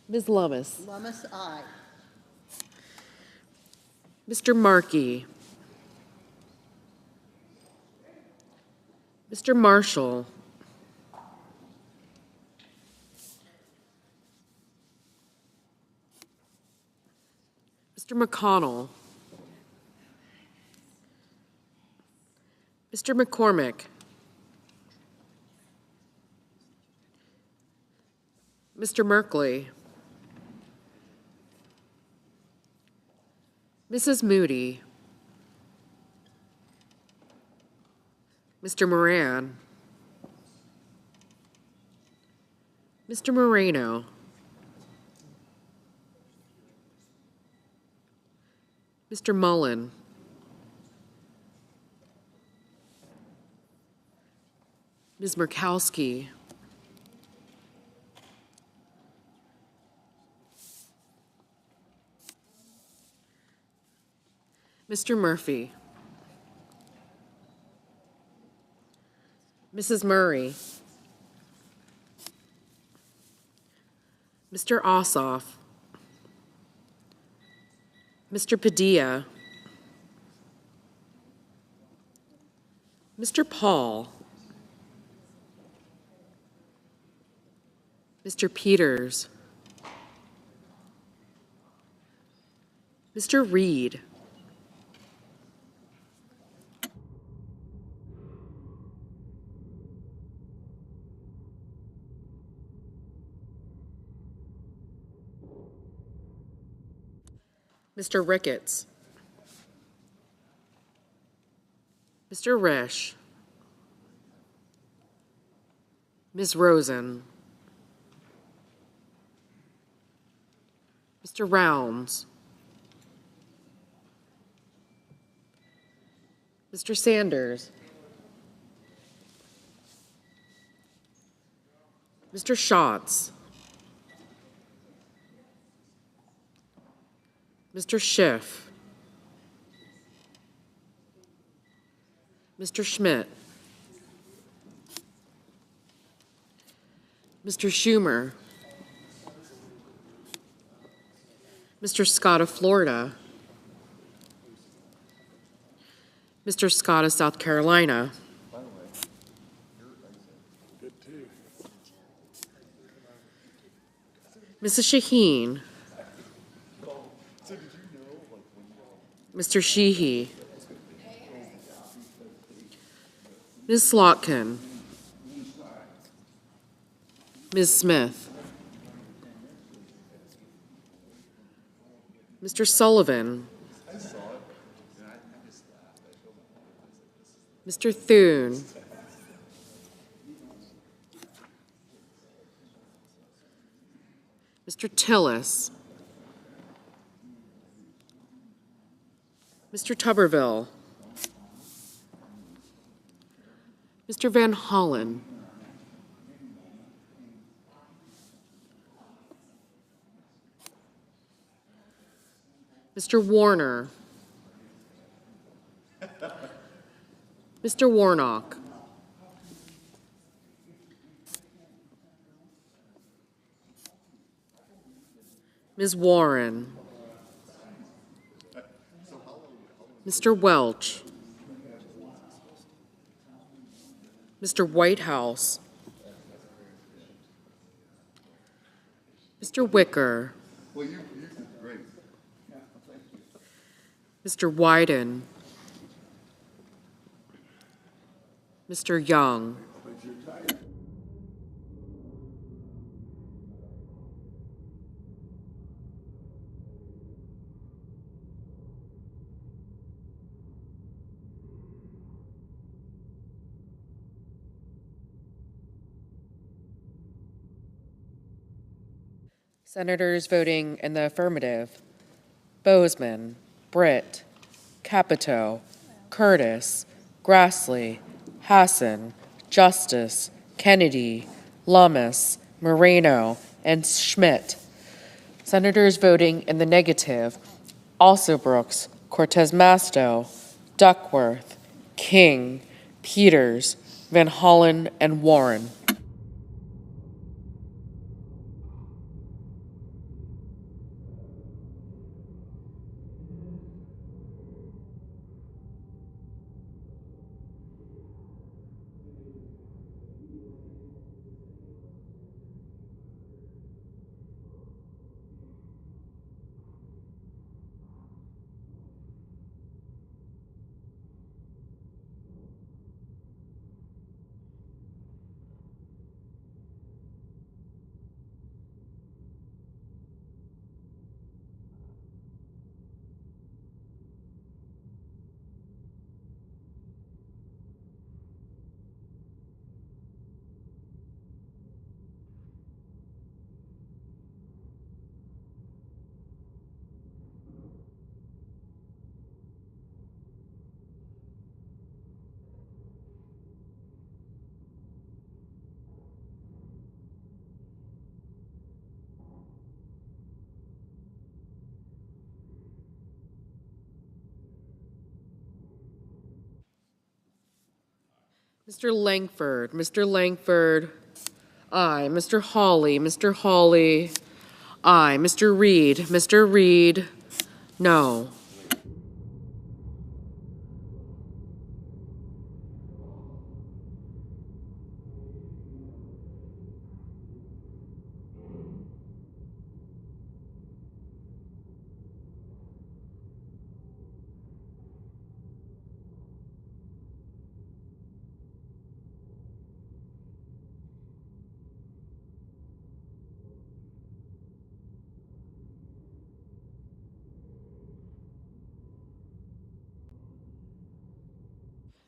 Ms. Lummis, Lummis, aye. Mr. Markey, Mr. Marshall, Mr. McConnell, Mr. McCormick, Mr. Merkley, Mrs. Moody, Mr. Moran, Mr. Moreno, Mr. Mullen, Ms. Murkowski, Mr. Murphy, Mrs. Murray, Mr. Ossoff, Mr. Padilla, Mr. Paul, Mr. Peters, Mr. Reed, Mr. Ricketts, Mr. Resch, Ms. Rosen, Mr. Rounds, Mr. Sanders, Mr. Schatz, Mr. Schiff, Mr. Schmidt, Mr. Schumer, Mr. Scott of Florida, Mr. Scott of South Carolina, Mrs. Shaheen, Mr. Sheehy, Ms. Slotkin, Ms. Smith, Mr. Sullivan, Mr. Thune, Mr. Tillis, Mr. Tuberville, Mr. Van Hollen, Mr. Warner, Mr. Warnock, Ms. Warren, Mr. Welch, Mr. Whitehouse, Mr. Wicker, Mr. Wyden, Mr. Young, Senators voting in the affirmative: Bozeman, Britt, Capito, Curtis, Grassley, Hassan, Justice, Kennedy, Lummis, Moreno, and Schmidt. Senators voting in the negative: Alsobrooks, Cortez Masto, Duckworth, King, Peters, Van Hollen, and Warren. Mr. Langford, aye. Mr. Hawley, aye. Mr. Reed, no.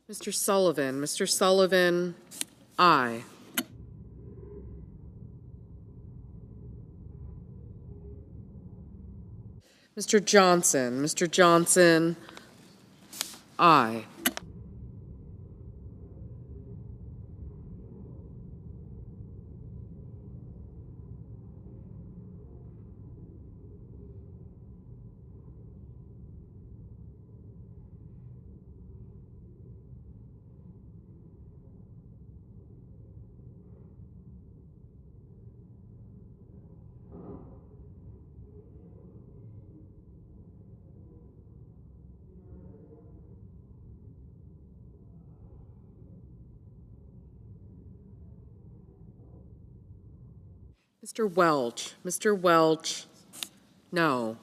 Mr. Sullivan, aye. Mr. Johnson, aye. Mr. Welch, no.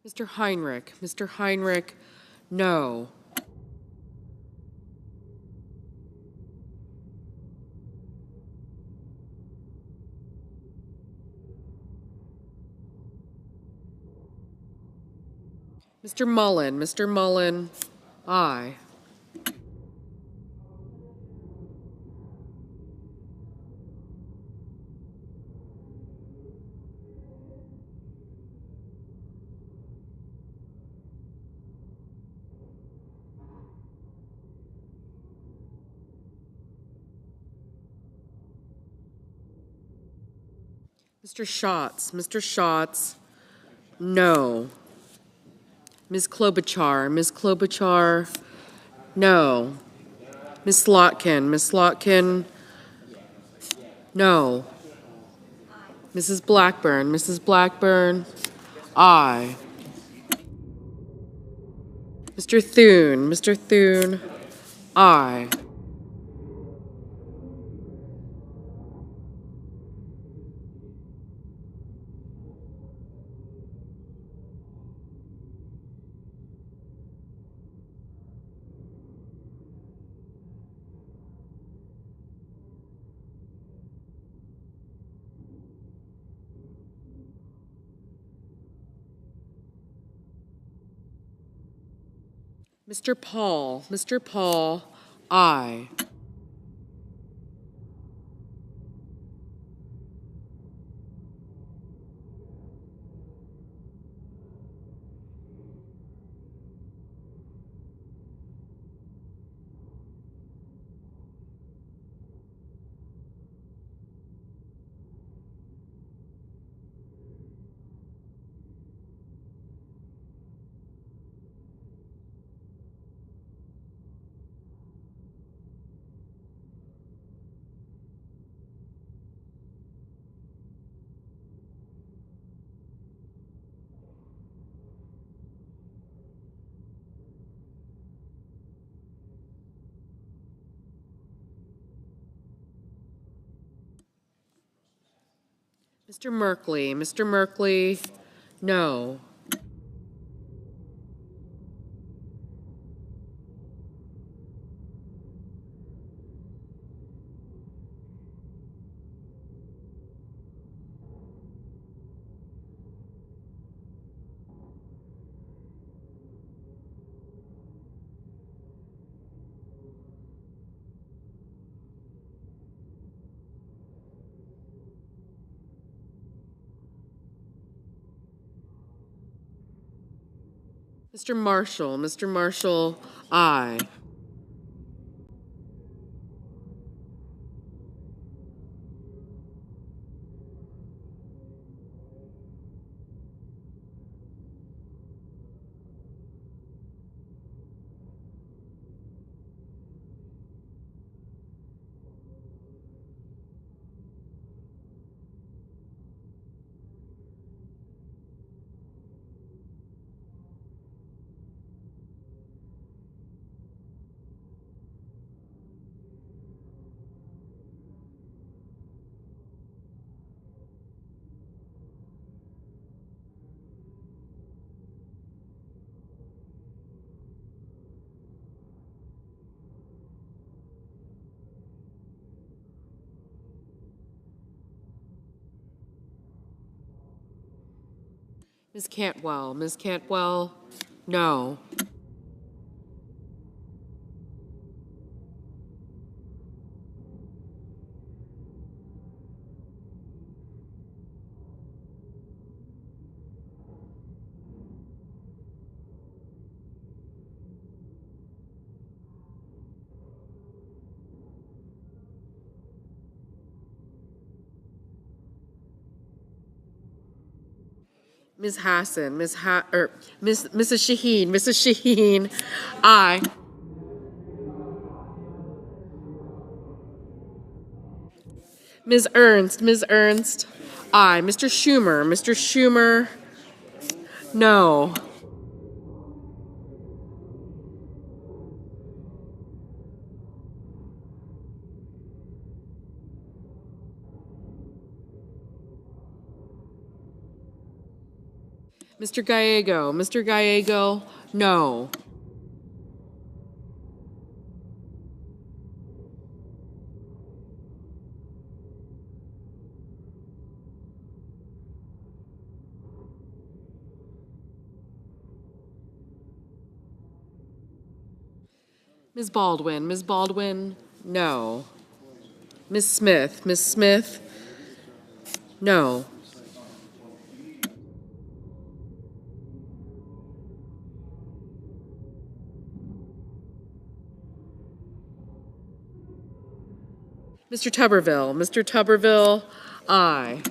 Mr. Heinrich. Mr. Heinrich, no. Mr. Mullen. Mr. Mullen, aye. Mr. Schatz. Mr. Schatz, no. Ms. Klobuchar. Ms. Klobuchar, no. Ms. Slotkin. Ms. Slotkin, no. Mrs. Blackburn. Mrs. Blackburn, aye. Mr. Thune. Mr. Thune, aye. Mr. Paul. Mr. Paul, aye. Mr. Merkley. Mr. Merkley, no. Mr. Marshall. Mr. Marshall, aye. Ms. Cantwell. Ms. Cantwell, no. Ms. Hassan. Mrs. Shaheen. Mrs. Shaheen, aye. Ms. Ernst. Ms. Ernst, aye. Mr. Schumer. Mr. Schumer, no. Mr. Gallego, Mr. Gallego, no. Ms. Baldwin, no. Ms. Smith, no. Mr. Tuberville, aye.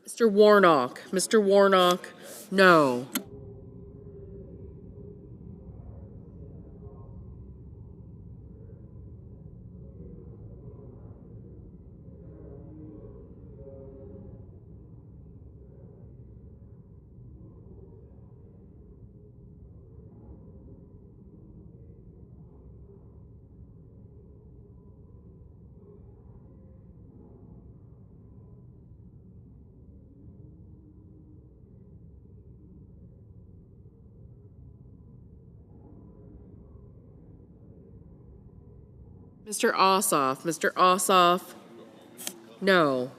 Mr. Warnock, no. Mr. Ossoff, no.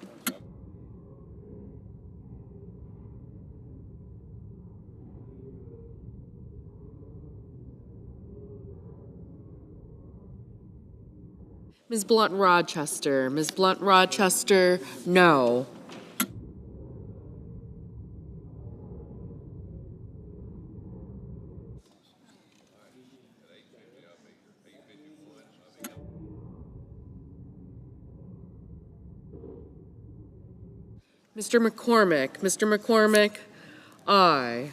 Ms. Blunt Rochester, no. Mr. McCormick, aye.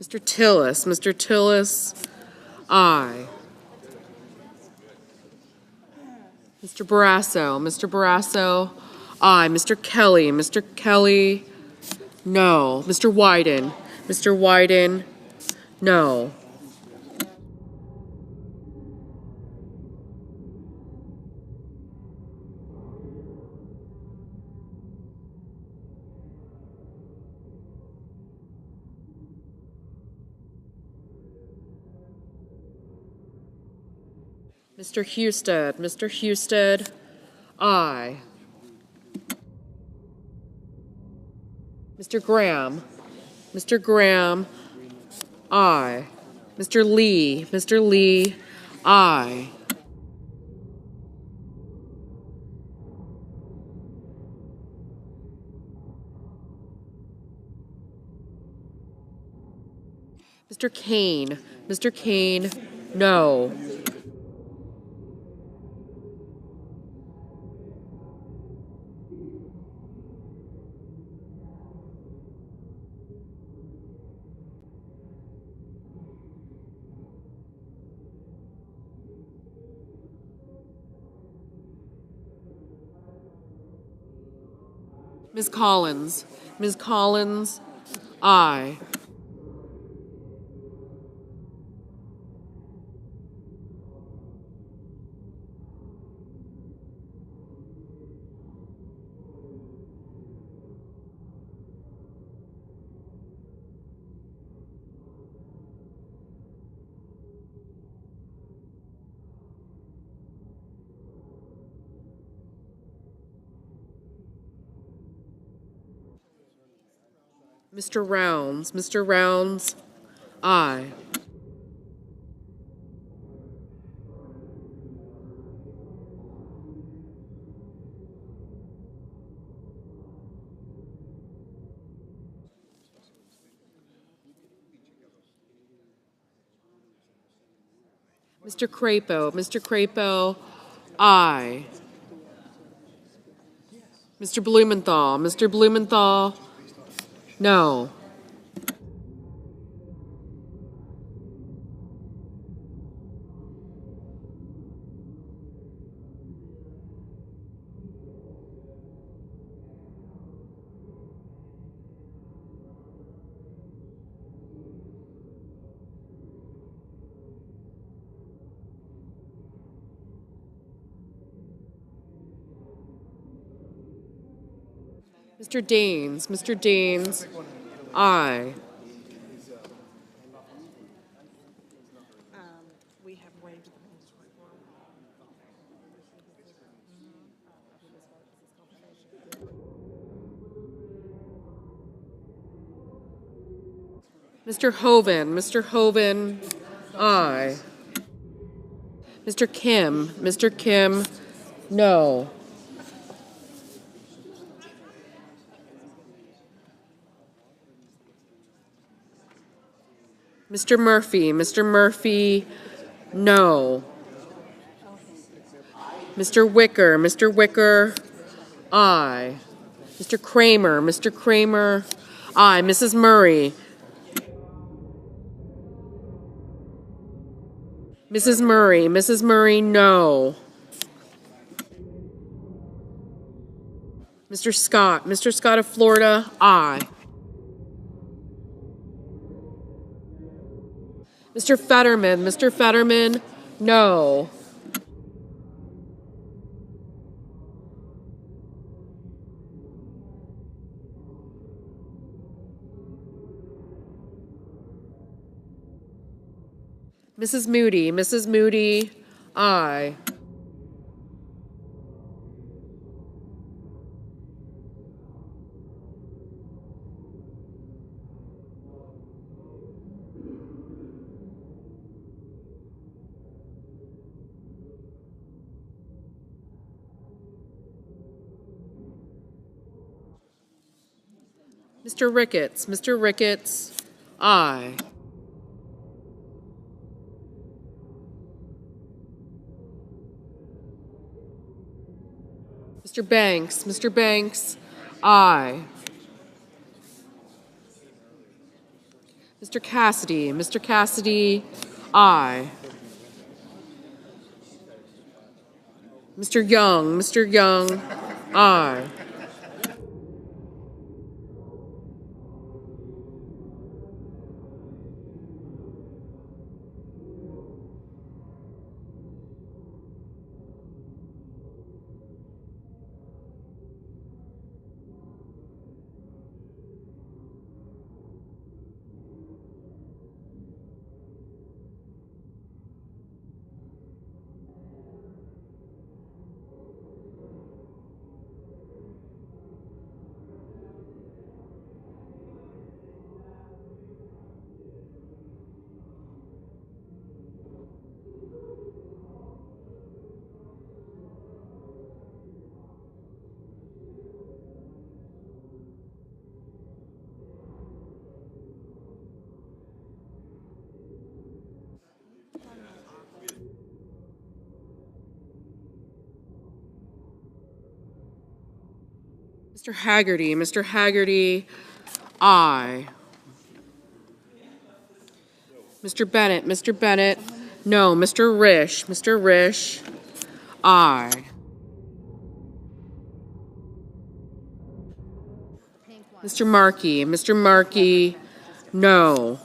Mr. Tillis, aye. Mr. Barrasso, aye. Mr. Kelly, no. Mr. Wyden, no. Mr. Husted, aye. Mr. Graham, aye. Mr. Lee, aye. Mr. Kane, no. Ms. Collins, aye. Mr. Rounds, aye. Mr. Crapo, aye. Mr. Blumenthal, no. Mr. Deans, aye. Mr. Hoven, aye. Mr. Kim, no. Mr. Murphy, no. Mr. Wicker, aye. Mr. Kramer, aye. Mrs. Murray, Mrs. Murray, no. Mr. Scott of Florida, aye. Mr. Fetterman, no. Mrs. Moody, aye. Mr. Ricketts, aye. Mr. Banks, aye. Mr. Cassidy, aye. Mr. Young, aye. Mr. Haggerty, aye. Mr. Bennett, no. Mr. Risch, aye. Mr. Markey, no.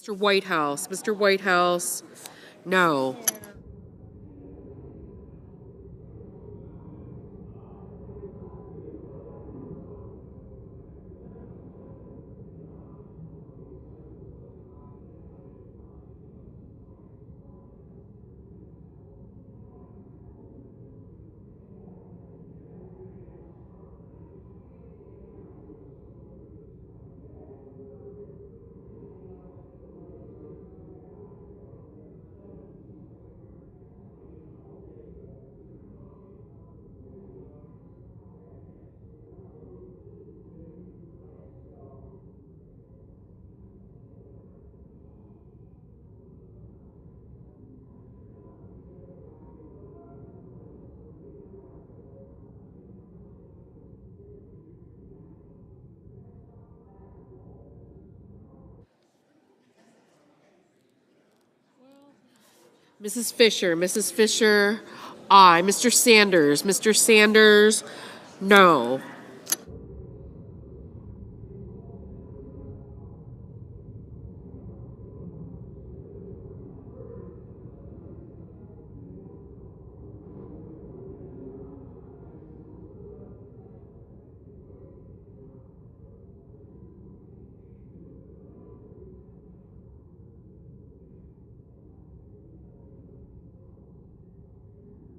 Mr. Whitehouse. Mr. Whitehouse, no. Mrs. Fisher, aye. Mr. Sanders, no.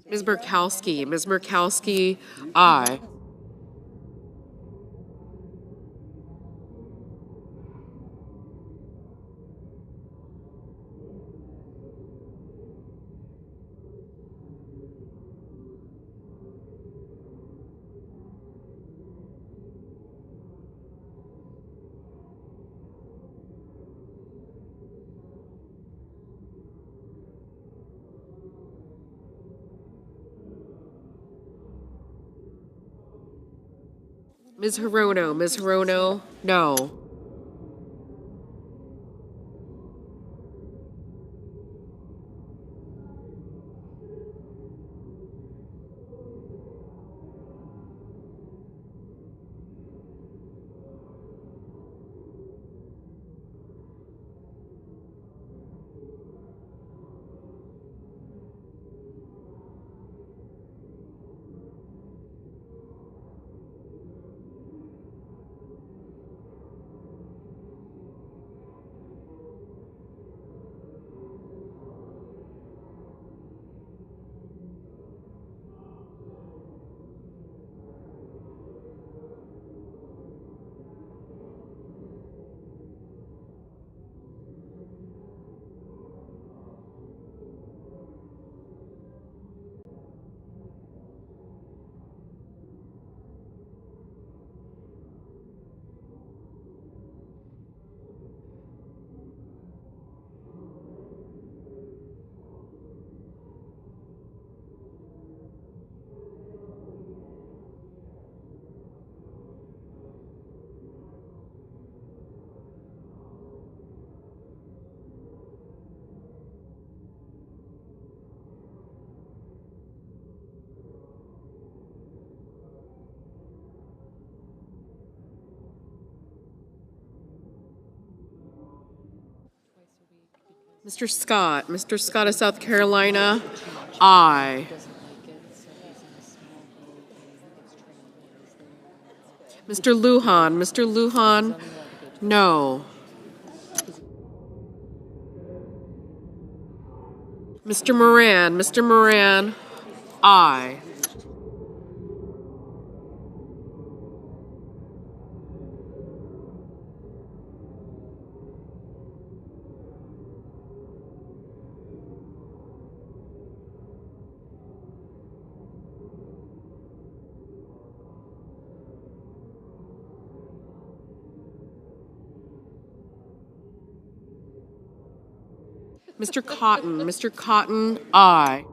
Ms. Murkowski, aye. Ms. Hirono, no. Mr. Scott of South Carolina, aye. Mr. Lujan, no. Mr. Moran, aye. Mr. Cotton, aye.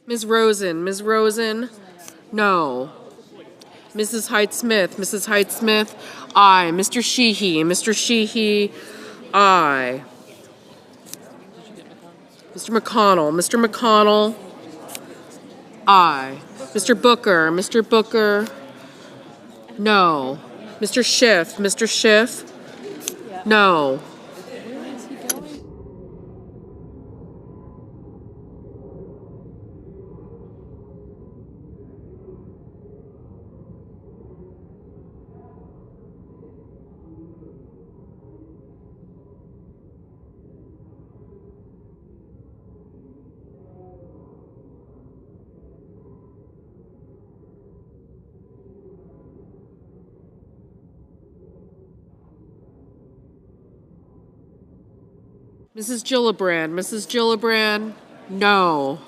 Ms. Rosen, no. Mrs. Height-Smith, aye. Mr. Sheehy, aye. Mr. McConnell, aye. Mr. Booker, no. Mr. Schiff, no. Mrs. Gillibrand, no.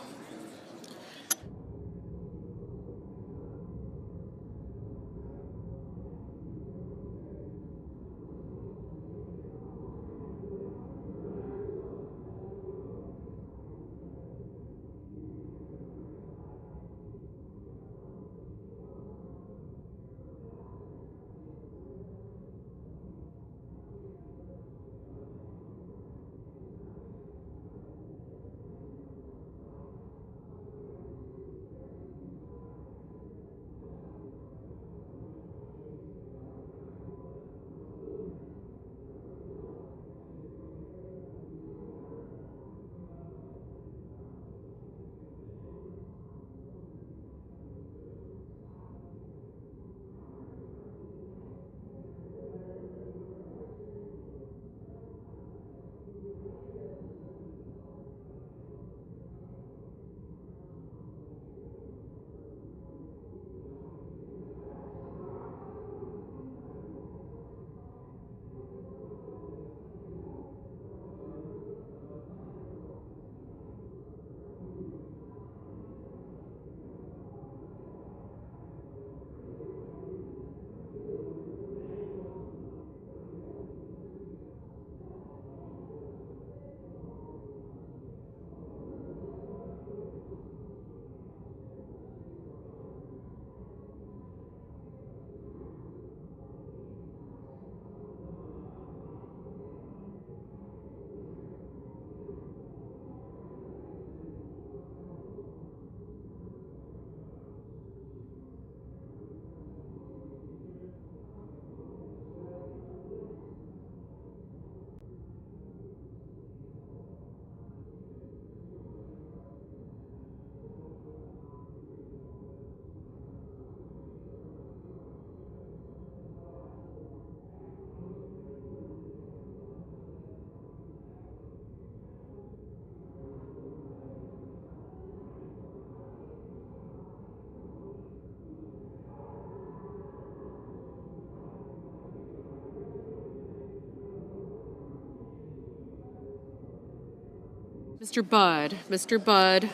Mr. Budd,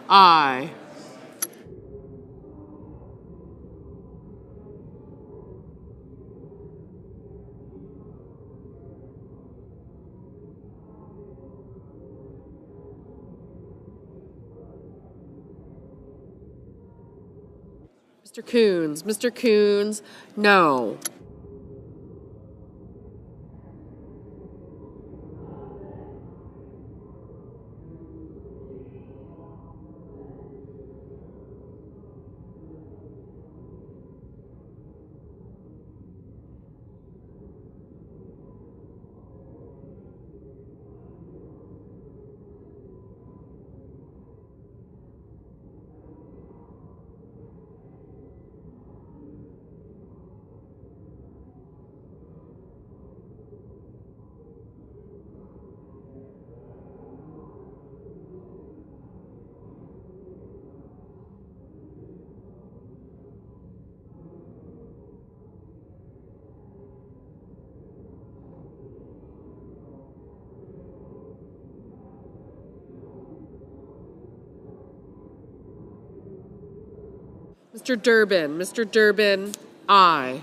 aye. Mr. Coons, no. Mr. Durbin, aye.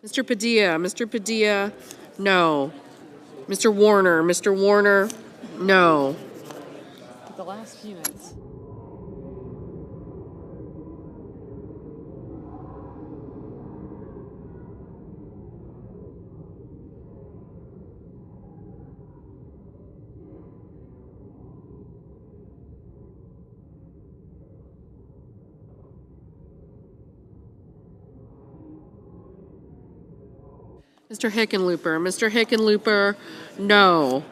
Mr. Padilla, no. Mr. Warner, no. The last few minutes. Mr. Hickenlooper, no.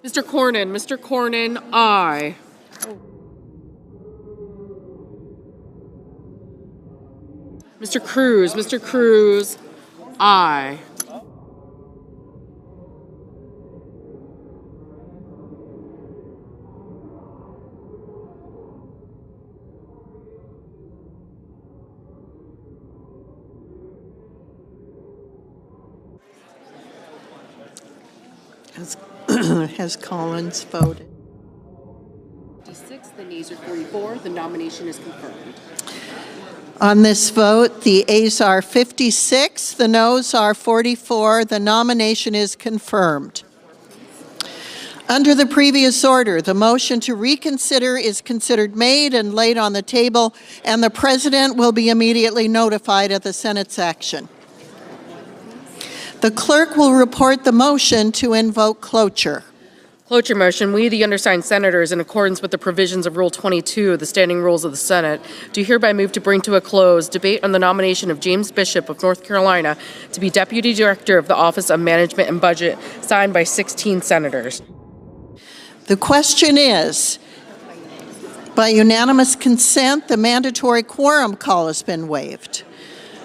Mr. Cornyn, aye. Mr. Cruz, aye. Has Collins voted? 56, the nays are 44. The nomination is confirmed. On this vote, the ayes are 56, the noes are 44. The nomination is confirmed. Under the previous order, the motion to reconsider is considered made and laid on the table, and the President will be immediately notified of the Senate's action. The clerk will report the motion to invoke cloture. Cloture motion, we, the undersigned senators, in accordance with the provisions of Rule 22 of the Standing Rules of the Senate, do hereby move to bring to a close debate on the nomination of James Bishop of North Carolina to be Deputy Director of the Office of Management and Budget, signed by 16 senators. The question is, by unanimous consent, the mandatory quorum call has been waived.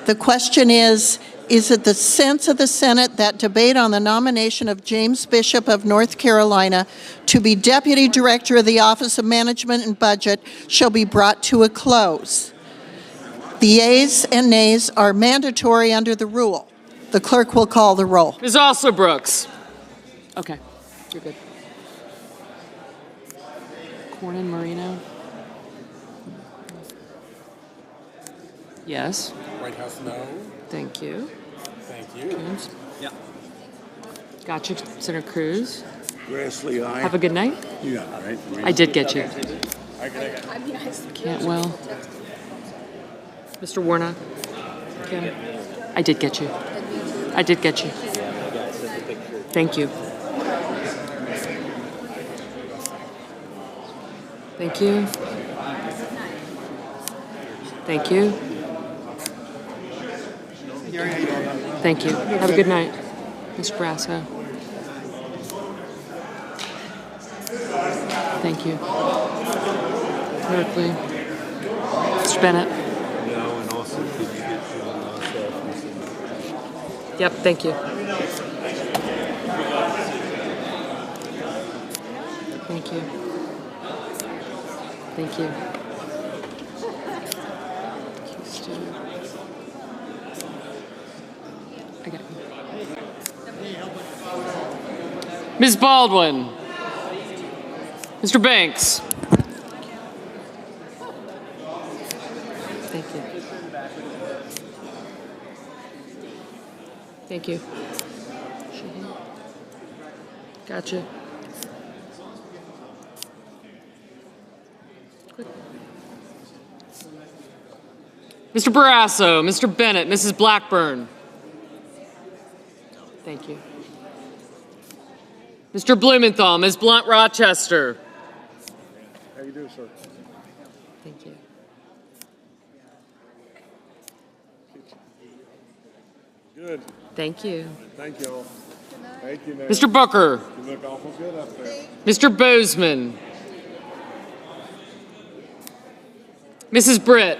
The question is it the sense of the Senate that debate on the nomination of James Bishop of North Carolina to be Deputy Director of the Office of Management and Budget shall be brought to a close? The yeas and nays are mandatory under the rule. The clerk will call the roll. Ms. Alsobrooks. Okay, you're good. Cornyn, Marino. Yes. White House, no. Thank you. Thank you. Cruz. Yeah. Gotcha, Senator Cruz. Grassley, aye. Have a good night. You got it, right? I did get you. Can't well. Mr. Warnock. Kim. I did get you. I did get you. Thank you. Thank you. Thank you. Thank you. Have a good night, Mr. Brasso. Thank you. Berkeley. Mr. Bennett. No, and also could you get Yep, thank you. Thank you. Thank you. I got it. Ms. Baldwin. Mr. Banks. Thank you. Thank you. Gotcha. Mr. Barrasso, Mr. Bennett, Mrs. Blackburn. Thank you. Mr. Blumenthal, Ms. Blunt Rochester. How you do, sir? Thank you. Good. Thank you. Thank you all. Thank you, man. Mr. Booker. You look awful good up there. Mr. Bozeman. Mrs. Britt.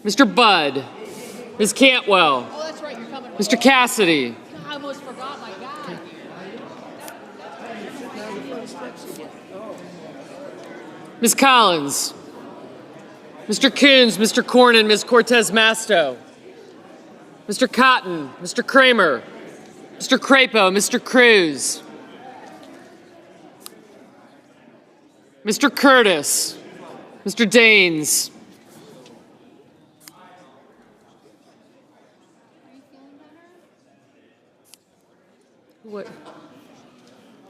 Mr. Budd. Ms. Cantwell. Oh, that's right, you're coming. Mr. Cassidy. I almost forgot, my God. Ms. Collins. Mr. Coons, Mr. Cornyn, Ms. Cortez Masto. Mr. Cotton, Mr. Kramer, Mr. Crapo, Mr. Cruz. Mr. Curtis, Mr. Daines. What?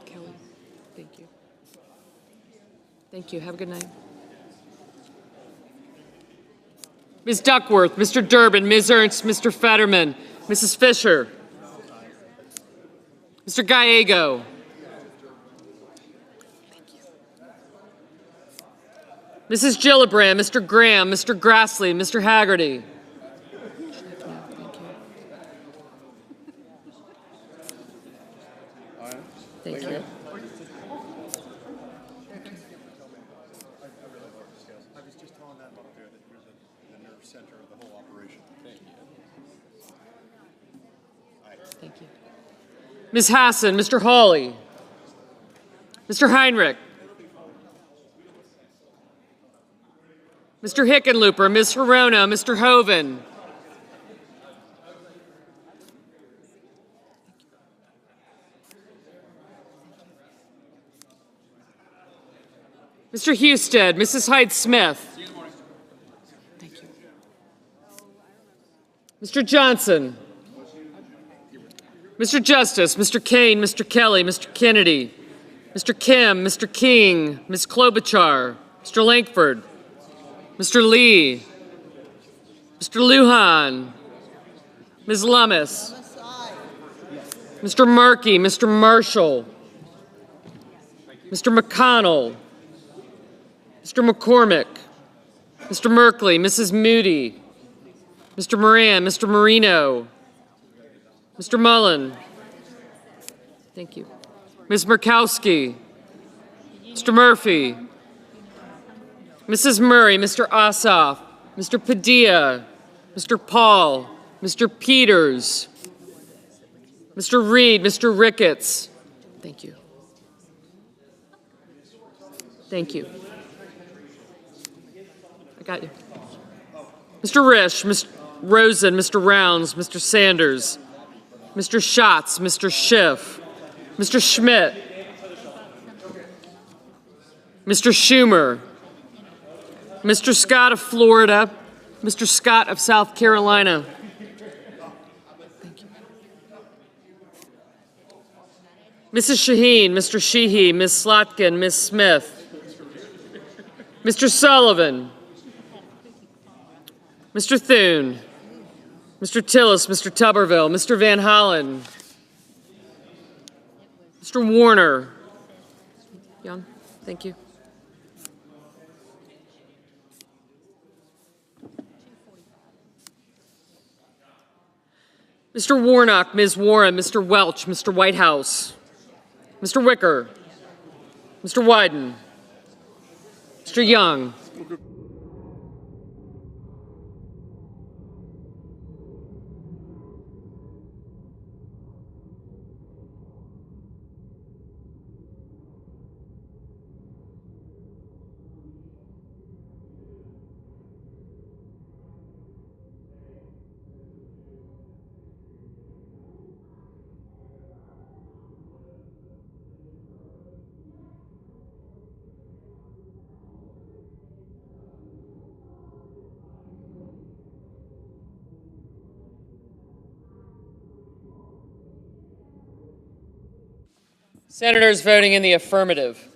Kelly, thank you. Thank you. Have a good night. Ms. Duckworth, Mr. Durbin, Ms. Ernst, Mr. Fetterman, Mrs. Fisher, Mr. Gallego. Mrs. Gillibrand, Mr. Graham, Mr. Grassley, Mr. Haggerty. Thank you. Thank you. Ms. Hassan, Mr. Hawley, Mr. Heinrich, Mr. Hickenlooper, Ms. Verona, Mr. Hoven, Mr. Husted, Mrs. Hyde-Smith, thank you. Mr. Johnson, Mr. Justice, Mr. Kane, Mr. Kelly, Mr. Kennedy, Mr. Kim, Mr. King, Ms. Klobuchar, Mr. Lankford, Mr. Lee, Mr. Lujan, Ms. Lummis, Mr. Markey, Mr. Marshall, Mr. McConnell, Mr. McCormick, Mr. Merkley, Mrs. Moody, Mr. Moran, Mr. Marino, Mr. Mullen. Thank you. Ms. Murkowski, Mr. Murphy, Mrs. Murray, Mr. Ossoff, Mr. Padilla, Mr. Paul, Mr. Peters, Mr. Reed, Mr. Ricketts. Thank you. Thank you. I got you. Mr. Risch, Ms. Rosen, Mr. Rounds, Mr. Sanders, Mr. Schatz, Mr. Schiff, Mr. Schmidt, Mr. Schumer, Mr. Scott of Florida, Mr. Scott of South Carolina. Thank you. Mrs. Shaheen, Mr. Sheehy, Ms. Slotkin, Ms. Smith, Mr. Sullivan, Mr. Thune, Mr. Tillis, Mr. Tuberville, Mr. Van Hollen, Mr. Warner. Young, thank you. Mr. Warnock, Ms. Warren, Mr. Welch, Mr. Whitehouse, Mr. Wicker, Mr. Wyden, Mr. Young. Senators voting in the affirmative: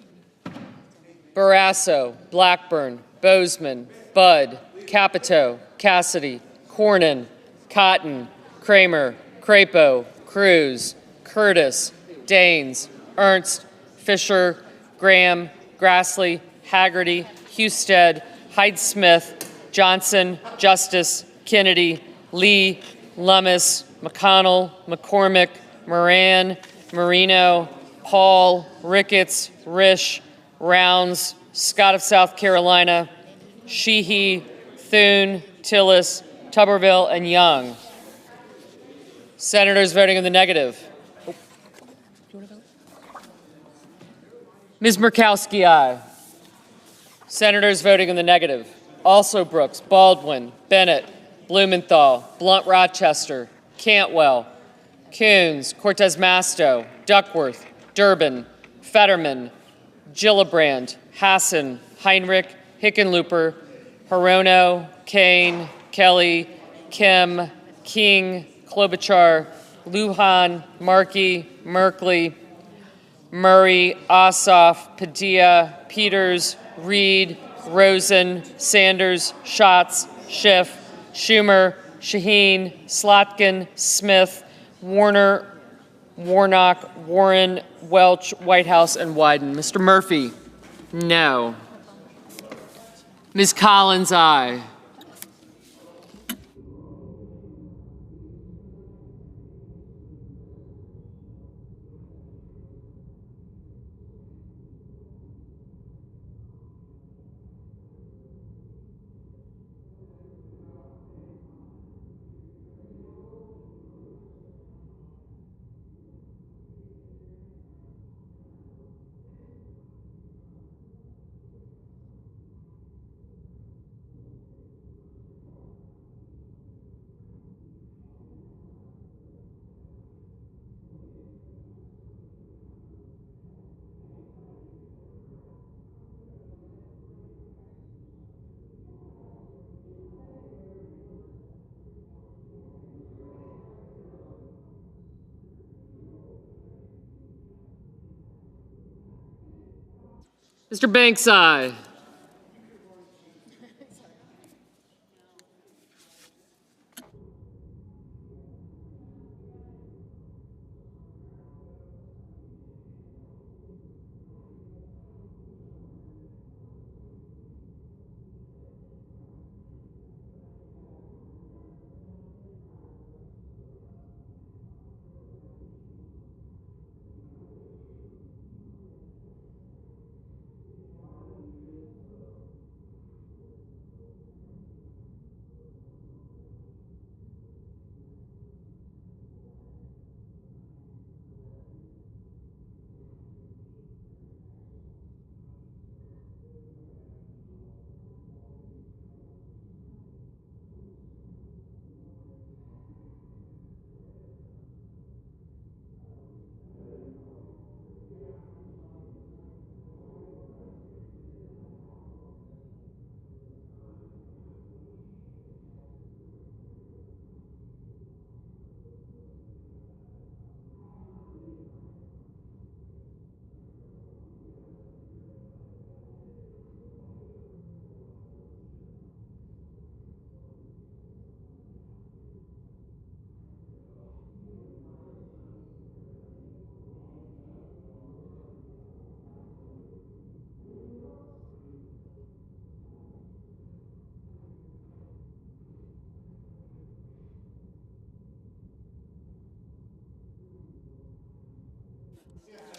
Barrasso, Blackburn, Bozeman, Budd, Capito, Cassidy, Cornyn, Cotton, Kramer, Crapo, Cruz, Curtis, Daines, Ernst, Fisher, Graham, Grassley, Haggerty, Husted, Hyde-Smith, Johnson, Justice, Kennedy, Lee, Lummis, McConnell, McCormick, Moran, Marino, Paul, Ricketts, Risch, Rounds, Scott of South Carolina, Sheehy, Thune, Tillis, Tuberville, and Young. Senators voting in the negative: Ms. Murkowski, aye. Senators voting in the negative: also Brooks, Baldwin, Bennett, Blumenthal, Blunt-Rochester, Cantwell, Coons, Cortez Masto, Duckworth, Durbin, Fetterman, Gillibrand, Hassan, Heinrich, Hickenlooper, Hirono, Kane, Kelly, Kim, King, Klobuchar, Lujan, Markey, Merkley, Murray, Ossoff, Padilla, Peters, Reed, Rosen, Sanders, Schatz, Schiff, Schumer, Shaheen, Slotkin, Smith, Warner, Warnock, Warren, Welch, Whitehouse, and Wyden. Mr. Murphy, no. Ms. Collins, aye. Mr. Banks, aye.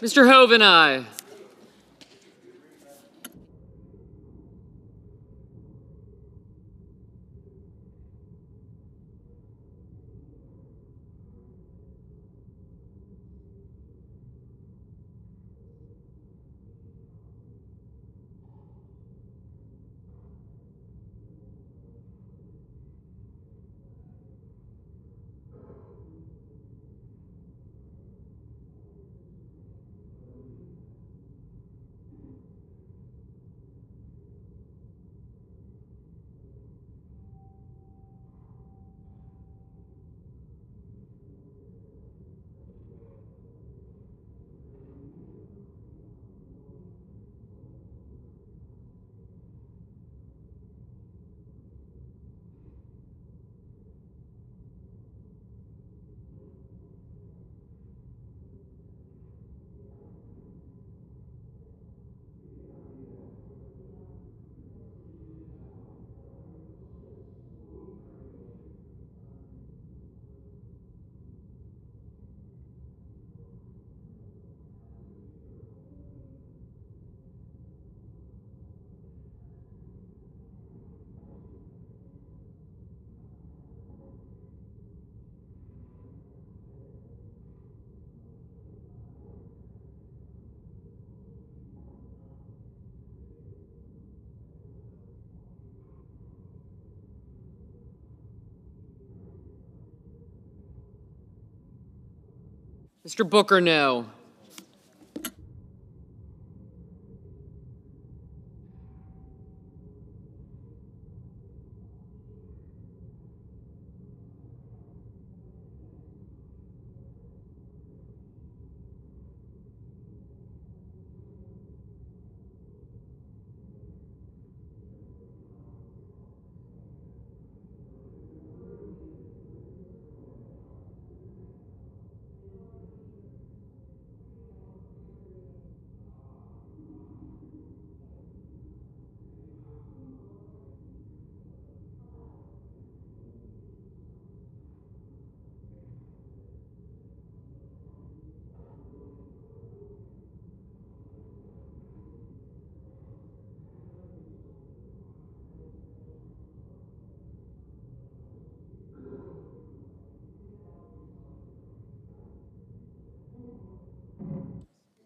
Mr. Hoven, aye. Mr. Booker, no.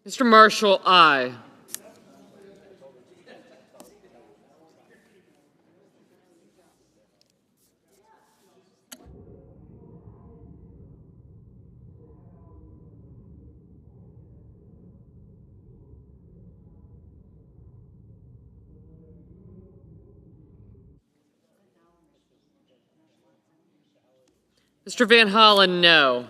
Mr. Marshall, aye. Mr. Van Hollen, no.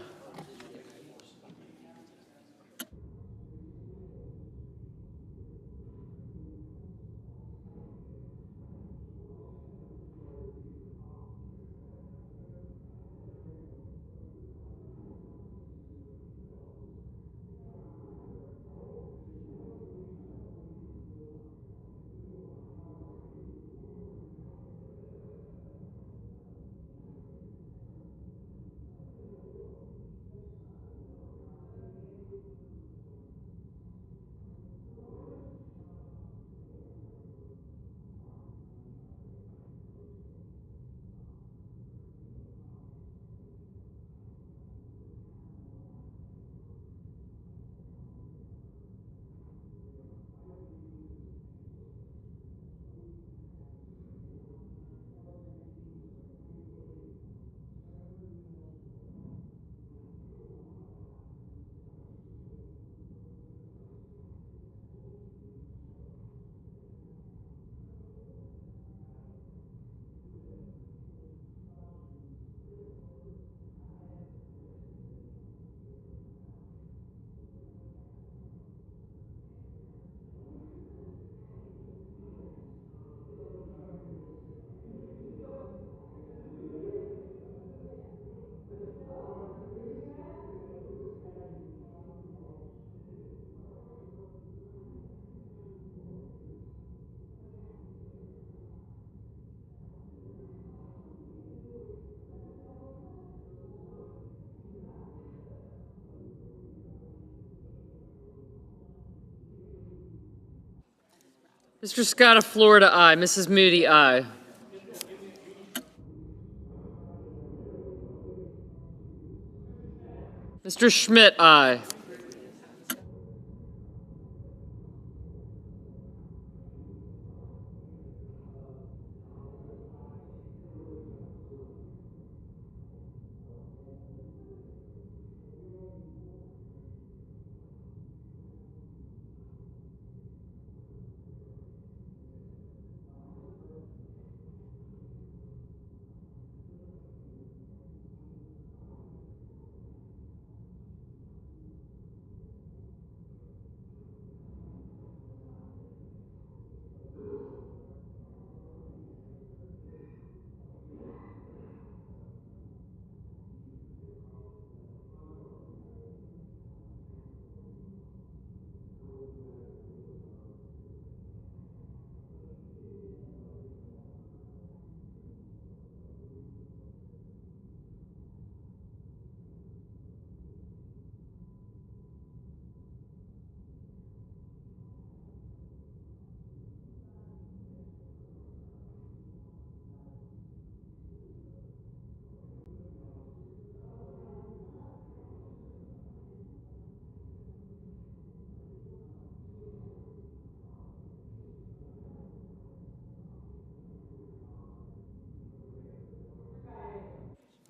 Mr. Scott of Florida, aye. Mrs. Moody, aye. Mr. Schmidt, aye.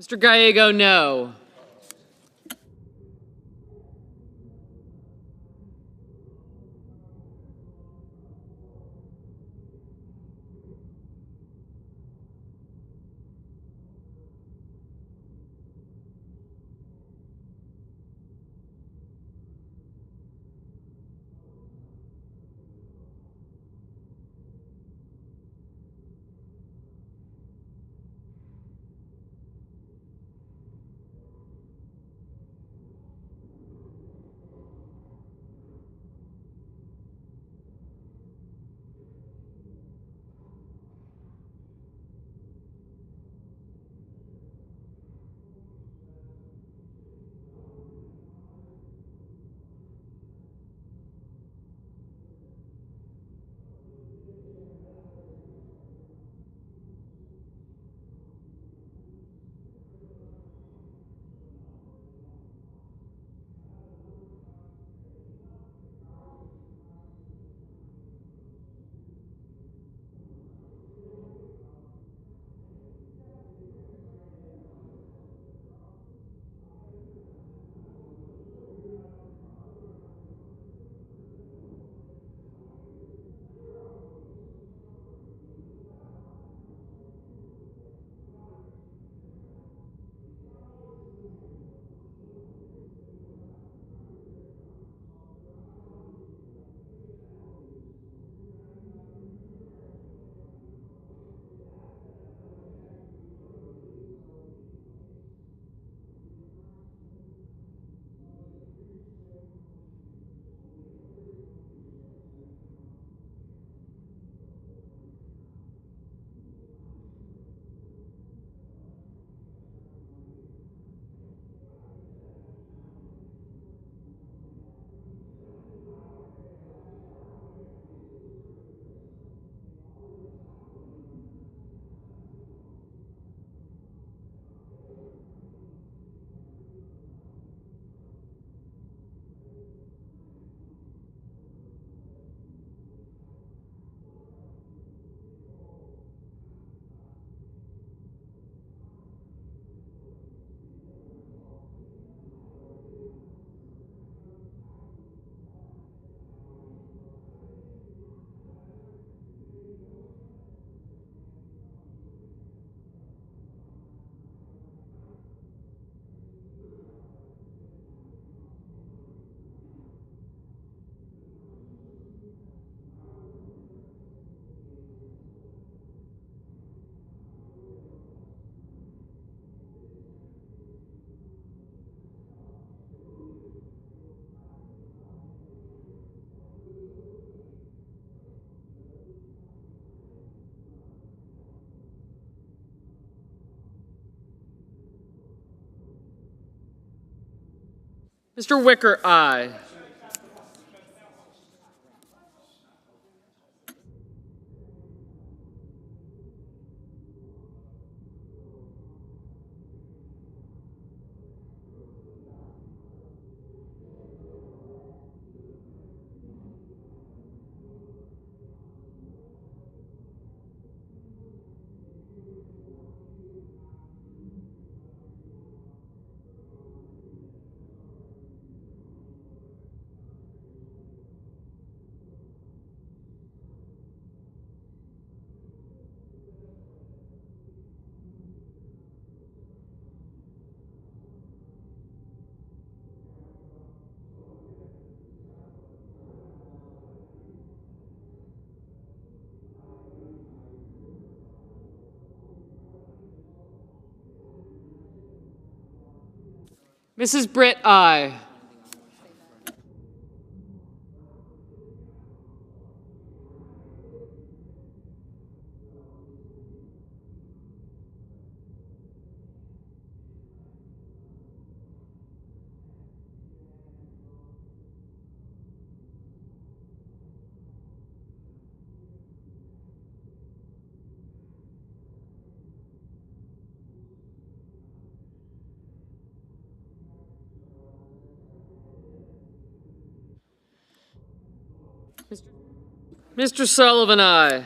Mr. Gallego, no. Mr. Wicker, aye. Mrs. Britt, aye. Mr. Sullivan, aye.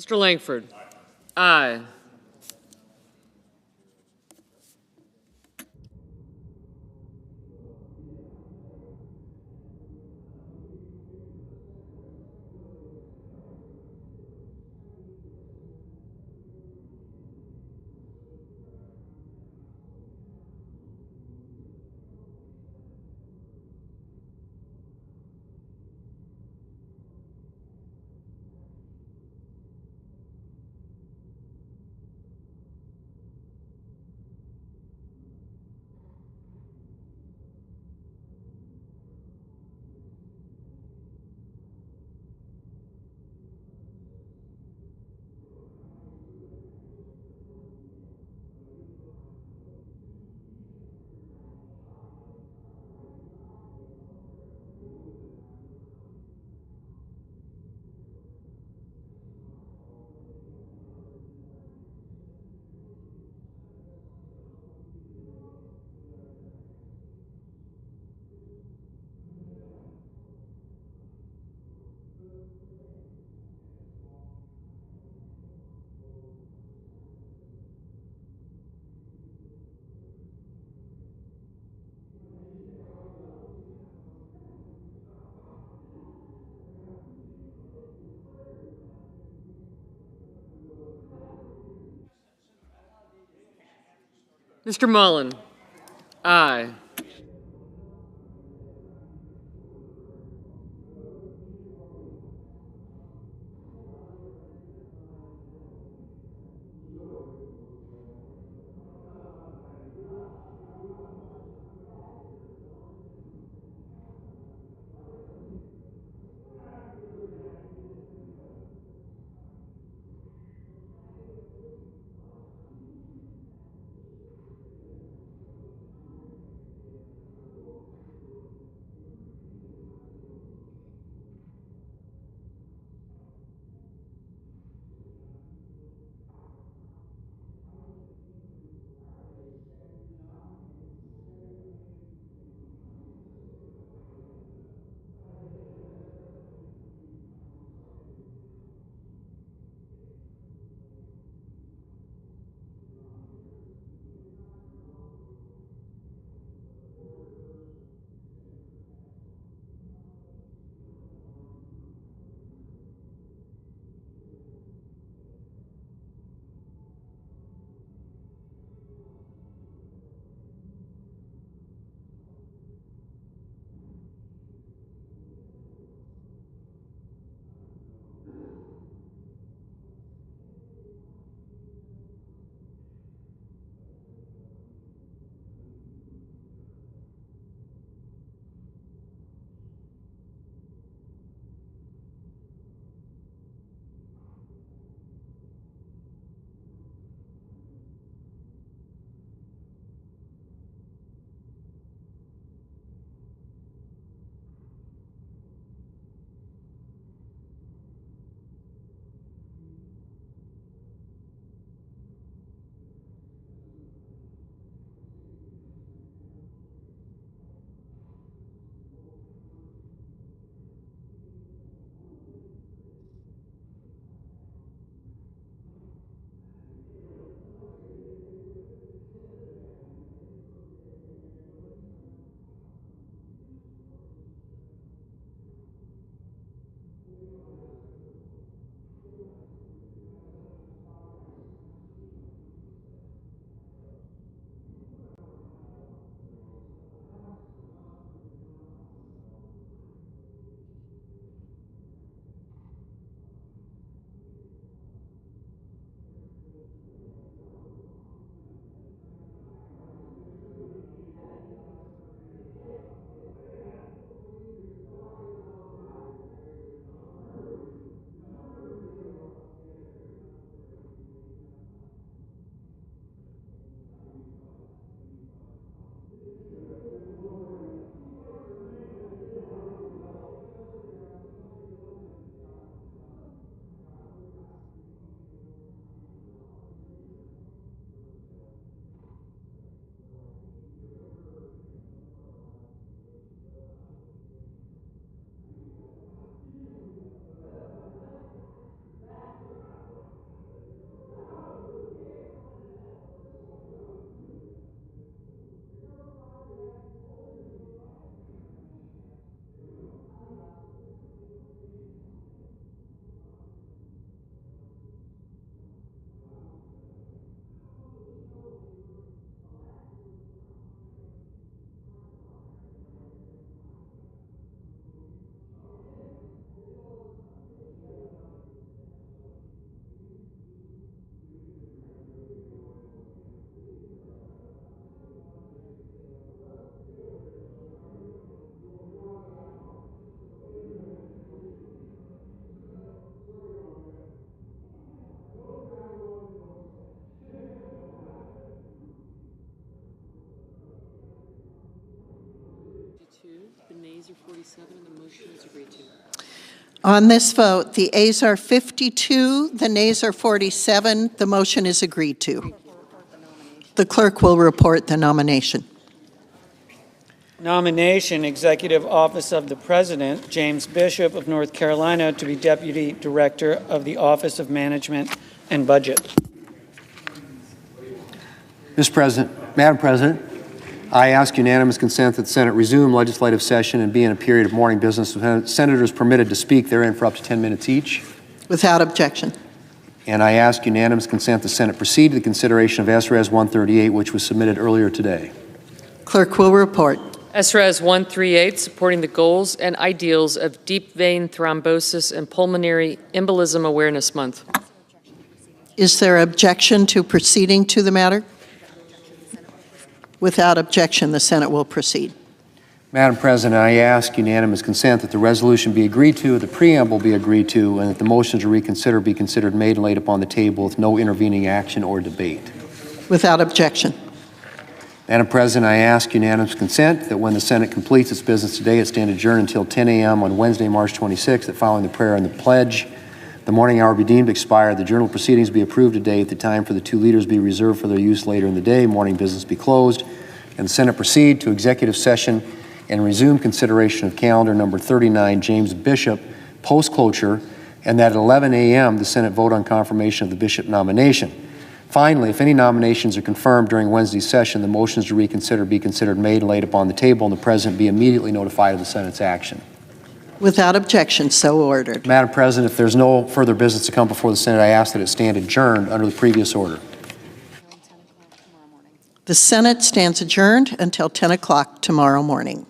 Mr. Langford, aye. Mr. Mullen, aye. On this vote, the ayes are 52, the nays are 47. The motion is agreed to. The clerk will report the nomination. Nomination, Executive Office of the President, James Bishop of North Carolina to be Deputy Director of the Office of Management and Budget. Madam President, I ask unanimous consent that the Senate resume legislative session and be in a period of morning business with senators permitted to speak therein for up to 10 minutes each. Without objection. And I ask unanimous consent the Senate proceed to the consideration of S-Res 138, which was submitted earlier today. Clerk will report. S-Res 138, supporting the goals and ideals of Deep Vein Thrombosis and Pulmonary Embolism Awareness Month. Is there objection to proceeding to the matter? Without objection, the Senate will proceed. Madam President, I ask unanimous consent that the resolution be agreed to, the preamble be agreed to, and that the motion to reconsider be considered made and laid upon the table with no intervening action or debate. Without objection. Madam President, I ask unanimous consent that when the Senate completes its business today, it stand adjourned until 10 a.m. on Wednesday, March 26th, that following the prayer and the pledge, the morning hour be deemed expired, the journal proceedings be approved today, at the time for the two leaders be reserved for their use later in the day, morning business be closed, and the Senate proceed to executive session and resume consideration of calendar number 39, James Bishop, post-cloture, and that at 11 a.m. the Senate vote on confirmation of the Bishop nomination. Finally, if any nominations are confirmed during Wednesday's session, the motions to reconsider be considered made and laid upon the table, and the President be immediately notified of the Senate's action. Without objection, so ordered. Madam President, if there's no further business to come before the Senate, I ask that it stand adjourned under the previous order. The Senate stands adjourned until 10 o'clock tomorrow morning.